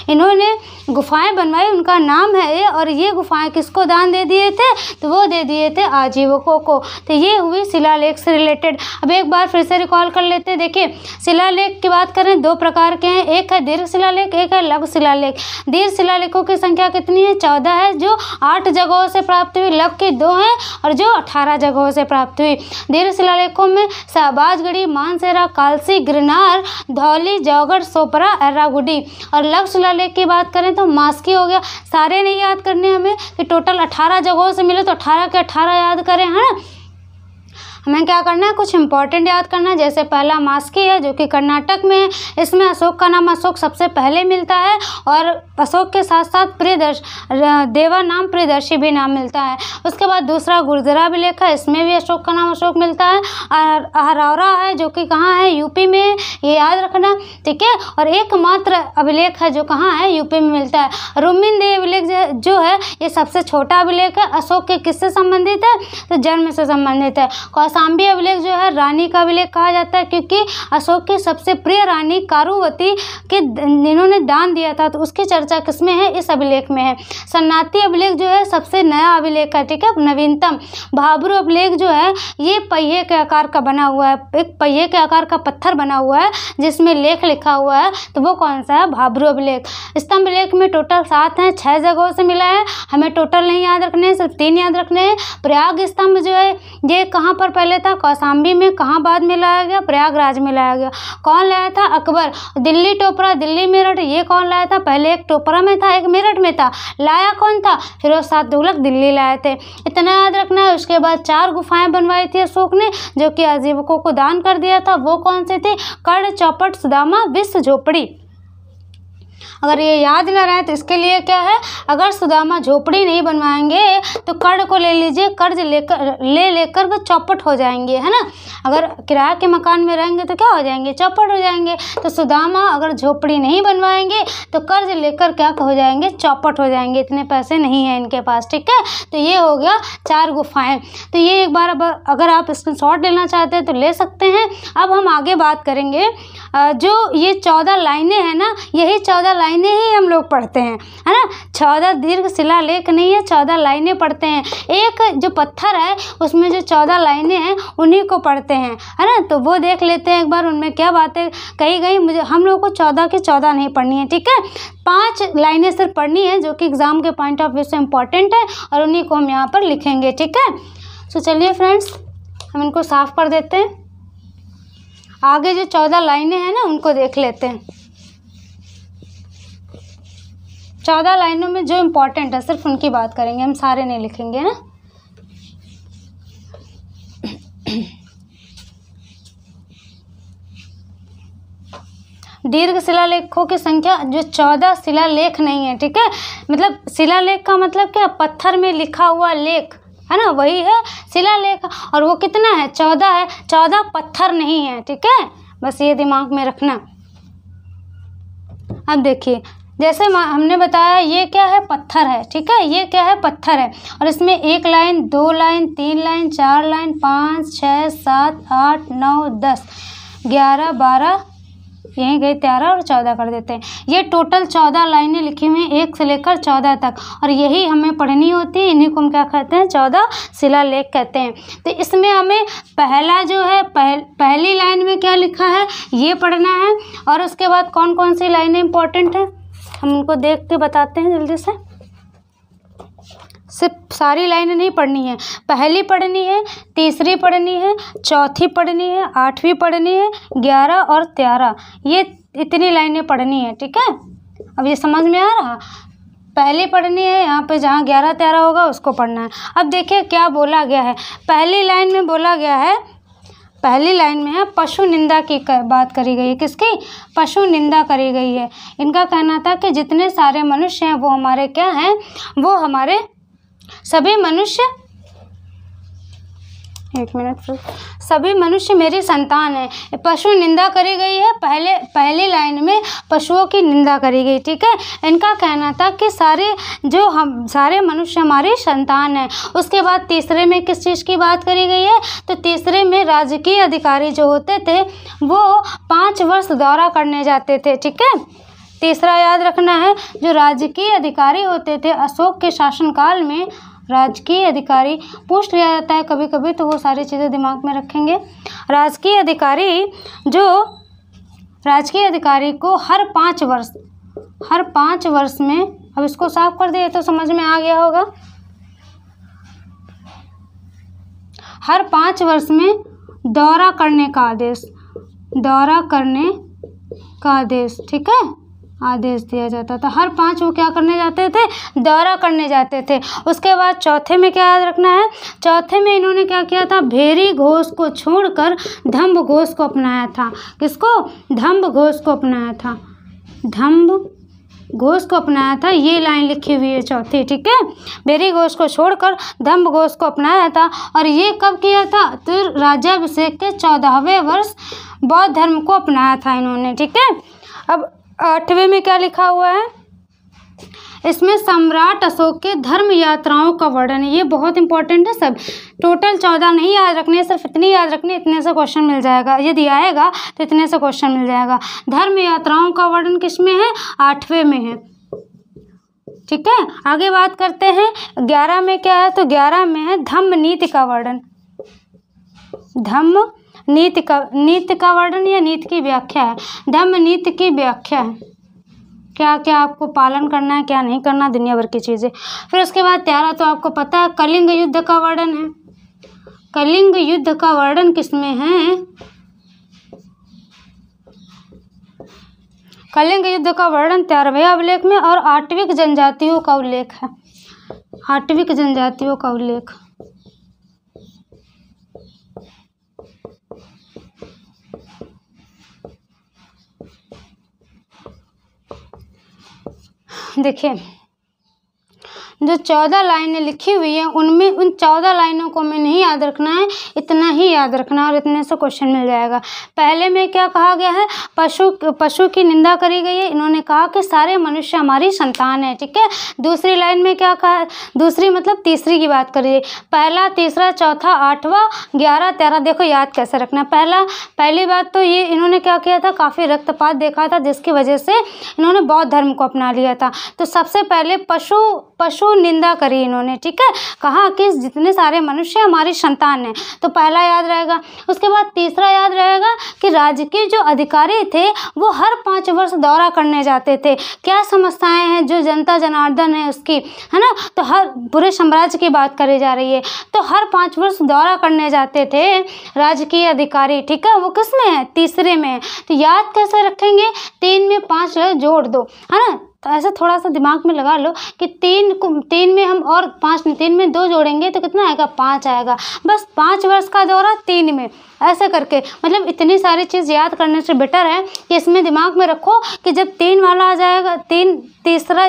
इन्होंने गुफाएं बनवाई उनका नाम है ये। और ये गुफाएं किसको दान दे दिए थे, तो वो दे दिए थे आजीवकों को। तो ये हुई शिलालेख से रिलेटेड। अब एक बार फिर से रिकॉल कर लेते हैं। देखिए शिलालेख की बात करें 2 प्रकार के हैं, एक है दीर्घ शिलालेख, एक है लघु शिलालेख। दीर्घ शिलालेखों की संख्या कितनी है, 14 है, जो 8 जगहों से प्राप्त हुई। लघु की 2 है और जो 18 जगहों से प्राप्त हुई। दीर्घ शिलालेखों में शहबाजगढ़ी, मानसेरा, कालसी, गिरनार, धौली, जौगढ़, सोपरा, एर्रागुडी। और लघु शिलालेख की बात करें तो मास्की हो गया। सारे नहीं याद करने हमें कि टोटल 18 जगहों से मिले तो 18 के 18 याद करें, है ना। हमें क्या करना है, कुछ इंपॉर्टेंट याद करना है। जैसे पहला मास्की है जो कि कर्नाटक में है। इसमें अशोक का नाम अशोक सबसे पहले मिलता है और अशोक के साथ साथ देवा नाम प्रियदर्शी भी नाम मिलता है। उसके बाद दूसरा गुर्जरा अभिलेख है, इसमें भी अशोक का नाम अशोक मिलता है। और अहरौरा है जो कि कहाँ है, यूपी में, ये याद रखना, ठीक है। और एकमात्र अभिलेख है जो कहाँ है, यूपी में मिलता है। रुमिनदेह अभिलेख जो है ये सबसे छोटा अभिलेख है। अशोक के किससे संबंधित है, तो जन्म से संबंधित है। कौशाम्बी अभिलेख जो है रानी का अभिलेख कहा जाता है क्योंकि अशोक की सबसे प्रिय रानी कारुवती के इन्होंने दान दिया था, तो उसकी चर्चा किसमें है, इस अभिलेख में है। सन्नाती अभिलेख जो है सबसे नया अभिलेख है, ठीक है, नवीनतम। भाब्रू अभिलेख जो है ये पहिए के आकार का बना हुआ है, एक पहिए के आकार का पत्थर बना हुआ है जिसमें लेख लिखा हुआ है, तो वो कौन सा है, भाब्रू अभिलेख। स्तंभ लेख में टोटल 7 हैं, 6 जगहों से मिला है। हमें टोटल नहीं याद रखने हैं, सिर्फ 3 याद रखने हैं। प्रयाग स्तंभ जो है ये कहाँ पर पहले था, कौशाम्बी में। कहाँ बाद में लाया गया, प्रयागराज में लाया गया। कौन लाया था, अकबर। दिल्ली टोपरा, दिल्ली मेरठ, ये कौन लाया था, पहले एक टोपरा में था एक मेरठ में था। लाया कौन था, फिरोज शाह तुगलक दिल्ली लाए थे। इतना याद रखना है। उसके बाद 4 गुफाएं बनवाई थी अशोक ने जो कि आजीवकों को दान कर दिया था। वो कौन से थे, कर्ण, चौपट, सुदामा, विश्व झोपड़ी। अगर ये याद ना रहे तो इसके लिए क्या है, अगर सुदामा झोपड़ी नहीं बनवाएंगे तो कर्ण को ले लीजिए, कर्ज लेकर वो चौपट हो जाएंगे, है ना। अगर किराए के मकान में रहेंगे तो क्या हो जाएंगे, चौपट हो जाएंगे। तो सुदामा अगर झोपड़ी नहीं बनवाएंगे तो कर्ज लेकर क्या हो जाएंगे, चौपट हो जाएंगे। इतने पैसे नहीं हैं इनके पास, ठीक है। तो ये हो गया 4 गुफाएं। तो ये एक बार अब अगर आप स्क्रीनशॉट लेना चाहते हैं तो ले सकते हैं। अब हम आगे बात करेंगे जो ये 14 लाइनें हैं ना, यही 14 लाइनें ही हम लोग पढ़ते हैं, है ना। 14 दीर्घ शिलालेख नहीं है, 14 लाइनें पढ़ते हैं। एक जो पत्थर है उसमें जो 14 लाइनें हैं उन्हीं को पढ़ते हैं, है ना। तो वो देख लेते हैं एक बार उनमें क्या बातें कही गई। मुझे हम लोग को 14 की 14 नहीं पढ़नी है, ठीक है। 5 लाइनें सिर्फ पढ़नी है जो कि एग्जाम के पॉइंट ऑफ व्यू से इम्पॉर्टेंट है और उन्हीं को हम यहाँ पर लिखेंगे, ठीक है। तो चलिए फ्रेंड्स हम इनको साफ कर देते हैं। आगे जो 14 लाइनें हैं ना उनको देख लेते हैं। 14 लाइनों में जो इम्पोर्टेंट है सिर्फ उनकी बात करेंगे, हम सारे नहीं लिखेंगे ना। दीर्घ शिलालेखों की संख्या जो 14 शिलालेख नहीं है, ठीक है। मतलब शिलालेख का मतलब क्या, पत्थर में लिखा हुआ लेख है ना, वही है शिलालेख। और वो कितना है, 14 है। 14 पत्थर नहीं है, ठीक है, बस ये दिमाग में रखना। अब देखिए, जैसे हमने बताया ये क्या है, पत्थर है, ठीक है, ये क्या है, पत्थर है। और इसमें 1 लाइन, 2 लाइन, 3 लाइन, 4 लाइन, 5, 6, 7, 8, 9, 10, 11, 12, यहीं गई 13 और 14 कर देते हैं। ये टोटल 14 लाइनें लिखी हुई हैं 1 से लेकर 14 तक, और यही हमें पढ़नी होती है। इन्हीं को हम क्या कहते हैं, 14 शिलालेख कहते हैं। तो इसमें हमें पहला जो है पहली लाइन में क्या लिखा है ये पढ़ना है, और उसके बाद कौन कौन सी लाइनें इंपॉर्टेंट हैं हम उनको देख के बताते हैं जल्दी से। सिर्फ सारी लाइनें नहीं पढ़नी है, पहली पढ़नी है, तीसरी पढ़नी है, चौथी पढ़नी है, 8वीं पढ़नी है, 11 और 13, ये इतनी लाइनें पढ़नी है, ठीक है। अब ये समझ में आ रहा, पहली पढ़नी है, यहाँ पे जहाँ 11 13 होगा उसको पढ़ना है। अब देखिए क्या बोला गया है, पहली लाइन में बोला गया है, पहली लाइन में है पशु निंदा की बात करी गई है। किसकी, पशु निंदा करी गई है। इनका कहना था कि जितने सारे मनुष्य हैं वो हमारे क्या हैं, वो हमारे सभी मनुष्य, एक मिनट, सभी मनुष्य मेरी संतान है। पशु निंदा करी गई है, पहली लाइन में पशुओं की निंदा करी गई, ठीक है। इनका कहना था कि सारे मनुष्य हमारी संतान है। उसके बाद तीसरे में किस चीज़ की बात करी गई है, तो तीसरे में राजकीय अधिकारी जो होते थे वो 5 वर्ष दौरा करने जाते थे, ठीक है। तीसरा याद रखना है, जो राजकीय अधिकारी होते थे अशोक के शासनकाल में, राजकीय अधिकारी पूछ लिया जाता है कभी कभी, तो वो सारी चीज़ें दिमाग में रखेंगे। राजकीय अधिकारी को हर 5 वर्ष में, अब इसको साफ कर दिए तो समझ में आ गया होगा, हर 5 वर्ष में दौरा करने का आदेश, ठीक है, आदेश दिया जाता था। हर 5 वो क्या करने जाते थे, दौरा करने जाते थे। उसके बाद चौथे में क्या याद रखना है, चौथे में इन्होंने क्या किया था, भेरी घोष को छोड़कर धम्ब घोष को अपनाया था। किसको, धम्ब घोष को अपनाया था, धम्ब घोष को अपनाया था। ये लाइन लिखी हुई है चौथी, ठीक है। भेरी घोष को छोड़कर धम्ब घोष को अपनाया था। और ये कब किया था, तो राज्याभिषेक के 14वें वर्ष बौद्ध धर्म को अपनाया था इन्होंने, ठीक है। अब 8वें में क्या लिखा हुआ है, इसमें सम्राट अशोक के धर्म यात्राओं का वर्णन है। ये बहुत इंपॉर्टेंट है, सब टोटल 14 नहीं याद रखने, सिर्फ इतनी याद रखनी, इतने से क्वेश्चन मिल जाएगा। यदि आएगा तो इतने से क्वेश्चन मिल जाएगा। धर्म यात्राओं का वर्णन किस में है, 8वें में है, ठीक है। आगे बात करते हैं 11 में क्या है, तो 11 में है धम्म नीति का वर्णन, धम्म नीति का वर्णन या नीति की व्याख्या है। धम्म नीति की व्याख्या है, क्या क्या आपको पालन करना है, क्या नहीं करना, दुनिया भर की चीज़ें। फिर उसके बाद 13 तो आपको पता है, कलिंग युद्ध का वर्णन है। कलिंग युद्ध का वर्णन किसमें है, कलिंग युद्ध का वर्णन 13वें अभिलेख में, और आटविक जनजातियों का उल्लेख है, आटविक जनजातियों का उल्लेख। देखिए जो 14 लाइनें लिखी हुई हैं उनमें उन 14 लाइनों को हमें नहीं याद रखना है, इतना ही याद रखना है और इतने से क्वेश्चन मिल जाएगा। पहले में क्या कहा गया है, पशु की निंदा करी गई है। इन्होंने कहा कि सारे मनुष्य हमारी संतान है, ठीक है। दूसरी लाइन में क्या कहा, दूसरी मतलब तीसरी की बात करिए, पहला, तीसरा, चौथा, 8वां, 11, 13, देखो याद कैसे रखना। पहली बात तो ये इन्होंने क्या किया था, काफ़ी रक्तपात देखा था जिसकी वजह से इन्होंने बौद्ध धर्म को अपना लिया था। तो सबसे पहले पशु निंदा करी इन्होंने, ठीक है। कहा कि जितने सारे मनुष्य हमारी संतान है, तो पहला याद रहेगा। उसके बाद तीसरा याद रहेगा कि राज्य के जो अधिकारी थे वो हर 5 वर्ष दौरा करने जाते थे। क्या समस्याएं हैं जो जनता जनार्दन है उसकी, है ना, तो हर पूरे साम्राज्य की बात करी जा रही है। तो हर 5 वर्ष दौरा करने जाते थे राजकीय अधिकारी, ठीक है। वो किस में है? तीसरे में है। तो याद कैसे रखेंगे? 3 में 5 जोड़ दो, है ना। तो ऐसे थोड़ा सा दिमाग में लगा लो कि 3 में हम और 5 में 3 में 2 जोड़ेंगे तो कितना आएगा? 5 आएगा। बस 5 वर्ष का दौरा 3 में, ऐसे करके मतलब इतनी सारी चीज़ याद करने से बेटर है कि इसमें दिमाग में रखो कि जब 3 वाला आ जाएगा,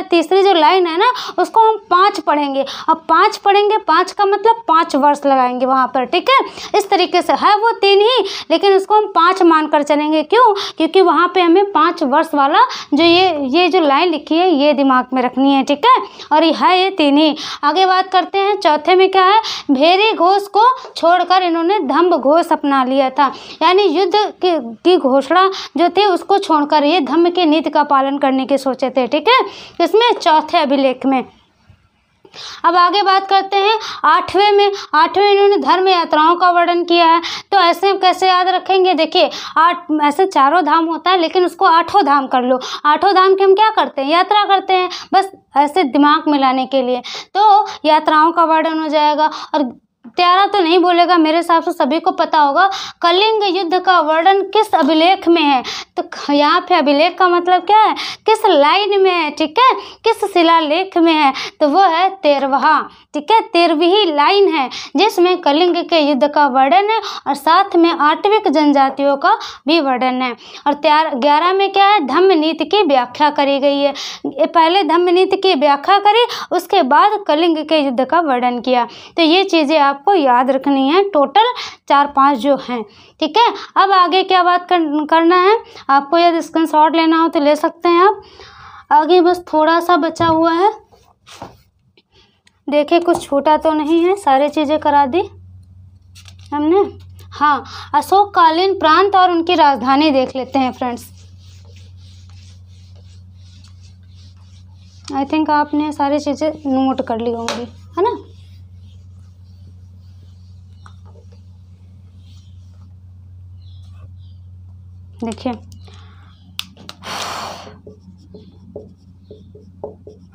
तीसरी जो लाइन है ना उसको हम 5 पढ़ेंगे। अब 5 पढ़ेंगे, 5 का मतलब 5 वर्ष लगाएंगे वहाँ पर, ठीक है। इस तरीके से है वो 3 ही, लेकिन उसको हम 5 मानकर चलेंगे। क्यों? क्योंकि वहाँ पे हमें 5 वर्ष वाला जो ये जो लाइन लिखी है ये दिमाग में रखनी है, ठीक है। और ये 3 ही। आगे बात करते हैं, चौथे में क्या है? भेरी घोष को छोड़कर इन्होंने धम्म घोष अपना लिया था, यानी युद्ध की घोषणा जो थी उसको छोड़कर ये धम्म की नीति का पालन करने के सोचे थे, ठीक है। इसमें चौथे अभिलेख में। अब आगे बात करते हैं 8वें में। 8वें इन्होंने धर्म यात्राओं का वर्णन किया है। तो ऐसे कैसे याद रखेंगे? देखिए 8 ऐसे 4 धाम होता है, लेकिन उसको 8 धाम कर लो। 8 धाम के हम क्या करते हैं? यात्रा करते हैं, बस ऐसे दिमाग में लाने के लिए। तो यात्राओं का वर्णन हो जाएगा। और 13 तो नहीं बोलेगा, मेरे हिसाब से सभी को पता होगा। कलिंग युद्ध का वर्णन किस अभिलेख में है? तो यहाँ पे अभिलेख का मतलब क्या है? किस लाइन में है, ठीक है, किस शिलालेख में है? तो वो है 13वां, ठीक है, 13वीं लाइन है जिसमें कलिंग के युद्ध का वर्णन है और साथ में आटविक जनजातियों का भी वर्णन है। और 11 में क्या है? धम्म नीति की व्याख्या करी गई है। पहले धम्म नीति की व्याख्या करी, उसके बाद कलिंग के युद्ध का वर्णन किया। तो ये चीज़ें आपको याद रखनी है, टोटल 4-5 जो हैं, ठीक है। अब आगे क्या बात करना है आपको? यदि स्क्रीनशॉट लेना हो तो ले सकते हैं आप। आगे बस थोड़ा सा बचा हुआ है, देखिए कुछ छूटा तो नहीं है, सारी चीज़ें करा दी हमने। हाँ, अशोककालीन प्रांत और उनकी राजधानी देख लेते हैं फ्रेंड्स। आई थिंक आपने सारी चीज़ें नोट कर ली होंगी, है ना। देखिए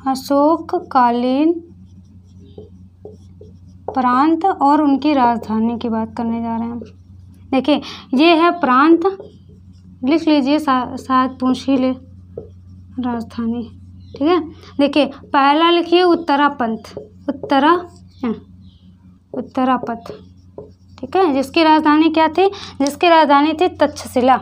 अशोककालीन प्रांत और उनकी राजधानी की बात करने जा रहे हैं हम। देखिए ये है प्रांत, लिख लीजिए, शायद पूछ ही ले राजधानी, ठीक है। देखिए पहला लिखिए उत्तरापंथ, उत्तरापथ, ठीक है, जिसकी राजधानी क्या थी? जिसकी राजधानी थी तक्षशिला।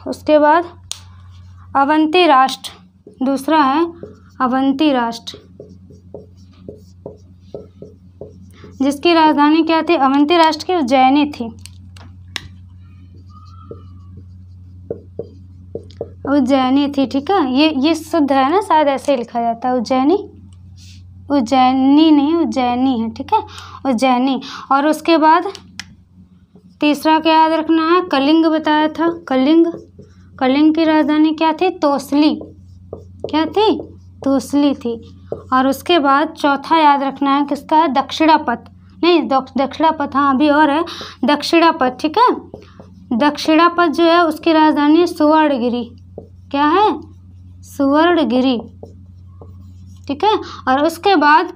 उसके बाद अवंती राष्ट्र, दूसरा है अवंती राष्ट्र, जिसकी राजधानी क्या थी? अवंती राष्ट्र की उज्जैनी थी, उज्जैनी थी, ठीक है। ये शुद्ध है ना, शायद ऐसे ही लिखा जाता है, उज्जैनी, उज्जैनी नहीं, उज्जैनी है, ठीक है, उज्जैनी। और उसके बाद तीसरा क्या याद रखना है? कलिंग बताया था, कलिंग। कलिंग की राजधानी क्या थी? तोसली, क्या थी? तोसली थी। और उसके बाद चौथा याद रखना है, किसका है? दक्षिणापथ, नहीं दक्षिणापथ, हाँ अभी और है, दक्षिणापथ, ठीक है। दक्षिणापथ जो है उसकी राजधानी है सुवर्णगिरी, क्या है? सुवर्णगिरी, ठीक है। और उसके बाद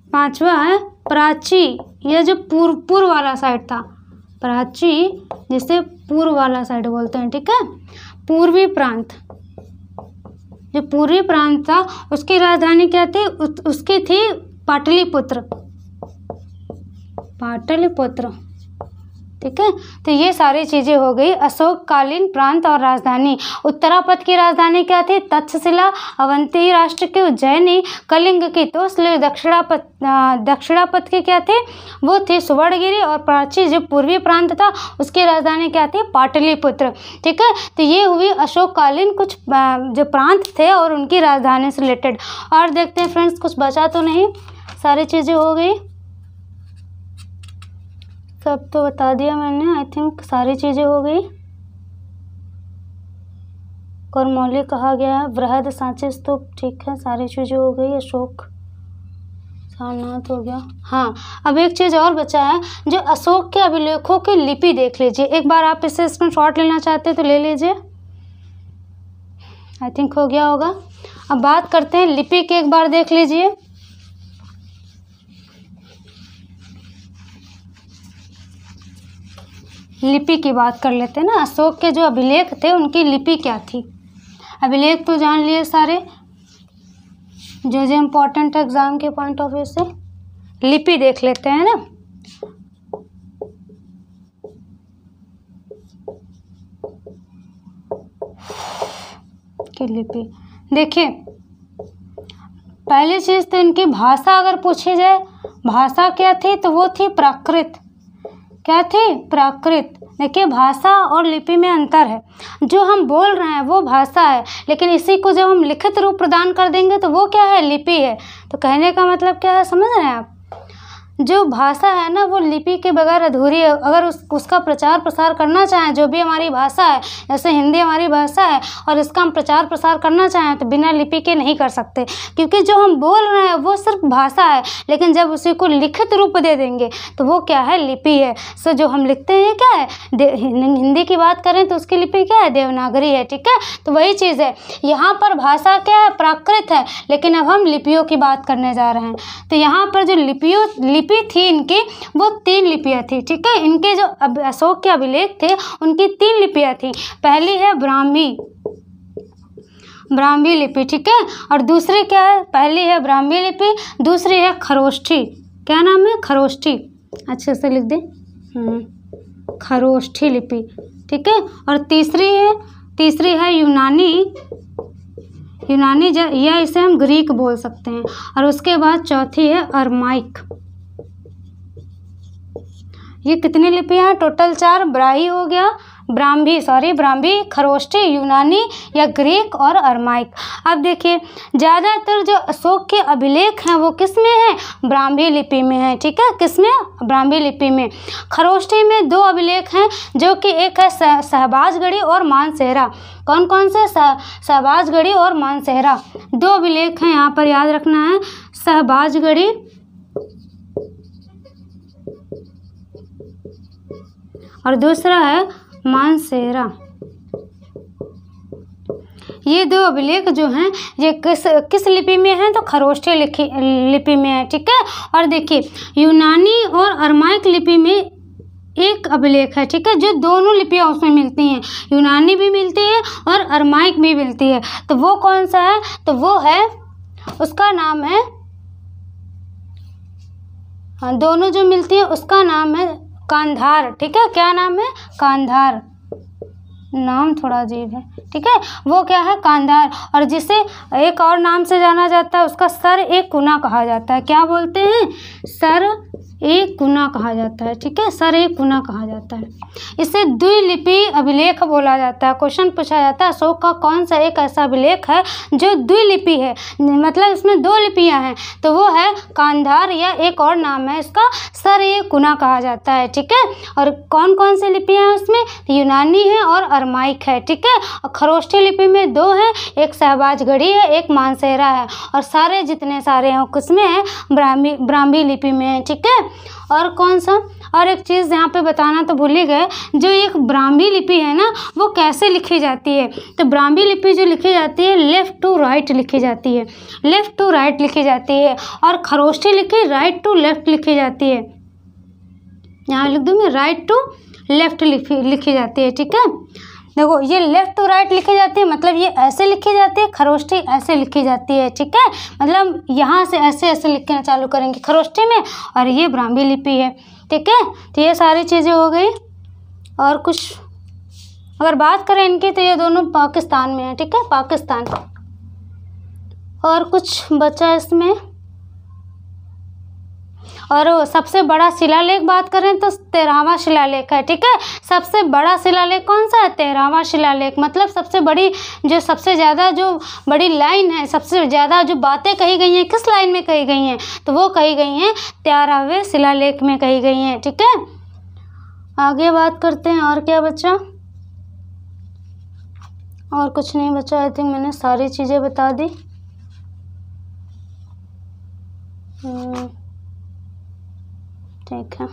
5वां है प्राची, यह जो पूर्व वाला साइड था, प्राची जिसे पूर्व वाला साइड बोलते हैं, ठीक है। पूर्वी प्रांत, जो पूर्वी प्रांत था उसकी राजधानी क्या थी? उसकी थी पाटलिपुत्र, पाटलिपुत्र, ठीक है। तो ये सारी चीज़ें हो गई अशोककालीन प्रांत और राजधानी। उत्तरापथ की राजधानी क्या थी? तक्षशिला। अवंती राष्ट्र की उज्जैनी। कलिंग की तोसली। दक्षिणापथ की क्या थी? वो थी सुवर्णगिरी। और प्राची जो पूर्वी प्रांत था उसकी राजधानी क्या थी? पाटलिपुत्र, ठीक है। तो ये हुई अशोककालीन कुछ जो प्रांत थे और उनकी राजधानी से रिलेटेड। और देखते हैं फ्रेंड्स कुछ बचा तो नहीं, सारी चीज़ें हो गई, सब तो बता दिया मैंने, आई थिंक सारी चीज़ें हो गई। करमौली कहा गया है। बृहद सांची स्तूप, ठीक है, सारी चीज़ें हो गई। अशोक सारनाथ हो गया। हाँ, अब एक चीज़ और बचा है, जो अशोक के अभिलेखों की लिपि देख लीजिए। एक बार आप इसे स्क्रीनशॉट लेना चाहते हैं तो ले लीजिए। आई थिंक हो गया होगा। अब बात करते हैं लिपि की, एक बार देख लीजिए। लिपि की बात कर लेते हैं ना। अशोक के जो अभिलेख थे उनकी लिपि क्या थी। अभिलेख तो जान लिए सारे, जो इम्पोर्टेंट है एग्जाम के पॉइंट ऑफ व्यू से। लिपि देख लेते हैं ना। की लिपि देखिए, पहली चीज तो इनकी भाषा अगर पूछी जाए, भाषा क्या थी तो वो थी प्राकृत। क्या थी? प्राकृत। देखिए, भाषा और लिपि में अंतर है। जो हम बोल रहे हैं वो भाषा है, लेकिन इसी को जब हम लिखित रूप प्रदान कर देंगे तो वो क्या है? लिपि है। तो कहने का मतलब क्या है, समझ रहे हैं आप? जो भाषा है ना वो लिपि के बगैर अधूरी है। अगर उसका प्रचार प्रसार करना चाहें, जो भी हमारी भाषा है, जैसे हिंदी हमारी भाषा है और इसका हम प्रचार प्रसार करना चाहें तो बिना लिपि के नहीं कर सकते, क्योंकि जो हम बोल रहे हैं वो सिर्फ भाषा है, लेकिन जब उसी को लिखित रूप दे देंगे तो वो क्या है? लिपि है। सो जो हम लिखते हैं क्या है? हिंदी की बात करें तो उसकी लिपि क्या है? देवनागरी है। ठीक है, तो वही चीज़ है। यहाँ पर भाषा क्या है? प्राकृत है, लेकिन अब हम लिपियों की बात करने जा रहे हैं। तो यहाँ पर जो लिपि थी इनकी, वो 3 लिपियाँ थी। ठीक है, इनके जो अशोक के अभिलेख थे उनकी 3 लिपियाँ थी। पहली है ब्राह्मी लिपि। ठीक है, और दूसरी क्या है? पहली है ब्राह्मी लिपि, दूसरी है खरोष्ठी। क्या नाम है? खरोष्ठी। अच्छे से लिख दें, खरोष्ठी लिपि। ठीक है, और तीसरी है यूनानी, या इसे हम ग्रीक बोल सकते हैं। और उसके बाद चौथी है अरमाइक। ये कितनी लिपियाँ हैं? टोटल 4। ब्राही हो गया, ब्राह्मी, खरोष्ठी, यूनानी या ग्रीक और अरमाइक। अब देखिए, ज़्यादातर जो अशोक के अभिलेख हैं वो किस में हैं? ब्राह्मी लिपि में हैं। ठीक है, किस में? ब्राह्मी लिपि में। खरोष्ठी में 2 अभिलेख हैं, जो कि एक है शहबाजगढ़ी और मानसेहरा। कौन कौन से? शहबाजगढ़ी और मानसेहरा 2 अभिलेख हैं, यहाँ पर याद रखना है। शहबाजगढ़ी और दूसरा है मानसेहरा। ये 2 अभिलेख जो हैं ये किस लिपि में हैं? तो खरोष्ठी लिपि में है। ठीक है, और देखिए, यूनानी और अरमाइक लिपि में एक अभिलेख है। ठीक है, जो दोनों लिपियाँ उसमें मिलती हैं, यूनानी भी मिलती है और अरमाइक भी मिलती है। तो वो कौन सा है? तो वो है, उसका नाम है, दोनों जो मिलती है उसका नाम है कांधार। ठीक है, क्या नाम है? कांधार। नाम थोड़ा अजीब है। ठीक है, वो क्या है? कांधार। और जिसे एक और नाम से जाना जाता है, उसका सर एक कुना कहा जाता है। क्या बोलते हैं? सर एक कुना कहा जाता है। ठीक है, सर एक कुना कहा जाता है। इसे द्विलिपि अभिलेख बोला जाता है। क्वेश्चन पूछा जाता है अशोक का कौन सा एक ऐसा अभिलेख है जो द्विलिपि है, मतलब इसमें 2 लिपियां हैं, तो वो है कांधार, या एक और नाम है इसका सर एक कुना कहा जाता है। ठीक है, और कौन कौन सी लिपियां हैं उसमें? यूनानी है और अरमाइक है। ठीक है, और खरोष्ठी लिपि में 2 हैं, एक शहबाजगढ़ी है, एक मानसेहरा है, और सारे जितने सारे हैं किसमें है? ब्राह्मी लिपि में है। ठीक है, और कौन सा? और एक चीज़ यहाँ पे बताना तो भूल ही गए, जो एक ब्राह्मी लिपि है ना वो कैसे लिखी जाती है? तो ब्राह्मी लिपि जो लिखी जाती है लेफ़्ट टू राइट लिखी जाती है, लेफ़्ट टू राइट लिखी जाती है, और खरोष्ठी लिखी राइट टू लेफ़्ट लिखी जाती है। यहाँ लिख दूँ मैं, राइट टू लेफ़्ट लिखी जाती है। ठीक है, देखो, ये लेफ़्ट टू राइट लिखी जाती है, मतलब ये ऐसे लिखी जाती है, खरोष्ठी ऐसे लिखी जाती है। ठीक है, मतलब यहाँ से ऐसे लिखना चालू करेंगे खरोष्ठी में, और ये ब्राह्मी लिपि है। ठीक है, तो ये सारी चीज़ें हो गई। और कुछ अगर बात करें इनकी, तो ये दोनों पाकिस्तान में है। ठीक है, पाकिस्तान। और कुछ बचा इसमें, और सबसे बड़ा शिलालेख बात करें तो 13वां शिलालेख है। ठीक है, सबसे बड़ा शिलालेख कौन सा है? 13वां शिलालेख। मतलब सबसे ज़्यादा जो बड़ी लाइन है, सबसे ज़्यादा जो बातें कही गई हैं, किस लाइन में कही गई हैं? तो वो कही गई हैं 13वें शिलालेख में कही गई हैं। ठीक है, आगे बात करते हैं। और क्या बच्चा? और कुछ नहीं बचा। आई थिंक मैंने सारी चीज़ें बता दी। ठीक है।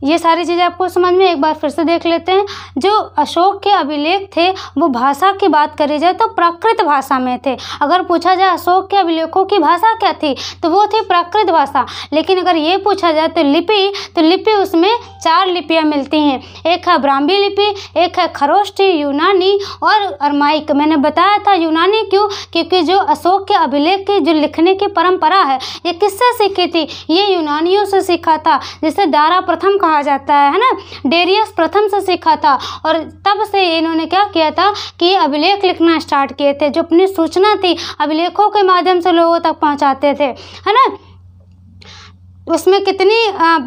ये सारी चीज़ें आपको समझ में, एक बार फिर से देख लेते हैं। जो अशोक के अभिलेख थे वो भाषा की बात करी जाए तो प्राकृत भाषा में थे। अगर पूछा जाए अशोक के अभिलेखों की भाषा क्या थी तो वो थी प्राकृत भाषा। लेकिन अगर ये पूछा जाए तो लिपि उसमें 4 लिपियाँ मिलती हैं। एक है ब्राह्मी लिपि, एक है खरोष्ठी, यूनानी और अरमाइक। मैंने बताया था यूनानी क्यों, क्योंकि जो अशोक के अभिलेख की जो लिखने की परंपरा है ये किससे सीखी थी, ये यूनानियों से सीखा था, जिसे दारा प्रथम कहा जाता है ना, डेरियस प्रथम से सीखा था। और तब से इन्होंने क्या किया था कि अभिलेख लिखना स्टार्ट किए थे। जो अपनी सूचना थी अभिलेखों के माध्यम से लोगों तक पहुंचाते थे, है ना। उसमें कितनी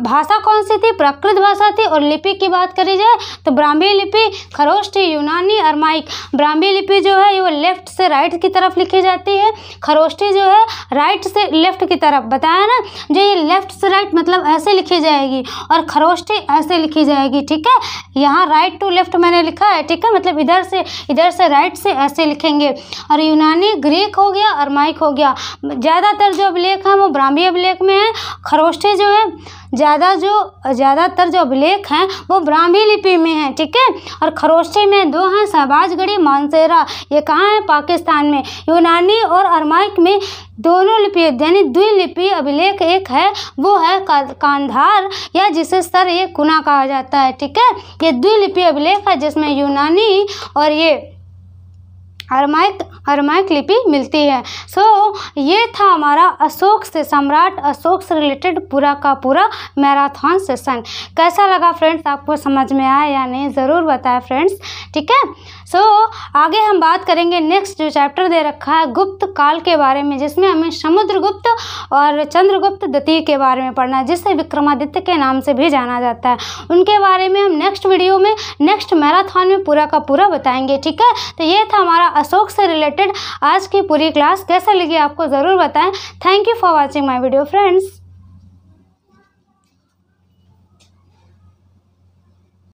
भाषा कौन सी थी, प्राकृत भाषा थी। और लिपि की बात करी जाए तो ब्राह्मी लिपि, खरोष्ठी, यूनानी, अरमाइक। ब्राह्मी लिपि जो है वो लेफ्ट से राइट की तरफ लिखी जाती है, खरोष्ठी जो है राइट से लेफ्ट की तरफ, बताया ना। जो ये लेफ्ट से राइट मतलब ऐसे लिखी जाएगी और खरोष्ठी ऐसे लिखी जाएगी, ठीक है। यहाँ राइट टू लेफ्ट मैंने लिखा है, ठीक है, मतलब इधर से राइट से ऐसे लिखेंगे। और यूनानी ग्रीक हो गया, अरमाइक हो गया। ज़्यादातर जो अभिलेख हैं वो ब्राह्मी अभिलेख में है। खरोष्ठी जो है ज़्यादातर जो अभिलेख हैं वो ब्राह्मी लिपि में है, ठीक है। और खरोष्ठी में 2 हैं, शहबाजगढ़ी, मानसेरा। ये कहाँ है, पाकिस्तान में। यूनानी और अरमाइक में दोनों लिपि यानी द्विलिपि अभिलेख एक है, वो है कांधार या जिसे सर ये कुना कहा जाता है, ठीक है। ये द्विलिपि अभिलेख है जिसमें यूनानी और ये अरमाइक लिपि मिलती है। ये था हमारा अशोक से, सम्राट अशोक से रिलेटेड पूरा का पूरा मैराथन सेशन। कैसा लगा फ्रेंड्स, आपको समझ में आया या नहीं ज़रूर बताएं फ्रेंड्स, ठीक है। आगे हम बात करेंगे नेक्स्ट जो चैप्टर दे रखा है गुप्त काल के बारे में, जिसमें हमें समुद्रगुप्त और चंद्रगुप्त द्वितीय के बारे में पढ़ना है, जिसे विक्रमादित्य के नाम से भी जाना जाता है। उनके बारे में हम नेक्स्ट वीडियो में, नेक्स्ट मैराथन में पूरा का पूरा बताएंगे, ठीक है। तो ये था हमारा अशोक से रिलेटेड आज की पूरी क्लास। कैसा लगी आपको ज़रूर बताएं। Thank you for watching my video friends.